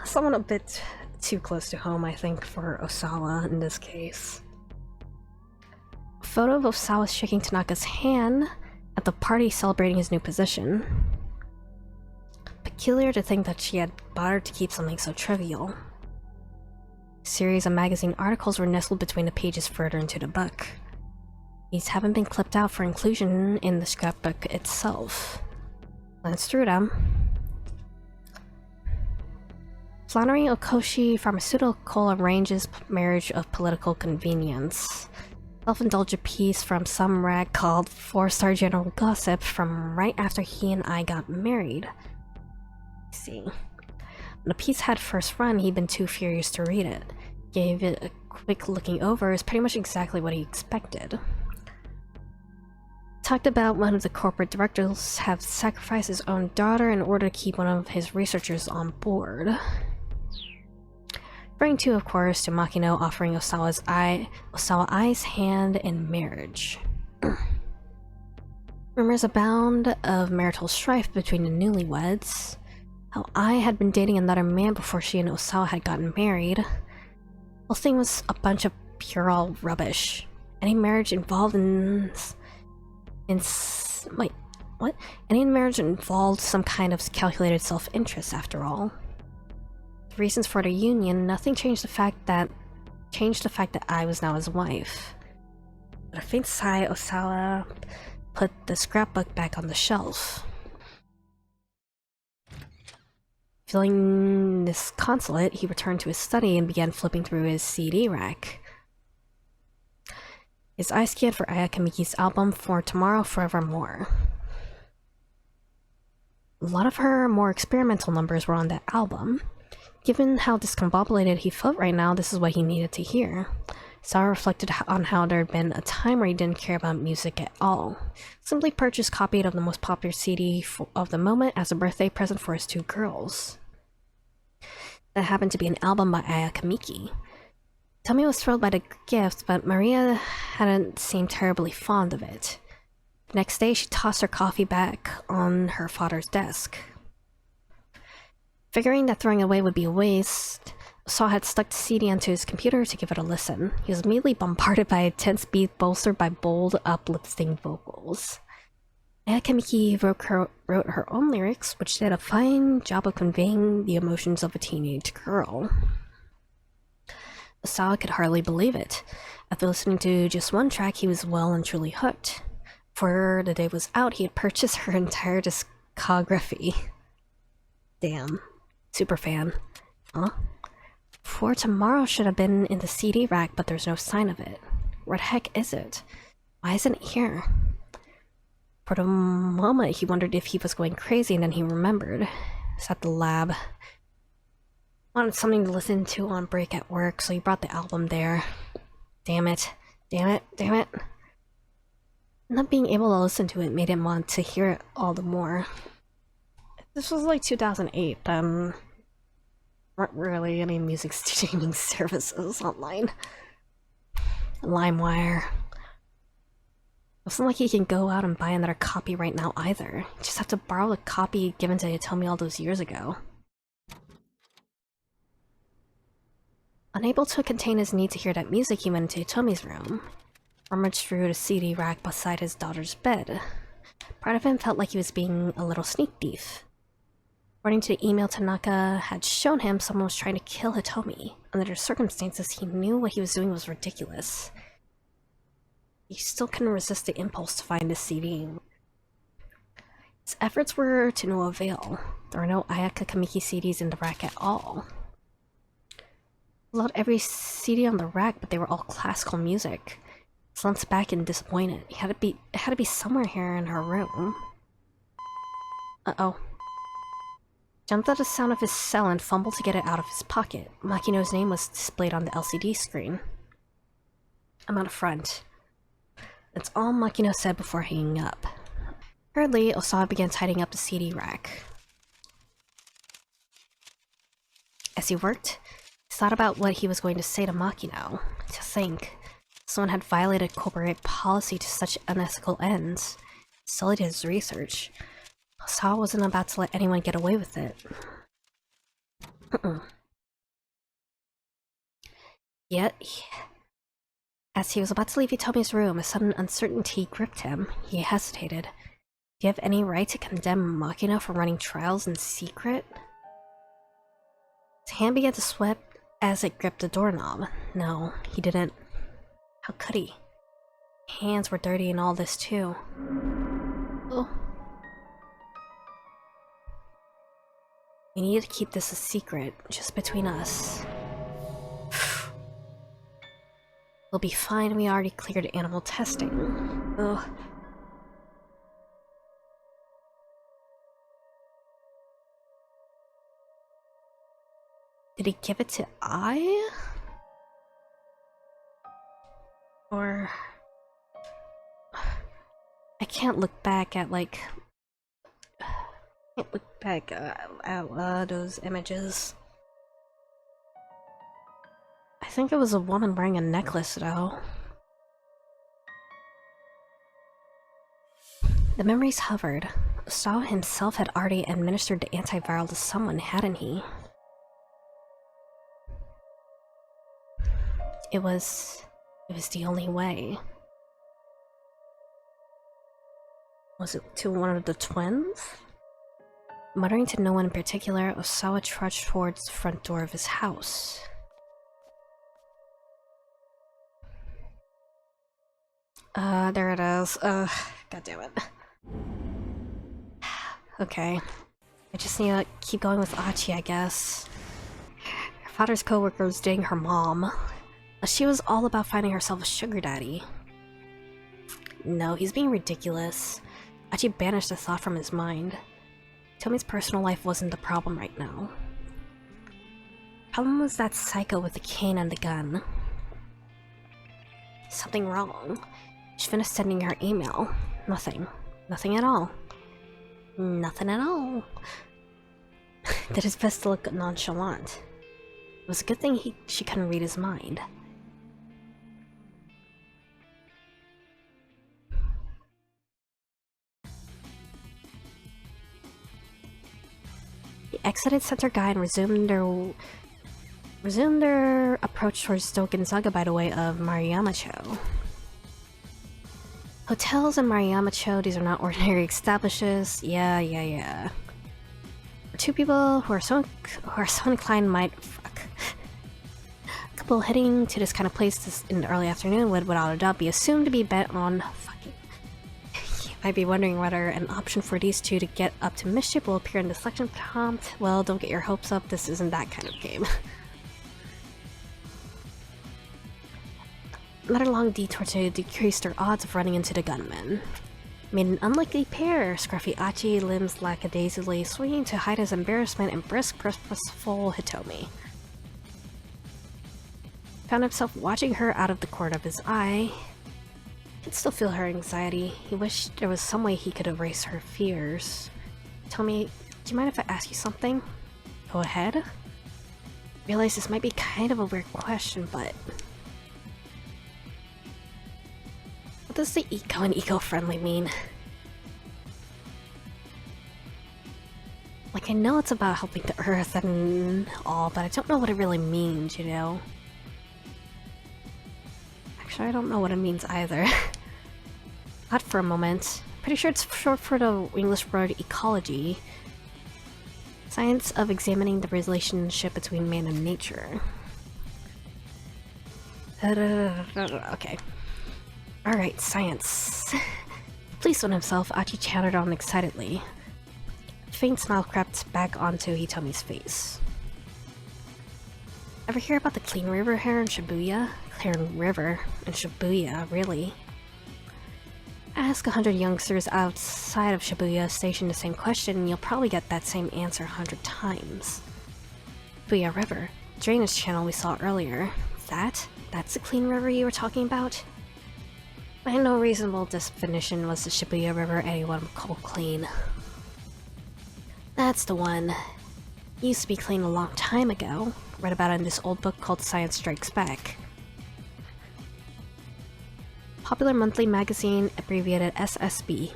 someone a bit too close to home, I think, for Osawa in this case. A photo of Osawa shaking Tanaka's hand at the party celebrating his new position. Peculiar to think that she had bothered to keep something so trivial. A series of magazine articles were nestled between the pages further into the book. These haven't been clipped out for inclusion in the scrapbook itself. Glance through them. Flannery Okoshi Pharmaceutical arranges marriage of political convenience. Self-indulgent piece from some rag called 4-Star General Gossip from right after he and I got married. Let's see. When the piece had first run, he'd been too furious to read it. Gave it a quick looking over, is pretty much exactly what he expected. Talked about one of the corporate directors have sacrificed his own daughter in order to keep one of his researchers on board. Referring to, of course, to Makino offering Osawa Ai's hand in marriage. Rumors abound of marital strife between the newlyweds. How Ai had been dating another man before she and Osawa had gotten married. The whole thing was a bunch of pure rubbish. Any marriage involved wait, what? Any marriage involved some kind of calculated self-interest, after all. The reasons for the union, nothing changed the fact that I was now his wife. With a faint sigh, Osawa put the scrapbook back on the shelf. Feeling disconsolate, he returned to his study and began flipping through his CD rack. His eye scanned for Ayaka Miki's album For Tomorrow Forevermore. A lot of her more experimental numbers were on that album. Given how discombobulated he felt right now, this is what he needed to hear. Sawa reflected on how there had been a time where he didn't care about music at all. Simply purchased a copy of the most popular CD of the moment as a birthday present for his two girls. That happened to be an album by Ayaka Miki. Tommy was thrilled by the gift, but Maria hadn't seemed terribly fond of it. The next day, she tossed her coffee back on her father's desk. Figuring that throwing it away would be a waste, Saw had stuck the CD onto his computer to give it a listen. He was immediately bombarded by a tense beat bolstered by bold, uplifting vocals. Kamiki wrote her own lyrics, which did a fine job of conveying the emotions of a teenage girl. Osawa could hardly believe it. After listening to just one track, he was well and truly hooked. Before the day was out, he had purchased her entire discography. Damn. Super fan. Huh? For Tomorrow should have been in the CD rack, but there's no sign of it. Where the heck is it? Why isn't it here? For the moment, he wondered if he was going crazy, and then he remembered. It's at the lab. Wanted something to listen to on break at work, so he brought the album there. Damn it. Damn it. Damn it. Not being able to listen to it made him want to hear it all the more. This was like 2008, weren't really any music streaming services online. LimeWire. It wasn't like he can go out and buy another copy right now either. You just have to borrow the copy given to Hitomi all those years ago. Unable to contain his need to hear that music, he went into Hitomi's room, rummaged through the CD rack beside his daughter's bed. Part of him felt like he was being a little sneak thief. According to the email Tanaka had shown him, someone was trying to kill Hitomi. Under the circumstances, he knew what he was doing was ridiculous. He still couldn't resist the impulse to find the CD. His efforts were to no avail. There were no Ayaka Kamiki CDs in the rack at all. He pulled out every CD on the rack, but they were all classical music. He slumped back and disappointed. It had to be somewhere here in her room. Uh-oh. Jumped at the sound of his cell and fumbled to get it out of his pocket. Makino's name was displayed on the LCD screen. I'm out front. That's all Makino said before hanging up. Hurriedly, Osawa began tidying up the CD rack. As he worked, he thought about what he was going to say to Makino. To think, someone had violated corporate policy to such unethical ends. Sullied his research. Osawa wasn't about to let anyone get away with it. Yet, as he was about to leave Hitomi's room, a sudden uncertainty gripped him. He hesitated. Do you have any right to condemn Makino for running trials in secret? His hand began to sweat as it gripped the doorknob. No, he didn't. How could he? Hands were dirty and all this too. Oh. We need to keep this a secret, just between us. We'll be fine, we already cleared animal testing. Ugh. Did he give it to I? Or... I can't look back at, like... I can't look back at those images. I think it was a woman wearing a necklace, though. The memories hovered. Osawa himself had already administered the antiviral to someone, hadn't he? It was the only way. Was it to one of the twins? Muttering to no one in particular, Osawa trudged towards the front door of his house. There it is. God damn it. Okay. I just need to keep going with Achi, I guess. Her father's coworker was dating her mom. She was all about finding herself a sugar daddy. No, he's being ridiculous. Achi banished the thought from his mind. Tomi's personal life wasn't the problem right now. Problem was that psycho with the cane and the gun. Something wrong. She finished sending her email. Nothing. Nothing at all. Nothing at all. Did his best to look nonchalant. It was a good thing she couldn't read his mind. They exited Center Guy and resumed their resumed their approach towards Tokensaga by the way of Maruyama-cho. Hotels in Maruyama-cho, these are not ordinary establishments. Yeah. For two people who are so inclined might... Fuck. A couple heading to this kind of place in the early afternoon would without a doubt be assumed to be bent on fucking... You might be wondering whether an option for these two to get up to mischief will appear in the selection prompt. Well, don't get your hopes up, this isn't that kind of game. Another long detour to decrease their odds of running into the gunmen. Made an unlikely pair, scruffy Achi, limbs lackadaisically swinging to hide his embarrassment, and brisk, purposeful Hitomi. Found himself watching her out of the corner of his eye. He could still feel her anxiety. He wished there was some way he could erase her fears. Hitomi, do you mind if I ask you something? Go ahead. Realize this might be kind of a weird question, but... what does the eco and eco-friendly mean? Like, I know it's about helping the earth and all, but I don't know what it really means, you know? Actually, I don't know what it means either. Thought for a moment. Pretty sure it's short for the English word ecology. Science of examining the relationship between man and nature. Okay. Alright, science. Pleased with himself, Achi chattered on excitedly. A faint smile crept back onto Hitomi's face. Ever hear about the clean river here in Shibuya? Clean river in Shibuya, really? Ask 100 youngsters outside of Shibuya Station the same question and you'll probably get that same answer 100 times. Shibuya River, drainage channel we saw earlier. That's the clean river you were talking about? By no reasonable definition was the Shibuya River anyone would call clean. That's the one. It used to be clean a long time ago. Read about it in this old book called Science Strikes Back. Popular monthly magazine, abbreviated SSB.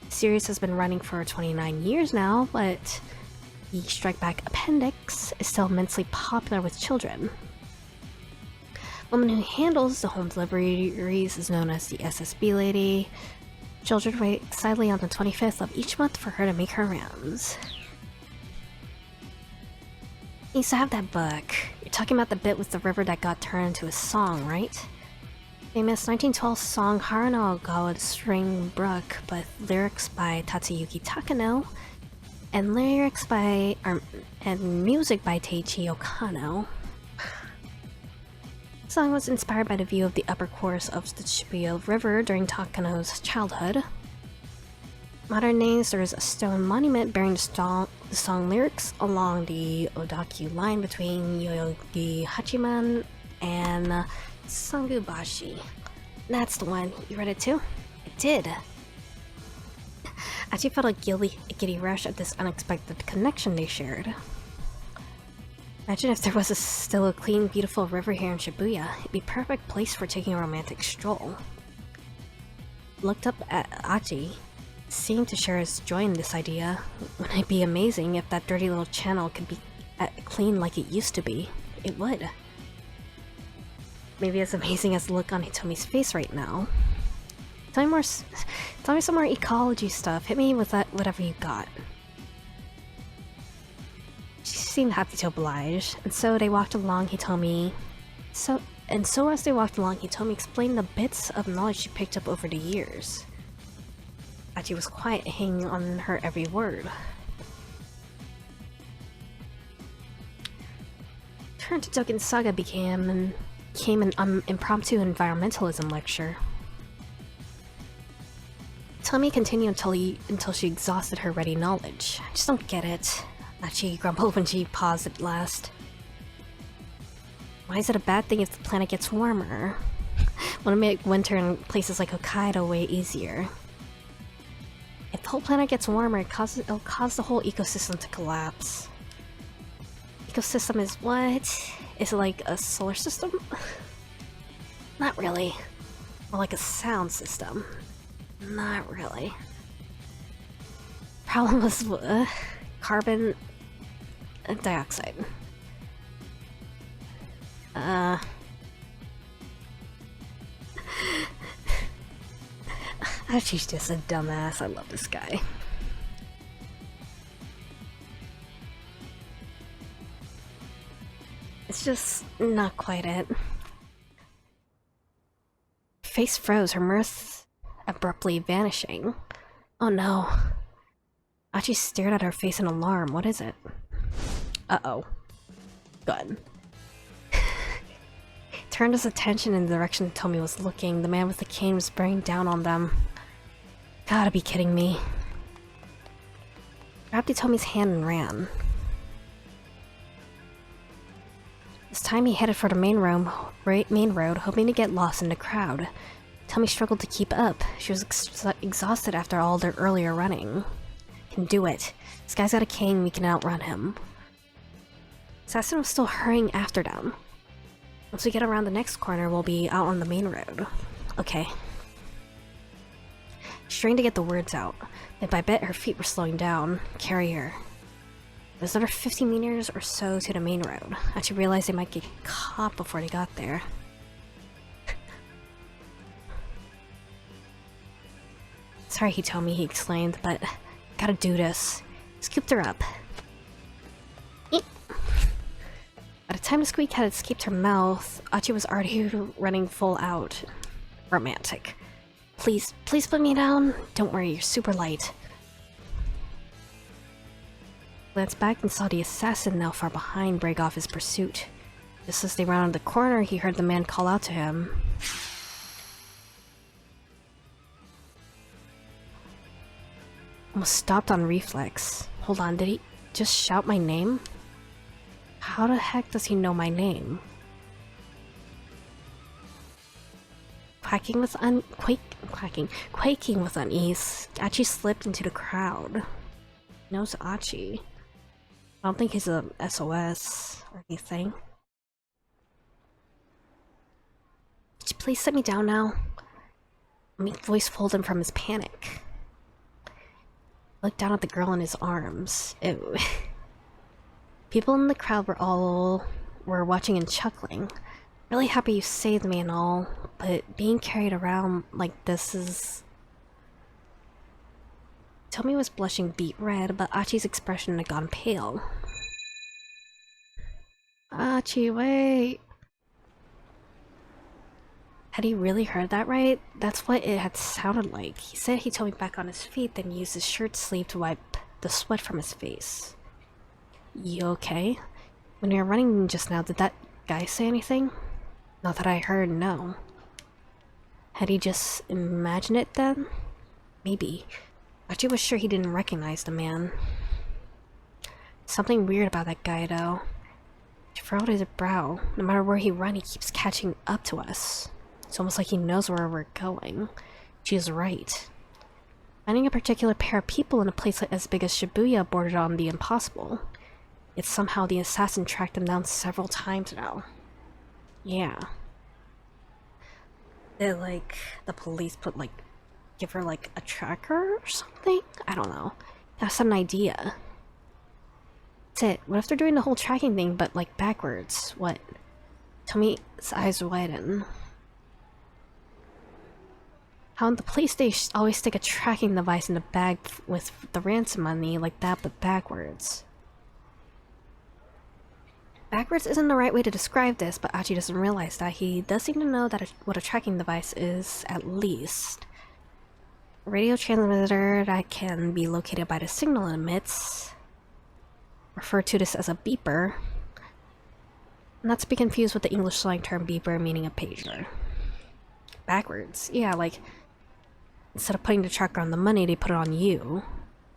The series has been running for 29 years now, but the Strike Back appendix is still immensely popular with children. The woman who handles the home deliveries is known as the SSB lady. Children wait excitedly on the 25th of each month for her to make her rounds. I used to have that book. You're talking about the bit with the river that got turned into a song, right? Famous 1912 song Haruno Ogawa String Brook, with lyrics by Tatsuyuki Takano, and music by Teiichi Okano. The song was inspired by the view of the upper course of the Shibuya River during Takano's childhood. Modern days, there is a stone monument bearing the song lyrics along the Odakyu line between Yoyogi Hachiman and Sangubashi. That's the one. You read it too? I did. Achi felt a giddy rush at this unexpected connection they shared. Imagine if there was still a clean, beautiful river here in Shibuya. It'd be a perfect place for taking a romantic stroll. Looked up at Achi, seemed to share his joy in this idea. Wouldn't it be amazing if that dirty little channel could be clean like it used to be? It would. Maybe as amazing as the look on Hitomi's face right now. Tell me some more ecology stuff. Hit me with that, whatever you got. She seemed happy to oblige, and so they walked along. So as they walked along, Hitomi explained the bits of knowledge she picked up over the years. Achi was quiet, hanging on her every word. Turn to Dokkan Saga became an impromptu environmentalism lecture. Hitomi continued until she exhausted her ready knowledge. I just don't get it. Achi grumbled when she paused at last. Why is it a bad thing if the planet gets warmer? Wanna make winter in places like Hokkaido way easier. If the whole planet gets warmer, it'll cause the whole ecosystem to collapse. Ecosystem is what? Is it like a solar system? Not really. More like a sound system. Not really. Problem was carbon dioxide. She's just a dumbass. I love this guy. It's just not quite it. Face froze, her mirth abruptly vanishing. Oh no. Achi stared at her face in alarm. What is it? Uh-oh. Good. Turned his attention in the direction Tomi was looking. The man with the cane was bearing down on them. Gotta be kidding me. Grabbed Tomi's hand and ran. This time he headed for the main road, hoping to get lost in the crowd. Tomi struggled to keep up. She was exhausted after all their earlier running. Can do it. This guy's got a cane, we can outrun him. Assassin was still hurrying after them. Once we get around the next corner, we'll be out on the main road. Okay. Trying to get the words out. If I bet her feet were slowing down. Carry her. There's another 50 meters or so to the main road. I should realize they might get caught before they got there. Sorry, he told me, he exclaimed, but gotta do this. Scooped her up. Eep. By the time the squeak had escaped her mouth, Achi was already running full out. Romantic. Please put me down. Don't worry, you're super light. Glanced back and saw the assassin, now far behind, break off his pursuit. Just as they rounded the corner, he heard the man call out to him. Almost stopped on reflex. Hold on, did he just shout my name? How the heck does he know my name? Quaking with unease, Achi slipped into the crowd. He knows Achi. I don't think he's a SOS or anything. Could you please set me down now? A meek voice pulled him from his panic. Looked down at the girl in his arms. Ew. People in the crowd were watching and chuckling. Really happy you saved me and all, but being carried around like this is... Tomi was blushing beet red, but Achi's expression had gone pale. Achi, wait! Had he really heard that right? That's what it had sounded like. He said he told me back on his feet, then used his shirt sleeve to wipe the sweat from his face. You okay? When you were running just now, did that guy say anything? Not that I heard, no. Had he just imagined it then? Maybe. Achi was sure he didn't recognize the man. Something weird about that guy, though. He furrowed his brow. No matter where he runs, he keeps catching up to us. It's almost like he knows where we're going. She's right. Finding a particular pair of people in a place as big as Shibuya bordered on the impossible. Yet somehow the assassin tracked them down several times now. Yeah. Did, like, the police give her, like, a tracker or something? I don't know. That's an idea. That's it. What if they're doing the whole tracking thing, but, like, backwards? What? Tomi's eyes widen. How in the police they always stick a tracking device in the bag with the ransom money like that, but backwards. Backwards isn't the right way to describe this, but Achi doesn't realize that. He does seem to know that what a tracking device is, at least. A radio transmitter that can be located by the signal it emits. Refer to this as a beeper. Not to be confused with the English slang term beeper, meaning a pager. Backwards. Yeah, like, instead of putting the tracker on the money, they put it on you.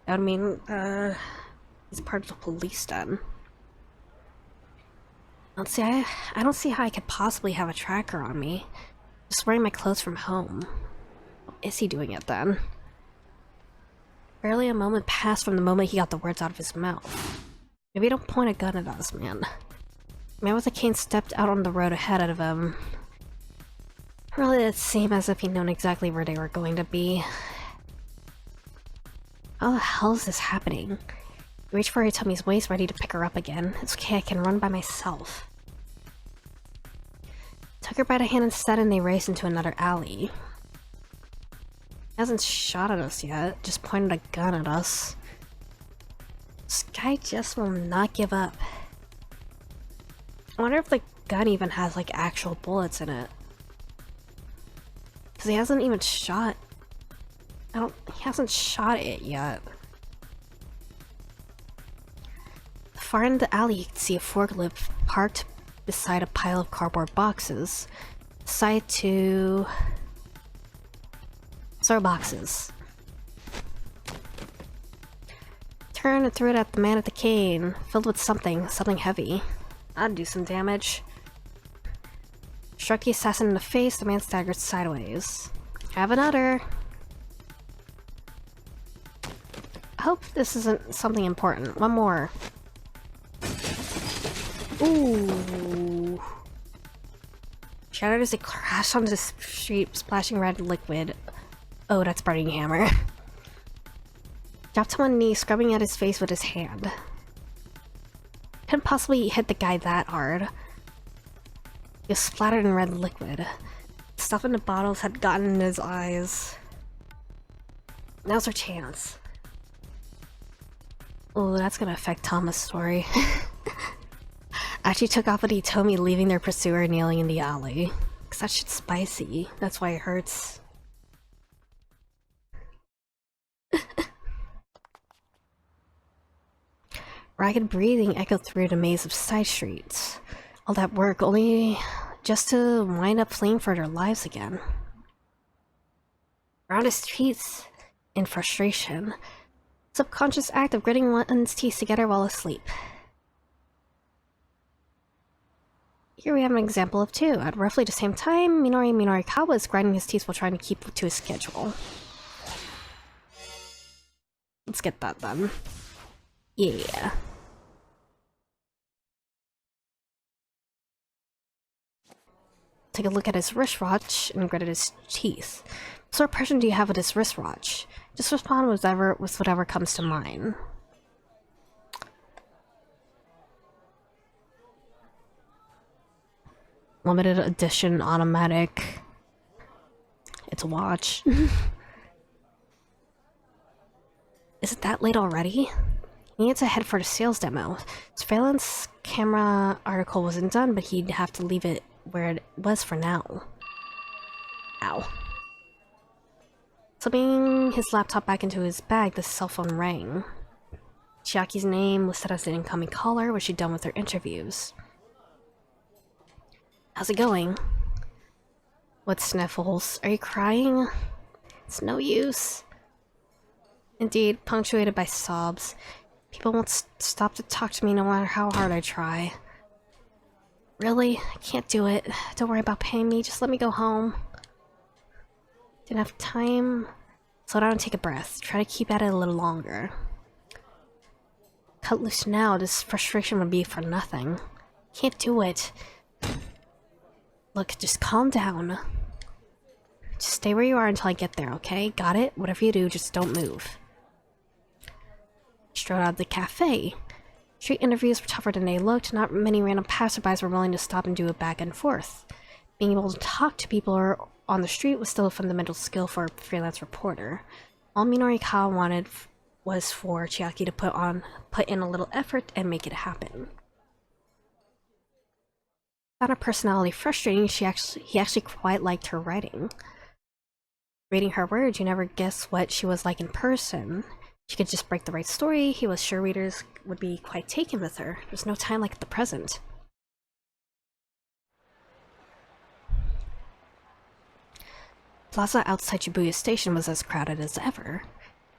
I mean, it's part of the police then. I don't see how I could possibly have a tracker on me. Just wearing my clothes from home. Is he doing it then? Barely a moment passed from the moment he got the words out of his mouth. Maybe don't point a gun at us, man. The man with the cane stepped out on the road ahead of him. Really, it seemed as if he'd known exactly where they were going to be. How the hell is this happening? I reached for Tomi's waist, ready to pick her up again. It's okay, I can run by myself. Took her by the hand instead and they raced into another alley. He hasn't shot at us yet, just pointed a gun at us. This guy just will not give up. I wonder if the gun even has like actual bullets in it. Cause he hasn't even shot... he hasn't shot it yet. Far in the alley you can see a forklift parked beside a pile of cardboard boxes. Decided to... throw boxes. Turned and threw it at the man at the cane, filled with something heavy. That'd do some damage. Struck the assassin in the face, the man staggered sideways. Have another! I hope this isn't something important. One more. Ooh. Shattered as it crashed onto the street, splashing red liquid. Oh, that's burning hammer. Dropped to one knee, scrubbing at his face with his hand. Couldn't possibly hit the guy that hard. He was splattered in red liquid. Stuff in the bottles had gotten in his eyes. Now's our chance. Oh, that's gonna affect Thomas' story. Actually took off what he told me, leaving their pursuer kneeling in the alley. Cause that shit's spicy. That's why it hurts. Ragged breathing echoed through the maze of side streets. All that work only just to wind up fleeing for their lives again. Around his teeth in frustration. Subconscious act of gritting one's teeth together while asleep. Here we have an example of two. At roughly the same time, Minorikawa was grinding his teeth while trying to keep to his schedule. Let's get that done. Yeah. Take a look at his wristwatch and gritted his teeth. What sort of impression do you have of his wristwatch? Just respond with whatever comes to mind. Limited edition automatic. It's a watch. Is it that late already? He needs to head for the sales demo. Surveillance camera article wasn't done, but he'd have to leave it where it was for now. Ow. Slipping his laptop back into his bag, the cell phone rang. Chiaki's name listed as an incoming caller. Was she done with her interviews? How's it going? What sniffles? Are you crying? It's no use. Indeed, punctuated by sobs. People won't stop to talk to me no matter how hard I try. Really? I can't do it. Don't worry about paying me, just let me go home. Didn't have time. Slow down and take a breath. Try to keep at it a little longer. Cut loose now, this frustration would be for nothing. Can't do it. Look, just calm down. Just stay where you are until I get there, okay? Got it? Whatever you do, just don't move. Strode out of the cafe. Street interviews were tougher than they looked. Not many random passerbys were willing to stop and do a back and forth. Being able to talk to people on the street was still a fundamental skill for a freelance reporter. All Minorikawa wanted was for Chiaki to put in a little effort and make it happen. Found her personality frustrating, he actually quite liked her writing. Reading her words, you never guess what she was like in person. She could just break the right story. He was sure readers would be quite taken with her. There's no time like the present. Plaza outside Shibuya Station was as crowded as ever.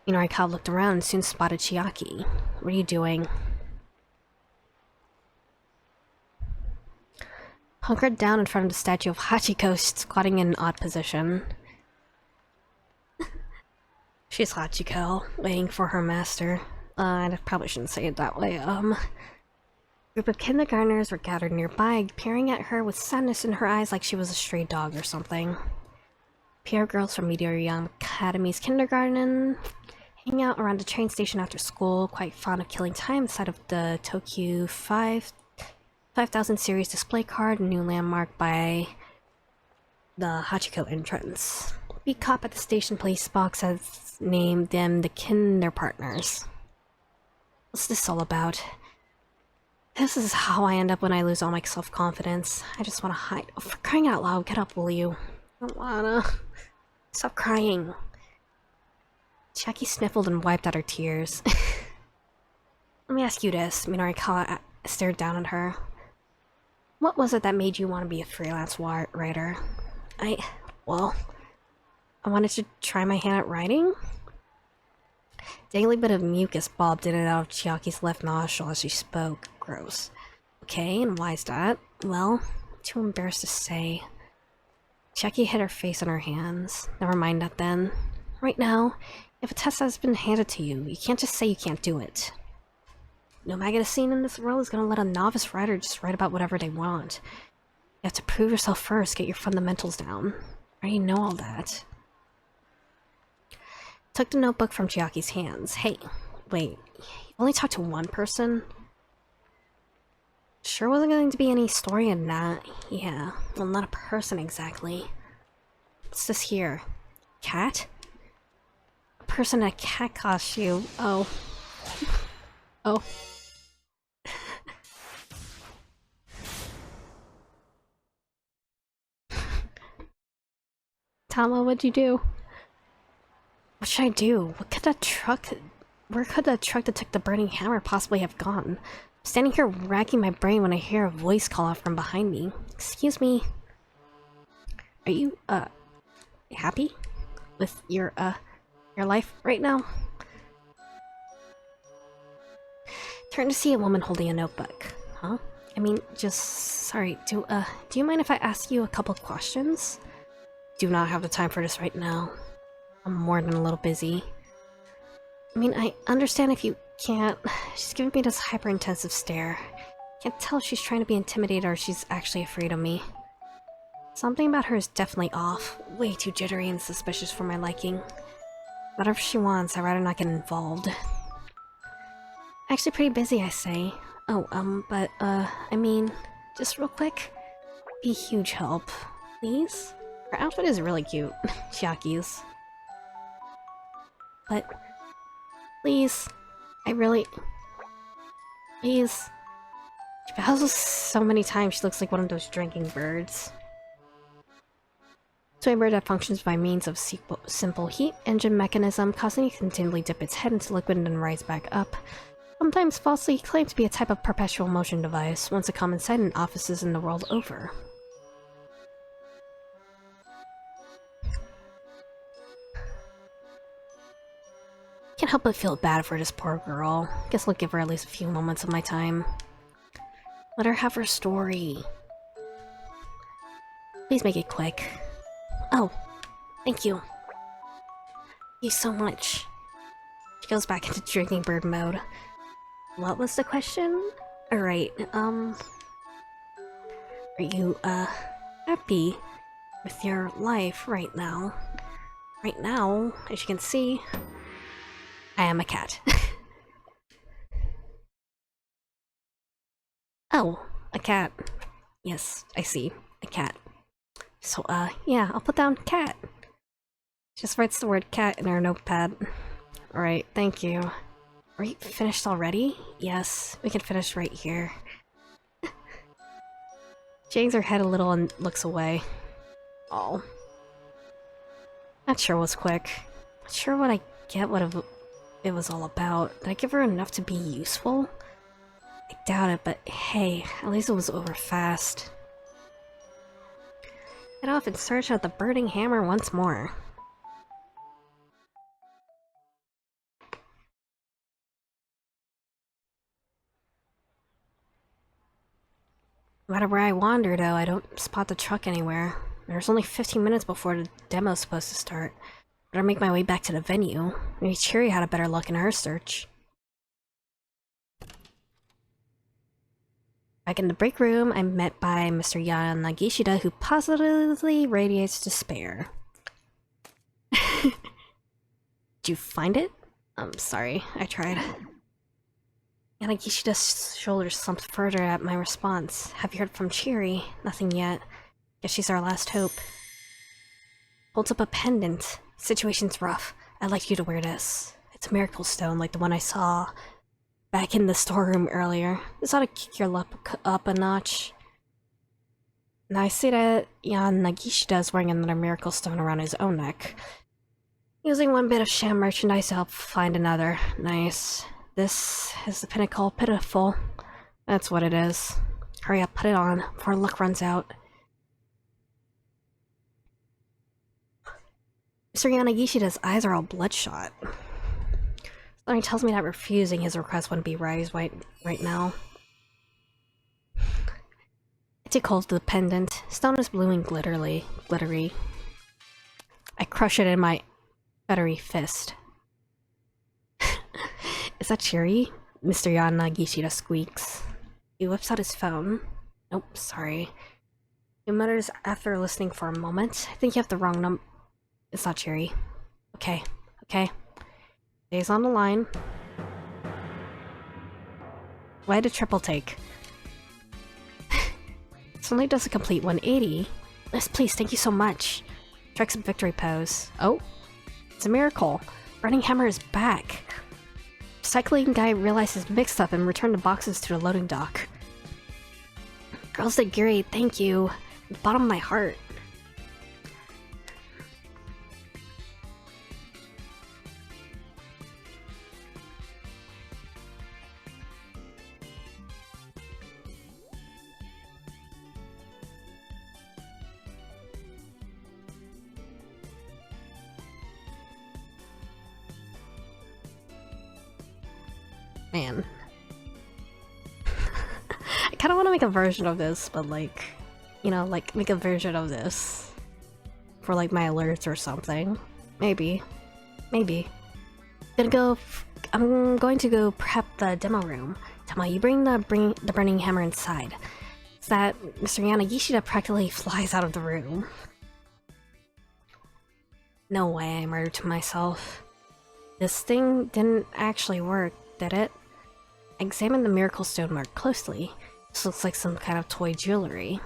Minorikawa looked around and soon spotted Chiaki. What are you doing? Hunkered down in front of the statue of Hachiko, squatting in an odd position. She's Hachiko, waiting for her master. I probably shouldn't say it that way, A group of kindergartners were gathered nearby, peering at her with sadness in her eyes like she was a stray dog or something. PR girls from Meteor Young Academy's kindergarten hang out around the train station after school, quite fond of killing time inside of the Tokyo 5000 series display card, a new landmark by the Hachiko entrance. We cop at the station police box has named them the Kinder Partners. What's this all about? This is how I end up when I lose all my self-confidence. I just want to hide. Oh, for crying out loud, get up, will you? I don't wanna. Stop crying. Chiaki sniffled and wiped out her tears. Let me ask you this. Minarikawa stared down at her. What was it that made you want to be a freelance writer? Well, I wanted to try my hand at writing? Dangly bit of mucus bobbed in and out of Chiaki's left nostril as she spoke. Gross. Okay, and why's that? Well, too embarrassed to say. Chiaki hid her face on her hands. Never mind that then. Right now, if a test has been handed to you, you can't just say you can't do it. No magazine in this world is gonna let a novice writer just write about whatever they want. You have to prove yourself first, get your fundamentals down. I already know all that. Took the notebook from Chiaki's hands. Hey, wait, you only talked to one person? Sure wasn't going to be any story in that. Yeah, well, not a person exactly. What's this here? Cat? A person in a cat costume. Oh. Oh. Tama, what'd you do? What should I do? What could that truck... Where could that truck that took the burning hammer possibly have gone? I'm standing here racking my brain when I hear a voice call out from behind me. Excuse me. Are you, happy? With your life right now? Turn to see a woman holding a notebook. Huh? I mean, sorry, do you mind if I ask you a couple questions? Do not have the time for this right now. I'm more than a little busy. I mean, I understand if you can't. She's giving me this hyper-intensive stare. Can't tell if she's trying to be intimidated or she's actually afraid of me. Something about her is definitely off. Way too jittery and suspicious for my liking. Whatever she wants, I'd rather not get involved. Actually pretty busy, I say. Oh, but, I mean, just real quick. Be a huge help. Please? Her outfit is really cute. Chiaki's. But... please. I really... please. She bows so many times she looks like one of those drinking birds. So a bird that functions by means of simple heat engine mechanism, causing it to continually dip its head into liquid and then rise back up. Sometimes falsely claimed to be a type of perpetual motion device, once a common sight in offices in the world over. Can't help but feel bad for this poor girl. Guess I'll give her at least a few moments of my time. Let her have her story. Please make it quick. Oh, thank you. Thank you so much. She goes back into drinking bird mode. What was the question? Alright, are you, happy with your life right now? Right now, as you can see, I am a cat. Oh, a cat. Yes, I see. A cat. So, yeah, I'll put down cat. Just writes the word cat in her notepad. Alright, thank you. Are you finished already? Yes, we can finish right here. She hangs her head a little and looks away. Oh. Not sure what's quick. Not sure what I get what it was all about. Did I give her enough to be useful? I doubt it, but hey, at least it was over fast. Head off and search out the burning hammer once more. No matter where I wander, though, I don't spot the truck anywhere. There's only 15 minutes before the demo's supposed to start. Better make my way back to the venue. Maybe Chiri had a better luck in her search. Back in the break room, I'm met by Mr. Yana Nagishida, who positively radiates despair. Did you find it? I'm sorry, I tried. Yanagishida's shoulders slumped further at my response. Have you heard from Chiri? Nothing yet. Guess she's our last hope. Holds up a pendant. Situation's rough. I'd like you to wear this. It's a miracle stone like the one I saw back in the storeroom earlier. This ought to kick your luck up a notch. Now I see that Yan Nagishida is wearing another miracle stone around his own neck. Using one bit of sham merchandise to help find another. Nice. This is the pinnacle. Pitiful. That's what it is. Hurry up, put it on, before luck runs out. Mr. Yanagishida's eyes are all bloodshot. Something tells me that refusing his request wouldn't be right now. I take hold of the pendant. Stone is blue and glittery. I crush it in my buttery fist. Is that cheery? Mr. Yanagishida squeaks. He whips out his phone. Nope, sorry. He mutters after listening for a moment. I think you have the wrong number. It's not cheery. Okay. Stays on the line. Why the triple take? Suddenly does a complete 180. Yes, please, thank you so much. Strikes a victory pose. Oh, it's a miracle. Running Hammer is back. Cycling guy realizes mixed up and returned the boxes to the loading dock. Girls did great, thank you. The bottom of my heart. Man. I kinda wanna make a version of this, but like, you know, like make a version of this for like my alerts or something. Maybe. I'm going to go prep the demo room. Tama, you bring the burning hammer inside. So that Mr. Yanagishida practically flies out of the room. No way, I murdered to myself. This thing didn't actually work, did it? I examined the miracle stone more closely. This looks like some kind of toy jewelry.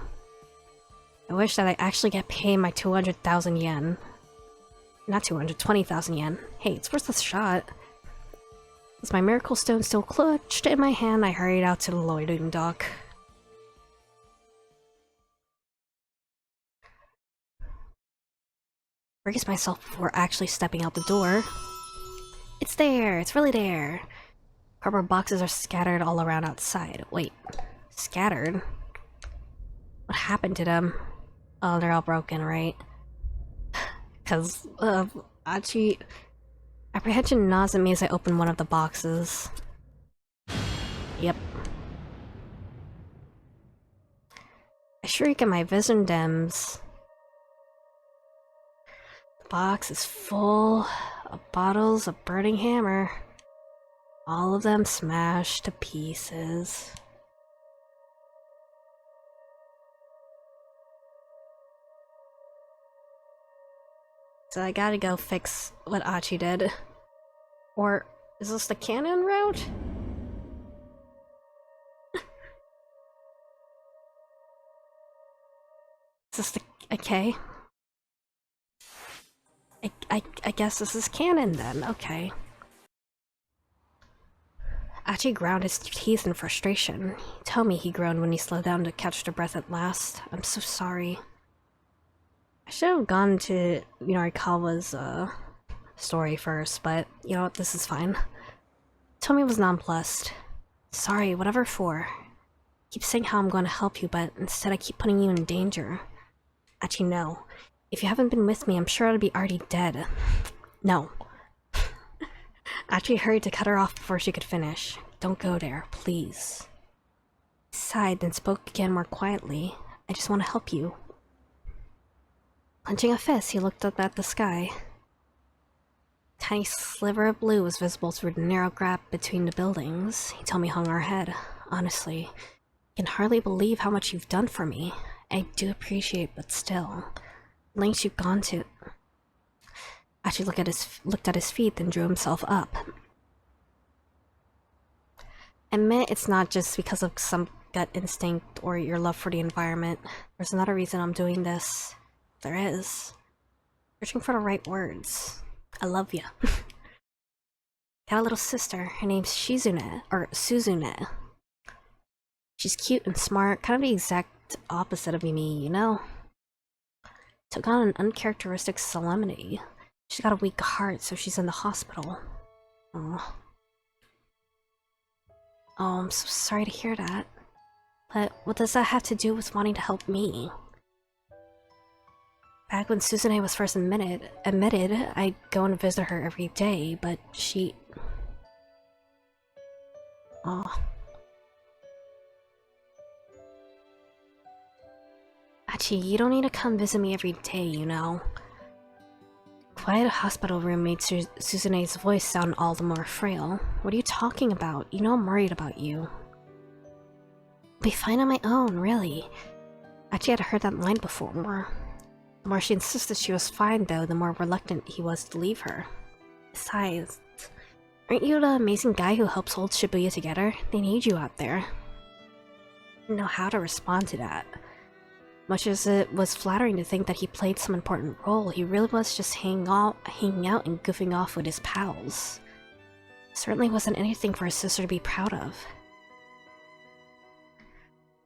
I wish that I actually get paid my 200,000 yen. Not 220,000 yen. Hey, it's worth a shot. With my miracle stone still clutched in my hand, I hurried out to the loading dock. Brace myself before actually stepping out the door. It's there! It's really there! Cardboard boxes are scattered all around outside. Wait, scattered? What happened to them? Oh, they're all broken, right? Cause, Achi... Apprehension gnaws at me as I open one of the boxes. Yep. I shriek at my vision dims. The box is full of bottles of burning hammer. All of them smashed to pieces. So I gotta go fix what Achi did. Or is this the canon route? Is this the... okay. I guess this is canon then, okay. Achi ground his teeth in frustration. Tell me, he groaned when he slowed down to catch their breath at last. I'm so sorry. I should have gone to Yorikawa's story first, but you know what, this is fine. Tomi was nonplussed. Sorry, whatever for. Keep saying how I'm going to help you, but instead I keep putting you in danger. Achi, no. If you haven't been with me, I'm sure I'd be already dead. No. Achi hurried to cut her off before she could finish. Don't go there, please. He sighed, then spoke again more quietly. I just want to help you. Clenching a fist, he looked up at the sky. A tiny sliver of blue was visible through the narrow gap between the buildings. He told me hung our head. Honestly, I can hardly believe how much you've done for me. I do appreciate, but still. Lengths you've gone to. Achi looked at his feet, then drew himself up. Admit it's not just because of some gut instinct or your love for the environment. There's another reason I'm doing this. There is. Searching for the right words. I love ya. Got a little sister. Her name's Shizune, or Suzune. She's cute and smart, kind of the exact opposite of me, you know? Took on an uncharacteristic solemnity. She's got a weak heart, so she's in the hospital. Oh. Oh, I'm so sorry to hear that. But what does that have to do with wanting to help me? Back when Suzune was first admitted, I'd go and visit her every day, but she... Oh. Achi, you don't need to come visit me every day, you know? Quiet hospital room made Suzune's voice sound all the more frail. What are you talking about? You know I'm worried about you. I'll be fine on my own, really. Achi had heard that line before. The more she insisted she was fine, though, the more reluctant he was to leave her. Besides, aren't you the amazing guy who helps hold Shibuya together? They need you out there. I didn't know how to respond to that. Much as it was flattering to think that he played some important role, he really was just hanging out and goofing off with his pals. Certainly wasn't anything for his sister to be proud of.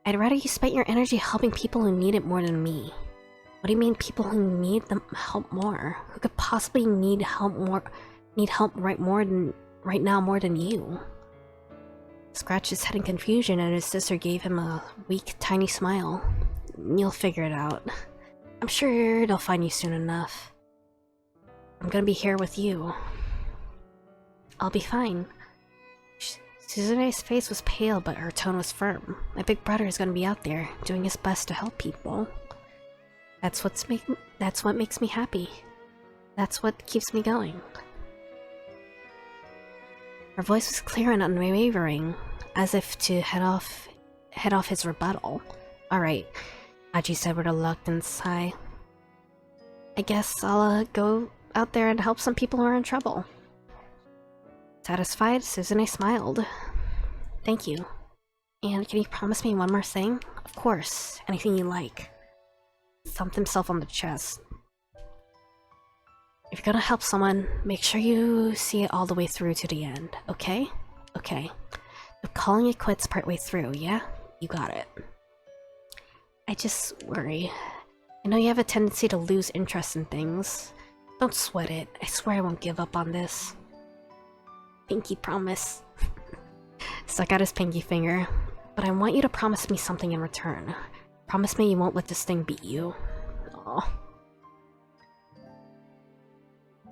I'd rather you spent your energy helping people who need it more than me. What do you mean people who need the help more? Who could possibly need help right now more than you? Scratched his head in confusion, and his sister gave him a weak, tiny smile. You'll figure it out. I'm sure they'll find you soon enough. I'm gonna be here with you. I'll be fine. Suzune's face was pale, but her tone was firm. My big brother is gonna be out there, doing his best to help people. That's what makes me happy. That's what keeps me going. Her voice was clear and unwavering, as if to head off his rebuttal. Alright, Aji said with a reluctant sigh. I guess I'll go out there and help some people who are in trouble. Satisfied, Suzune smiled. Thank you. And can you promise me one more thing? Of course, anything you like. Thumped himself on the chest. If you're gonna help someone, make sure you see it all the way through to the end, okay? Okay. I'm calling it quits partway through, yeah? You got it. I just worry. I know you have a tendency to lose interest in things. Don't sweat it. I swear I won't give up on this. Pinky promise. Stuck out his pinky finger. But I want you to promise me something in return. Promise me you won't let this thing beat you. Aww.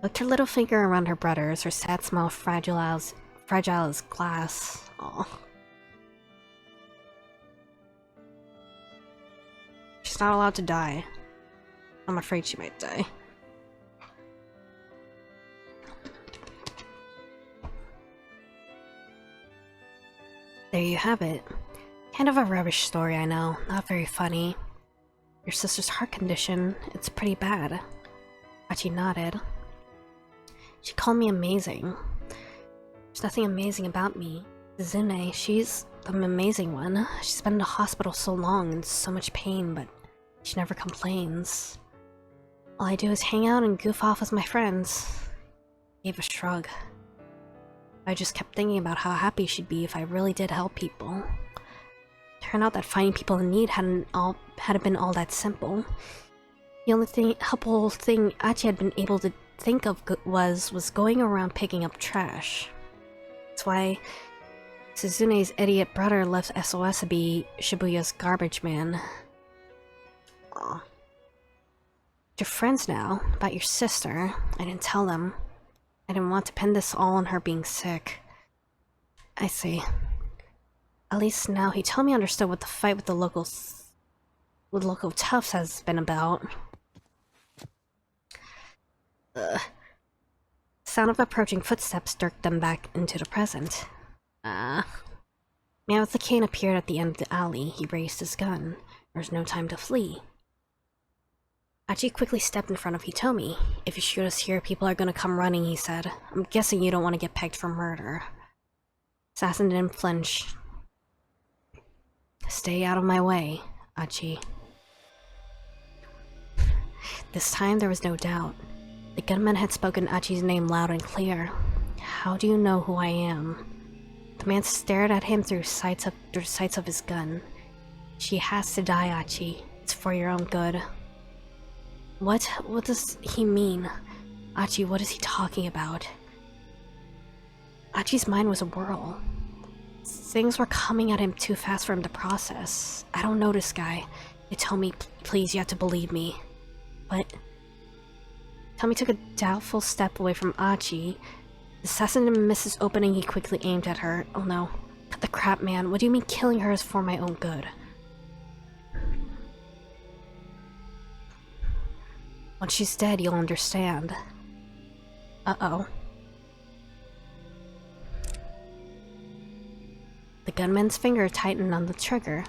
Looked her little finger around her brother's, her sad smile fragile as glass. Aww. She's not allowed to die. I'm afraid she might die. There you have it. Kind of a rubbish story, I know. Not very funny. Your sister's heart condition, it's pretty bad. Achi nodded. She called me amazing. There's nothing amazing about me. Zune, she's the amazing one. She's been in the hospital so long and so much pain, but she never complains. All I do is hang out and goof off with my friends. Gave a shrug. I just kept thinking about how happy she'd be if I really did help people. Turned out that finding people in need hadn't been all that simple. The only helpful thing Achi had been able to think of was going around picking up trash. That's why Suzune's idiot brother left SOS to be Shibuya's garbage man. Aw. You're friends now, about your sister. I didn't tell them. I didn't want to pin this all on her being sick. I see. At least now he told me understood what the fight with the local toughs has been about. Sound of approaching footsteps jerked them back into the present. Man with the cane appeared at the end of the alley. He raised his gun. There was no time to flee. Achi quickly stepped in front of Hitomi. If you shoot us here, people are gonna come running, he said. I'm guessing you don't want to get pegged for murder. Assassin didn't flinch. Stay out of my way, Achi. This time there was no doubt. The gunman had spoken Achi's name loud and clear. How do you know who I am? The man stared at him through sights of his gun. She has to die, Achi. It's for your own good. What? What does he mean? Achi, what is he talking about? Achi's mind was a whirl. Things were coming at him too fast for him to process. I don't know this guy. They told me, please, you have to believe me. But Tommy took a doubtful step away from Achi. The assassin didn't miss his opening, he quickly aimed at her. Oh no. Cut the crap, man. What do you mean killing her is for my own good? Once she's dead, you'll understand. Uh-oh. The gunman's finger tightened on the trigger.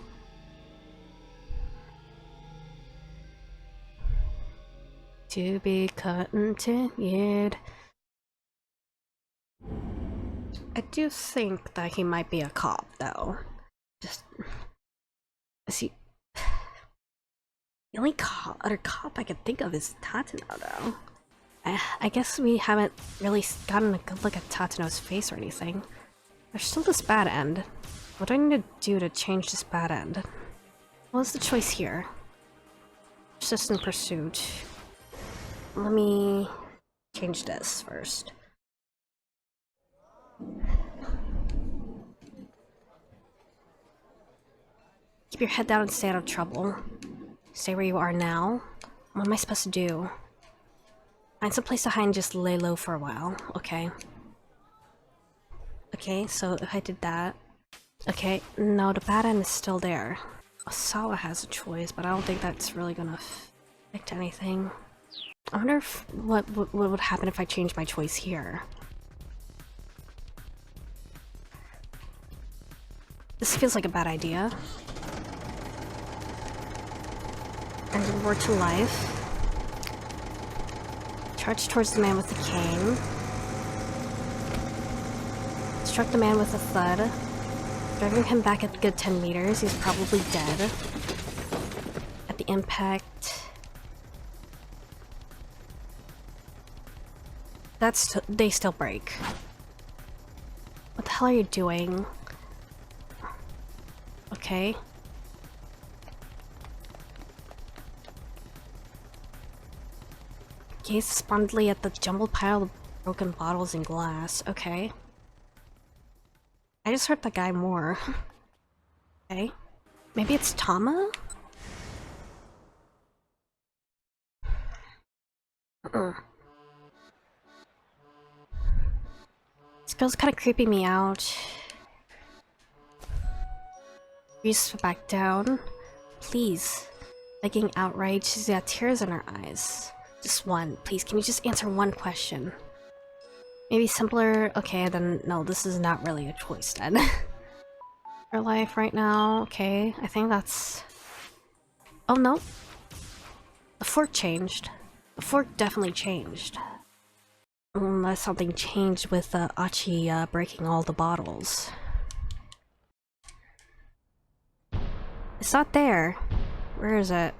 To be continued. I do think that he might be a cop, though. Just... is he... The only other cop I can think of is Tatano, though. I guess we haven't really gotten a good look at Tatano's face or anything. There's still this bad end. What do I need to do to change this bad end? What's the choice here? Persistent pursuit. Let me change this first. Keep your head down and stay out of trouble. Stay where you are now. What am I supposed to do? Find some place to hide and just lay low for a while. Okay. Okay, so if I did that... Okay, no, the bad end is still there. Osawa has a choice, but I don't think that's really gonna affect anything. I wonder if what would happen if I change my choice here. This feels like a bad idea. And reward to life. Charge towards the man with the cane. Struck the man with a thud. Driving him back a good 10 meters. He's probably dead. At the impact... they still break. What the hell are you doing? Okay. Gaze despondently at the jumbled pile of broken bottles and glass. Okay. I just hurt the guy more. Okay. Maybe it's Tama? This girl's kind of creeping me out. Reese back down. Please. Begging outright, she's got tears in her eyes. Just one. Please, can you just answer one question? Maybe simpler? Okay, then no, this is not really a choice then. Her life right now, okay, I think that's... Oh no. The fork changed. The fork definitely changed. Unless something changed with Achi breaking all the bottles. It's not there. Where is it?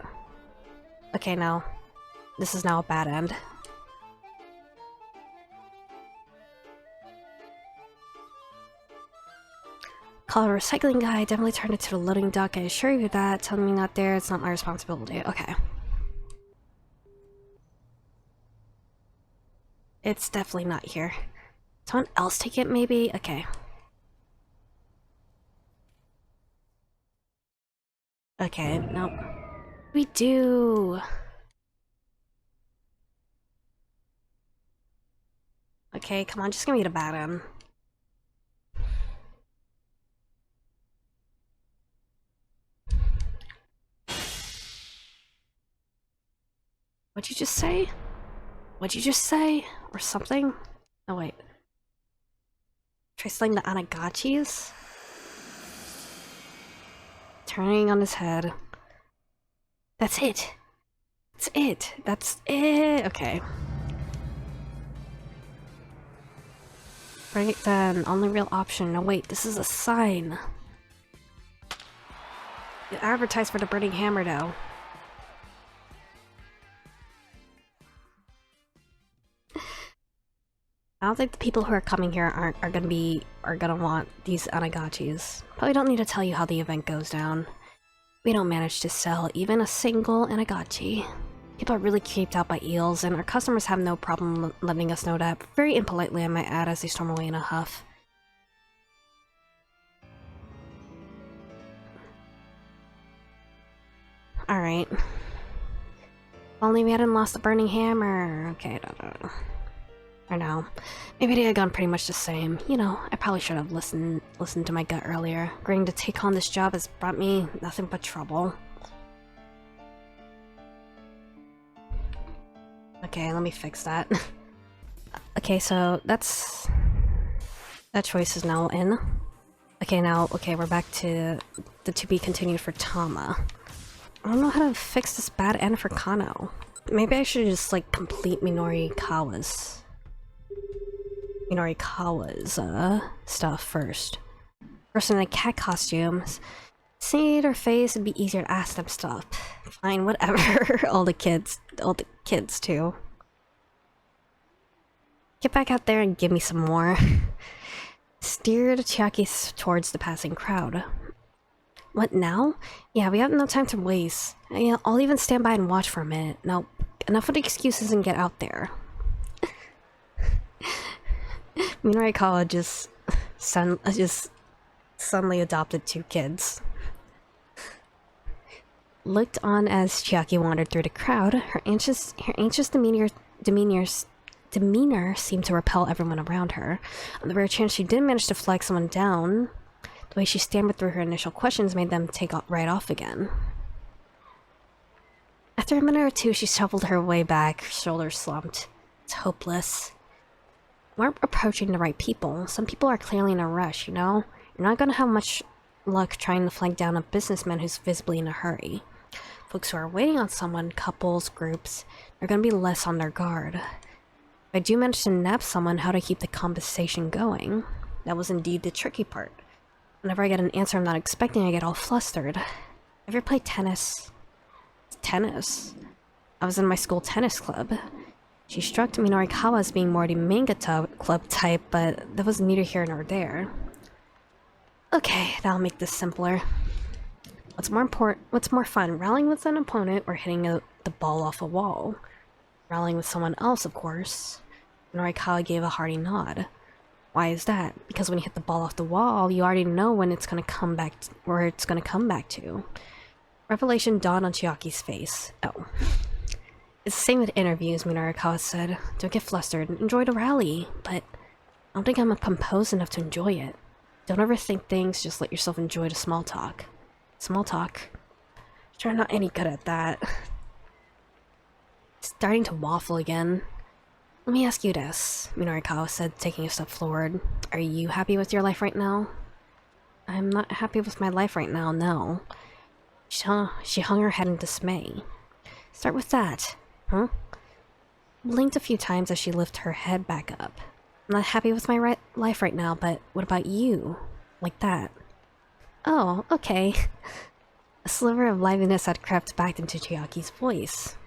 Okay, no. This is now a bad end. Call a recycling guy, definitely turned it to the loading dock, I assure you that. Telling me not there, it's not my responsibility. Okay. It's definitely not here. Someone else take it, maybe? Okay. Okay, nope. We do! Okay, come on, just give me the bad end. What'd you just say? What'd you just say? Or something? Oh wait. Try slaying the Anagachis? Turning on his head. That's it! That's it! That's it! Okay. Right then, only real option. No wait, this is a sign. You advertise for the burning hammer though. I don't think the people who are coming here are gonna want these anagachis. Probably don't need to tell you how the event goes down. We don't manage to sell even a single anagachi. People are really creeped out by eels, and our customers have no problem letting us know that. Very impolitely, I might add, as they storm away in a huff. Alright. If only we hadn't lost the burning hammer. Okay, or no. Maybe they had gone pretty much the same. You know, I probably should have listened to my gut earlier. Agreeing to take on this job has brought me nothing but trouble. Okay, let me fix that. Okay, so that choice is now in. Okay, we're back to the to be continued for Tama. I don't know how to fix this bad end for Kano. Maybe I should just like complete Minorikawa's stuff first. Person in a cat costumes. See their face, it'd be easier to ask them stuff. Fine, whatever. all the kids too. Get back out there and give me some more. Steered Chiaki towards the passing crowd. What now? Yeah, we have no time to waste. Yeah, I'll even stand by and watch for a minute. Now, enough with the excuses and get out there. Minorikawa just suddenly adopted 2 kids. Looked on as Chiaki wandered through the crowd. Her anxious demeanor seemed to repel everyone around her. On the rare chance she did manage to flag someone down, the way she stammered through her initial questions made them take right off again. After a minute or two, she shuffled her way back, her shoulders slumped. It's hopeless. We're approaching the right people. Some people are clearly in a rush, you know? You're not gonna have much luck trying to flag down a businessman who's visibly in a hurry. Folks who are waiting on someone, couples, groups, are gonna be less on their guard. If I do manage to nab someone, how to keep the conversation going? That was indeed the tricky part. Whenever I get an answer I'm not expecting, I get all flustered. Ever played tennis? Tennis? I was in my school tennis club. She struck Minorikawa as being more the manga club type, but that was neither here nor there. Okay, that'll make this simpler. What's more fun, rallying with an opponent or hitting the ball off a wall? Rallying with someone else, of course. Minorikawa gave a hearty nod. Why is that? Because when you hit the ball off the wall, you already know when it's gonna come back where it's gonna come back to. Revelation dawned on Chiaki's face. Oh. It's the same with interviews, Minorikawa said. Don't get flustered. Enjoy the rally. But I don't think I'm composed enough to enjoy it. Don't overthink things, just let yourself enjoy the small talk. Small talk? Sure, not any good at that. Starting to waffle again. Let me ask you this, Minorikawa said, taking a step forward. Are you happy with your life right now? I'm not happy with my life right now, no. She hung her head in dismay. Start with that, huh? Blinked a few times as she lifted her head back up. I'm not happy with my life right now, but what about you? Like that. Oh, okay. A sliver of liveliness had crept back into Chiaki's voice.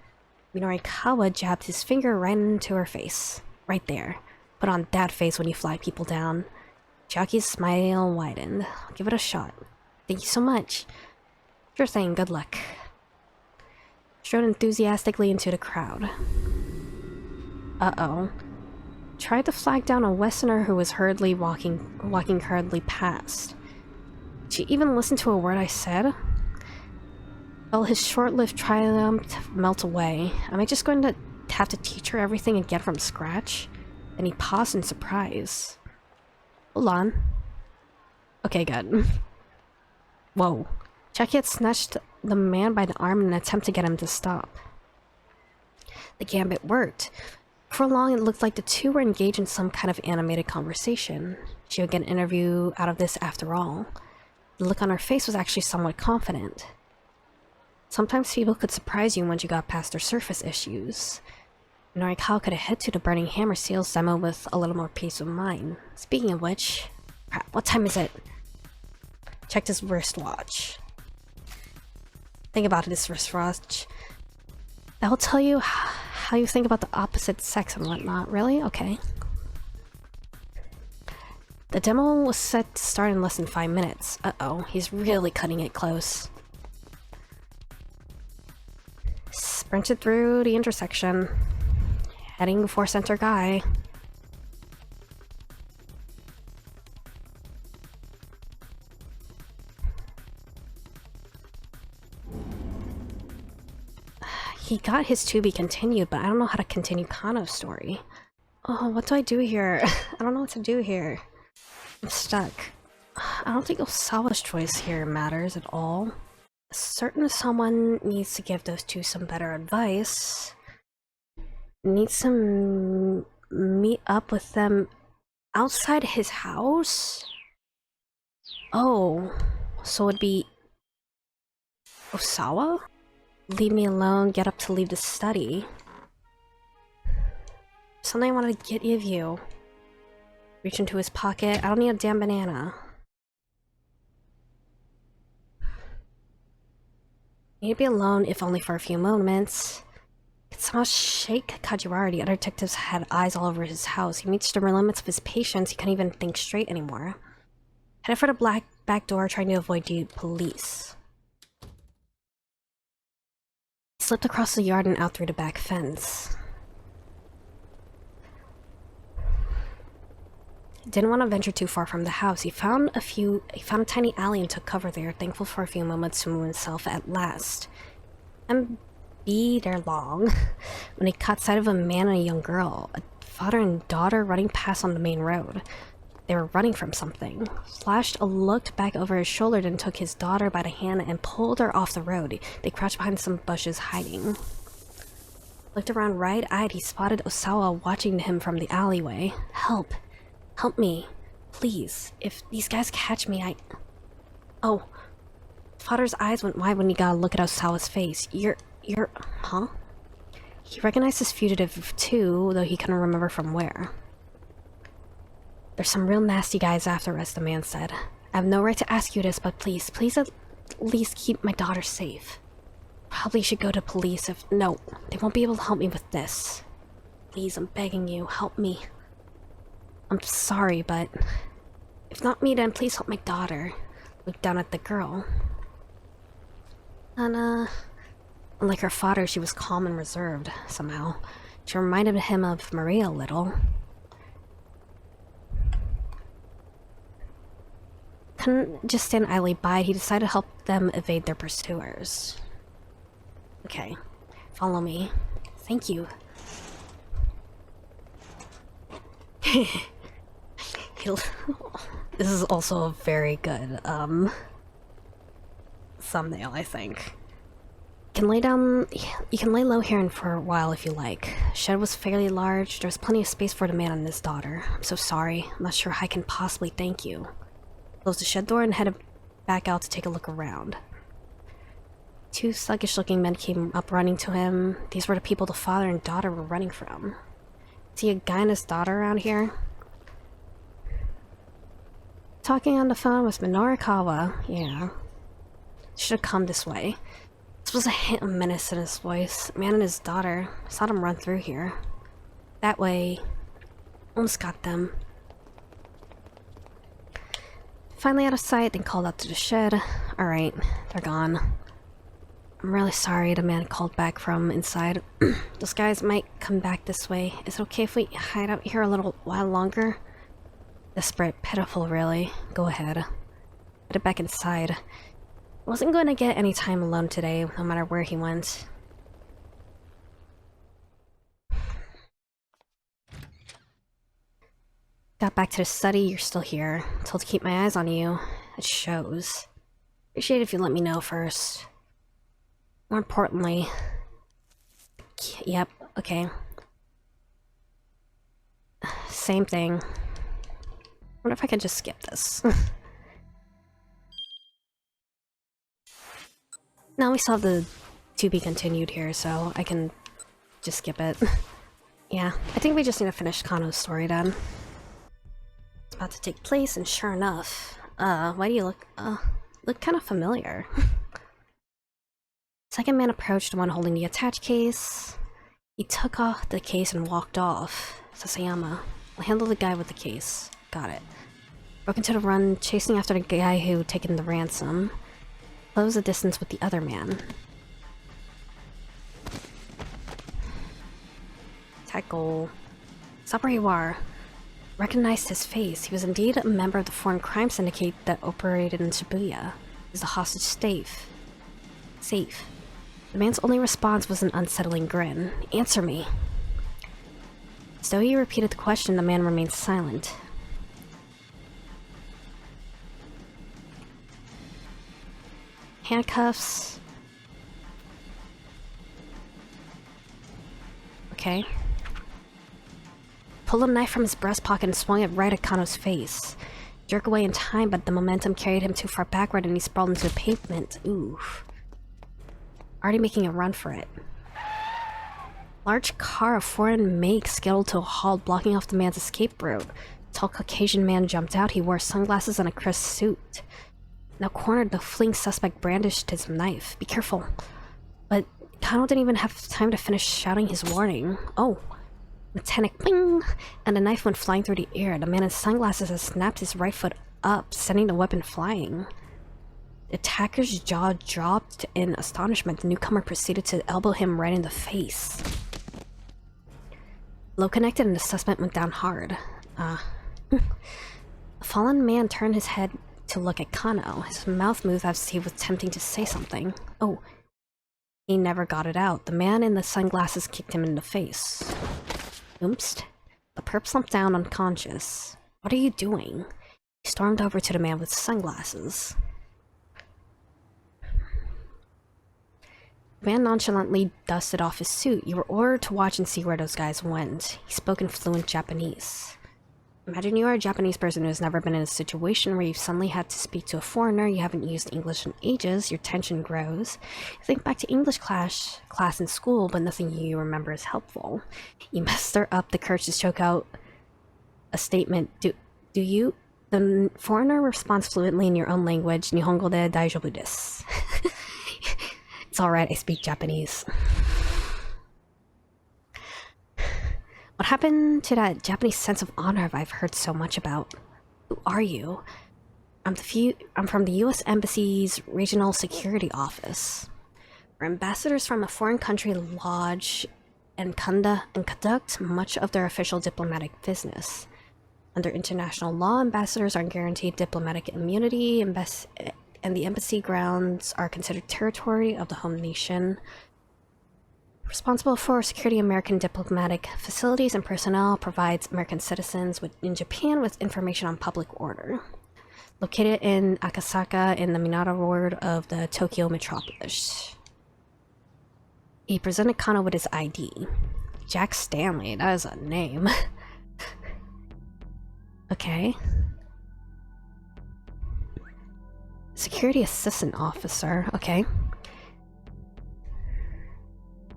Minorikawa jabbed his finger right into her face. Right there. Put on that face when you flag people down. Chiaki's smile widened. I'll give it a shot. Thank you so much. Sure thing, good luck. Strode enthusiastically into the crowd. Uh-oh. Tried to flag down a Westerner who was hurriedly walking hurriedly past. Did she even listen to a word I said? Felt his short-lived triumph melt away. Am I just going to have to teach her everything again from scratch? Then he paused in surprise. Hold on. Okay, good. Whoa. Chiaki had snatched the man by the arm in an attempt to get him to stop. The gambit worked. For long, it looked like the two were engaged in some kind of animated conversation. She would get an interview out of this after all. The look on her face was actually somewhat confident. Sometimes people could surprise you once you got past their surface issues. Norikawa could head to the Burning Hammer sales demo with a little more peace of mind. Speaking of which... Crap, what time is it? Checked his wristwatch. Think about this wristwatch. That will tell you how you think about the opposite sex and whatnot. Really? Okay. The demo was set to start in less than 5 minutes. Uh-oh, he's really cutting it close. Sprinted through the intersection. Heading for center guy. He got his to be continued, but I don't know how to continue Kano's story. Oh, what do I do here? I don't know what to do here. I'm stuck. I don't think Osawa's choice here matters at all. Certain someone needs to give those two some better advice. Needs to meet up with them outside his house? Oh, so it'd be Osawa? Leave me alone, get up to leave the study. Something I want to give you. Reach into his pocket. I don't need a damn banana. Need to be alone, if only for a few moments. Could somehow shake Kajiwara. The other detectives had eyes all over his house. He reached the limits of his patience. He couldn't even think straight anymore. Headed for the back door, trying to avoid the police. He slipped across the yard and out through the back fence. Didn't want to venture too far from the house. He found a tiny alley and took cover there, thankful for a few moments to move himself at last. And be there long when he caught sight of a man and a young girl, a father and daughter running past on the main road. They were running from something. Flashed a look back over his shoulder, then took his daughter by the hand and pulled her off the road. They crouched behind some bushes, hiding. Looked around wide-eyed. He spotted Osawa watching him from the alleyway. Help! Help me. Please. If these guys catch me, Oh. Father's eyes went wide when he got a look at Osawa's face. You're... Huh? He recognized his fugitive too, though he couldn't remember from where. There's some real nasty guys after us, the man said. I have no right to ask you this, but please at least keep my daughter safe. Probably should go to police if... No, they won't be able to help me with this. Please, I'm begging you, help me. I'm sorry, but... If not me, then please help my daughter. Looked down at the girl. And, unlike her father, she was calm and reserved, somehow. She reminded him of Maria a little. Couldn't just stand idly by. He decided to help them evade their pursuers. Okay. Follow me. Thank you. This is also a very good, thumbnail, I think. You can lay low here for a while if you like. Shed was fairly large. There was plenty of space for the man and his daughter. I'm so sorry. I'm not sure how I can possibly thank you. Closed the shed door and headed back out to take a look around. Two sluggish-looking men came up running to him. These were the people the father and daughter were running from. See a guy and his daughter around here? Talking on the phone was Minorikawa. Yeah. Should have come this way. This was a hint of menace in his voice. A man and his daughter. Saw them run through here. That way. Almost got them. Finally out of sight, then called out to the shed. Alright, they're gone. I'm really sorry, the man called back from inside. Those guys might come back this way. Is it okay if we hide out here a little while longer? Desperate, pitiful, really. Go ahead. Headed back inside. Wasn't going to get any time alone today, no matter where he went. Got back to the study, you're still here. Told to keep my eyes on you. It shows. Appreciate it if you let me know first. More importantly... Yep, okay. Same thing. What if I could just skip this? Now we still have the to be continued here, so I can just skip it. Yeah, I think we just need to finish Kano's story then. It's about to take place, and sure enough, why do you look kind of familiar? Second man approached the one holding the attached case. He took off the case and walked off. Sasayama, I'll handle the guy with the case. Got it. Broke into the run, chasing after the guy who had taken the ransom. Close the distance with the other man. Tackle. Stop where you are. Recognized his face. He was indeed a member of the foreign crime syndicate that operated in Shibuya. Is the hostage safe? The man's only response was an unsettling grin. Answer me. As though he repeated the question, the man remained silent. Handcuffs. Okay. Pulled a knife from his breast pocket and swung it right at Kano's face. Jerk away in time, but the momentum carried him too far backward and he sprawled into the pavement. Oof. Already making a run for it. Large car of foreign make skittled to a halt, blocking off the man's escape route. Tall Caucasian man jumped out. He wore sunglasses and a crisp suit. Now cornered, the fleeing suspect brandished his knife. Be careful. But Kano didn't even have time to finish shouting his warning. Oh. Metallic ping! And the knife went flying through the air. The man in sunglasses had snapped his right foot up, sending the weapon flying. The attacker's jaw dropped in astonishment. The newcomer proceeded to elbow him right in the face. Blow connected and the suspect went down hard. The fallen man turned his head to look at Kano. His mouth moved as he was attempting to say something. Oh. He never got it out. The man in the sunglasses kicked him in the face. Oops. The perp slumped down unconscious. What are you doing? He stormed over to the man with sunglasses. The man nonchalantly dusted off his suit. You were ordered to watch and see where those guys went. He spoke in fluent Japanese. Imagine you are a Japanese person who has never been in a situation where you've suddenly had to speak to a foreigner, you haven't used English in ages, your tension grows. You think back to English class in school, but nothing you remember is helpful. You muster up the courage to choke out a statement. Do you? The foreigner responds fluently in your own language, Nihongo de daijoubu desu. It's alright, I speak Japanese. What happened to that Japanese sense of honor I've heard so much about? Who are you? I'm from the US Embassy's Regional Security Office. Our ambassadors from a foreign country lodge and conduct much of their official diplomatic business. Under international law, ambassadors are guaranteed diplomatic immunity, and the embassy grounds are considered territory of the home nation. Responsible for security American diplomatic facilities and personnel, provides American citizens in Japan with information on public order. Located in Akasaka in the Minato ward of the Tokyo metropolis. He presented Kano with his ID. Jack Stanley, that is a name. Okay. Security assistant officer, okay.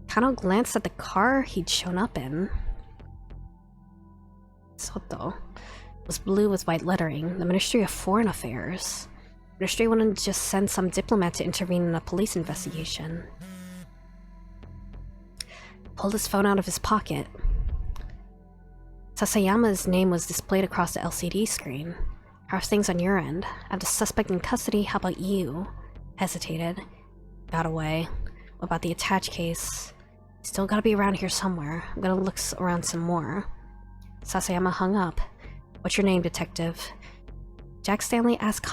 Kano glanced at the car he'd shown up in. Soto. It was blue with white lettering. The Ministry of Foreign Affairs. The Ministry wouldn't just send some diplomat to intervene in a police investigation. Pulled his phone out of his pocket. Sasayama's name was displayed across the LCD screen. How are things on your end? I have the suspect in custody, how about you? Hesitated. Got away. What about the attached case? Still gotta be around here somewhere. I'm gonna look around some more. Sasayama hung up. What's your name, detective? Jack Stanley asked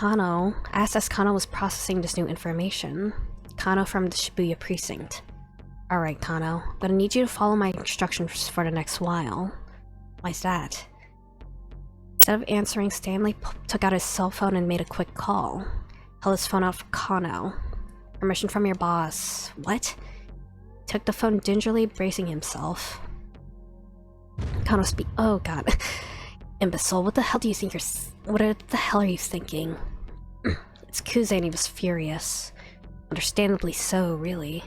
as Kano was processing this new information. Kano from the Shibuya precinct. Alright, Kano. I'm gonna need you to follow my instructions for the next while. Why's that? Instead of answering, Stanley took out his cell phone and made a quick call. Held his phone out for Kano. Permission from your boss. What? Took the phone gingerly, bracing himself. Kano oh god. Imbecile, what the hell do you think what the hell are you thinking? It's Kuze and he was furious. Understandably so, really.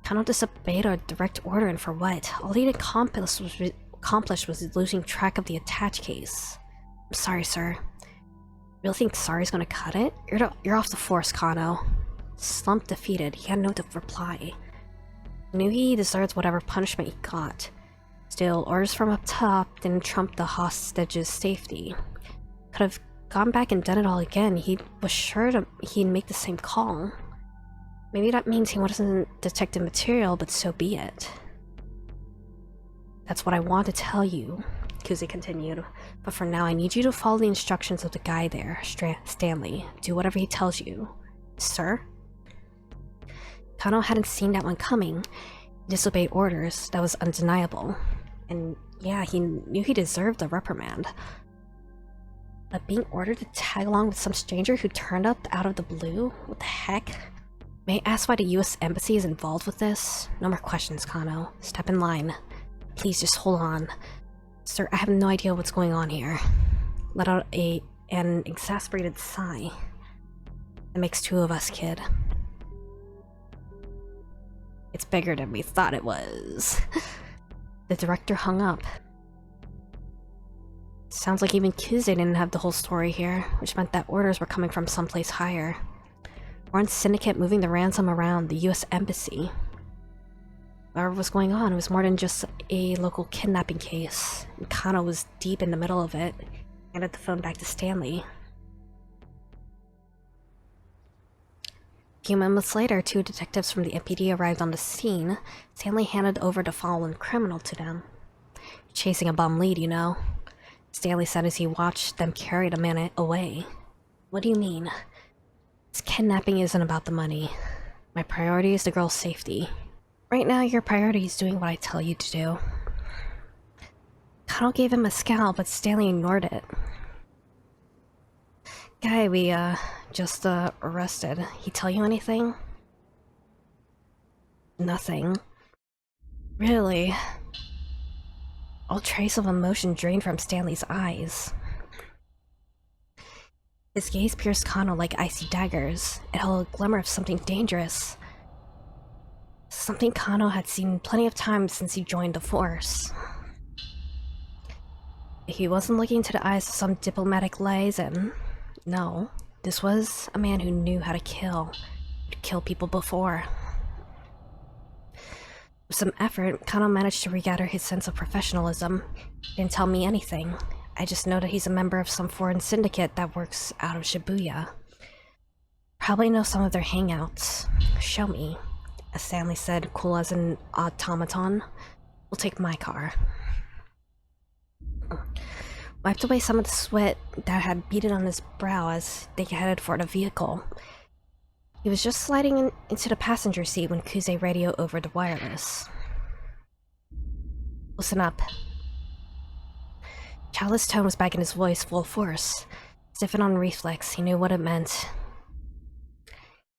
Kano disobeyed a direct order, and for what? All he'd accomplished was losing track of the attached case. I'm sorry, sir. Really think sorry's gonna cut it? You're off the force, Kano. Slumped defeated, he had no reply. He knew he deserved whatever punishment he got. Still, orders from up top didn't trump the hostage's safety. Could have gone back and done it all again, he was sure he'd make the same call. Maybe that means he wasn't detective material, but so be it. That's what I want to tell you, Kuze continued. But for now, I need you to follow the instructions of the guy there, Stanley. Do whatever he tells you. Sir? Kano hadn't seen that one coming. He disobeyed orders. That was undeniable. And yeah, he knew he deserved a reprimand. But being ordered to tag along with some stranger who turned up out of the blue? What the heck? May I ask why the US Embassy is involved with this? No more questions, Kano. Step in line. Please just hold on. Sir, I have no idea what's going on here. Let out an exasperated sigh. That makes two of us, kid. It's bigger than we thought it was. The director hung up. Sounds like even Kuze didn't have the whole story here, which meant that orders were coming from someplace higher. Foreign syndicate moving the ransom around the US Embassy. Whatever was going on, it was more than just a local kidnapping case. And Kano was deep in the middle of it. Handed the phone back to Stanley. A few moments later, two detectives from the MPD arrived on the scene. Stanley handed over the fallen criminal to them. Chasing a bum lead, you know. Stanley said as he watched them carry the man away. What do you mean? This kidnapping isn't about the money. My priority is the girl's safety. Right now, your priority is doing what I tell you to do. Kano gave him a scowl, but Stanley ignored it. Guy we, just, arrested. He tell you anything? Nothing. Really? All trace of emotion drained from Stanley's eyes. His gaze pierced Kano like icy daggers. It held a glimmer of something dangerous. Something Kano had seen plenty of times since he joined the force. He wasn't looking into the eyes of some diplomatic liaison. No, this was a man who knew how to kill. He'd killed people before. With some effort, Kano managed to regather his sense of professionalism. He didn't tell me anything. I just know that he's a member of some foreign syndicate that works out of Shibuya. Probably know some of their hangouts. Show me. As Stanley said, cool as an automaton. We'll take my car. Wiped away some of the sweat that had beaded on his brow as they headed for the vehicle. He was just sliding into the passenger seat when Kuze radioed over the wireless. Listen up. Chalice's tone was back in his voice, full force. Stiffened on reflex, he knew what it meant.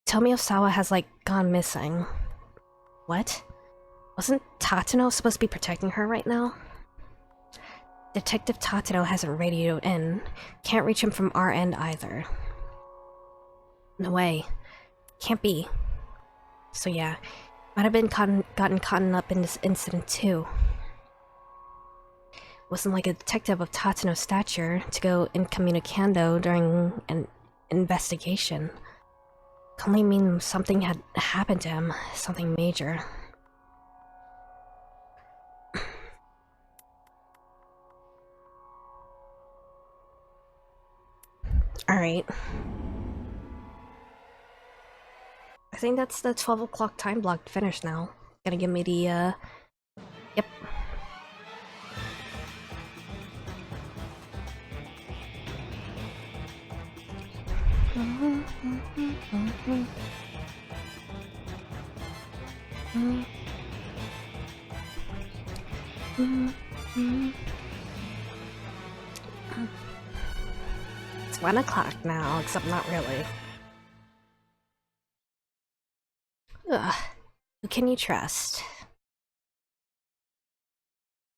Tell me if Sawa has, gone missing. What? Wasn't Tatano supposed to be protecting her right now? Detective Tatano hasn't radioed in. Can't reach him from our end either. No way. Can't be. So yeah, might have been gotten caught up in this incident too. Wasn't like a detective of Tatano's stature to go incommunicado during an investigation. Can only mean something had happened to him, something major. Alright. I think that's the 12 o'clock time block finished now. Gonna give me the, Yep. It's 1 o'clock now, except not really. Ugh. Who can you trust?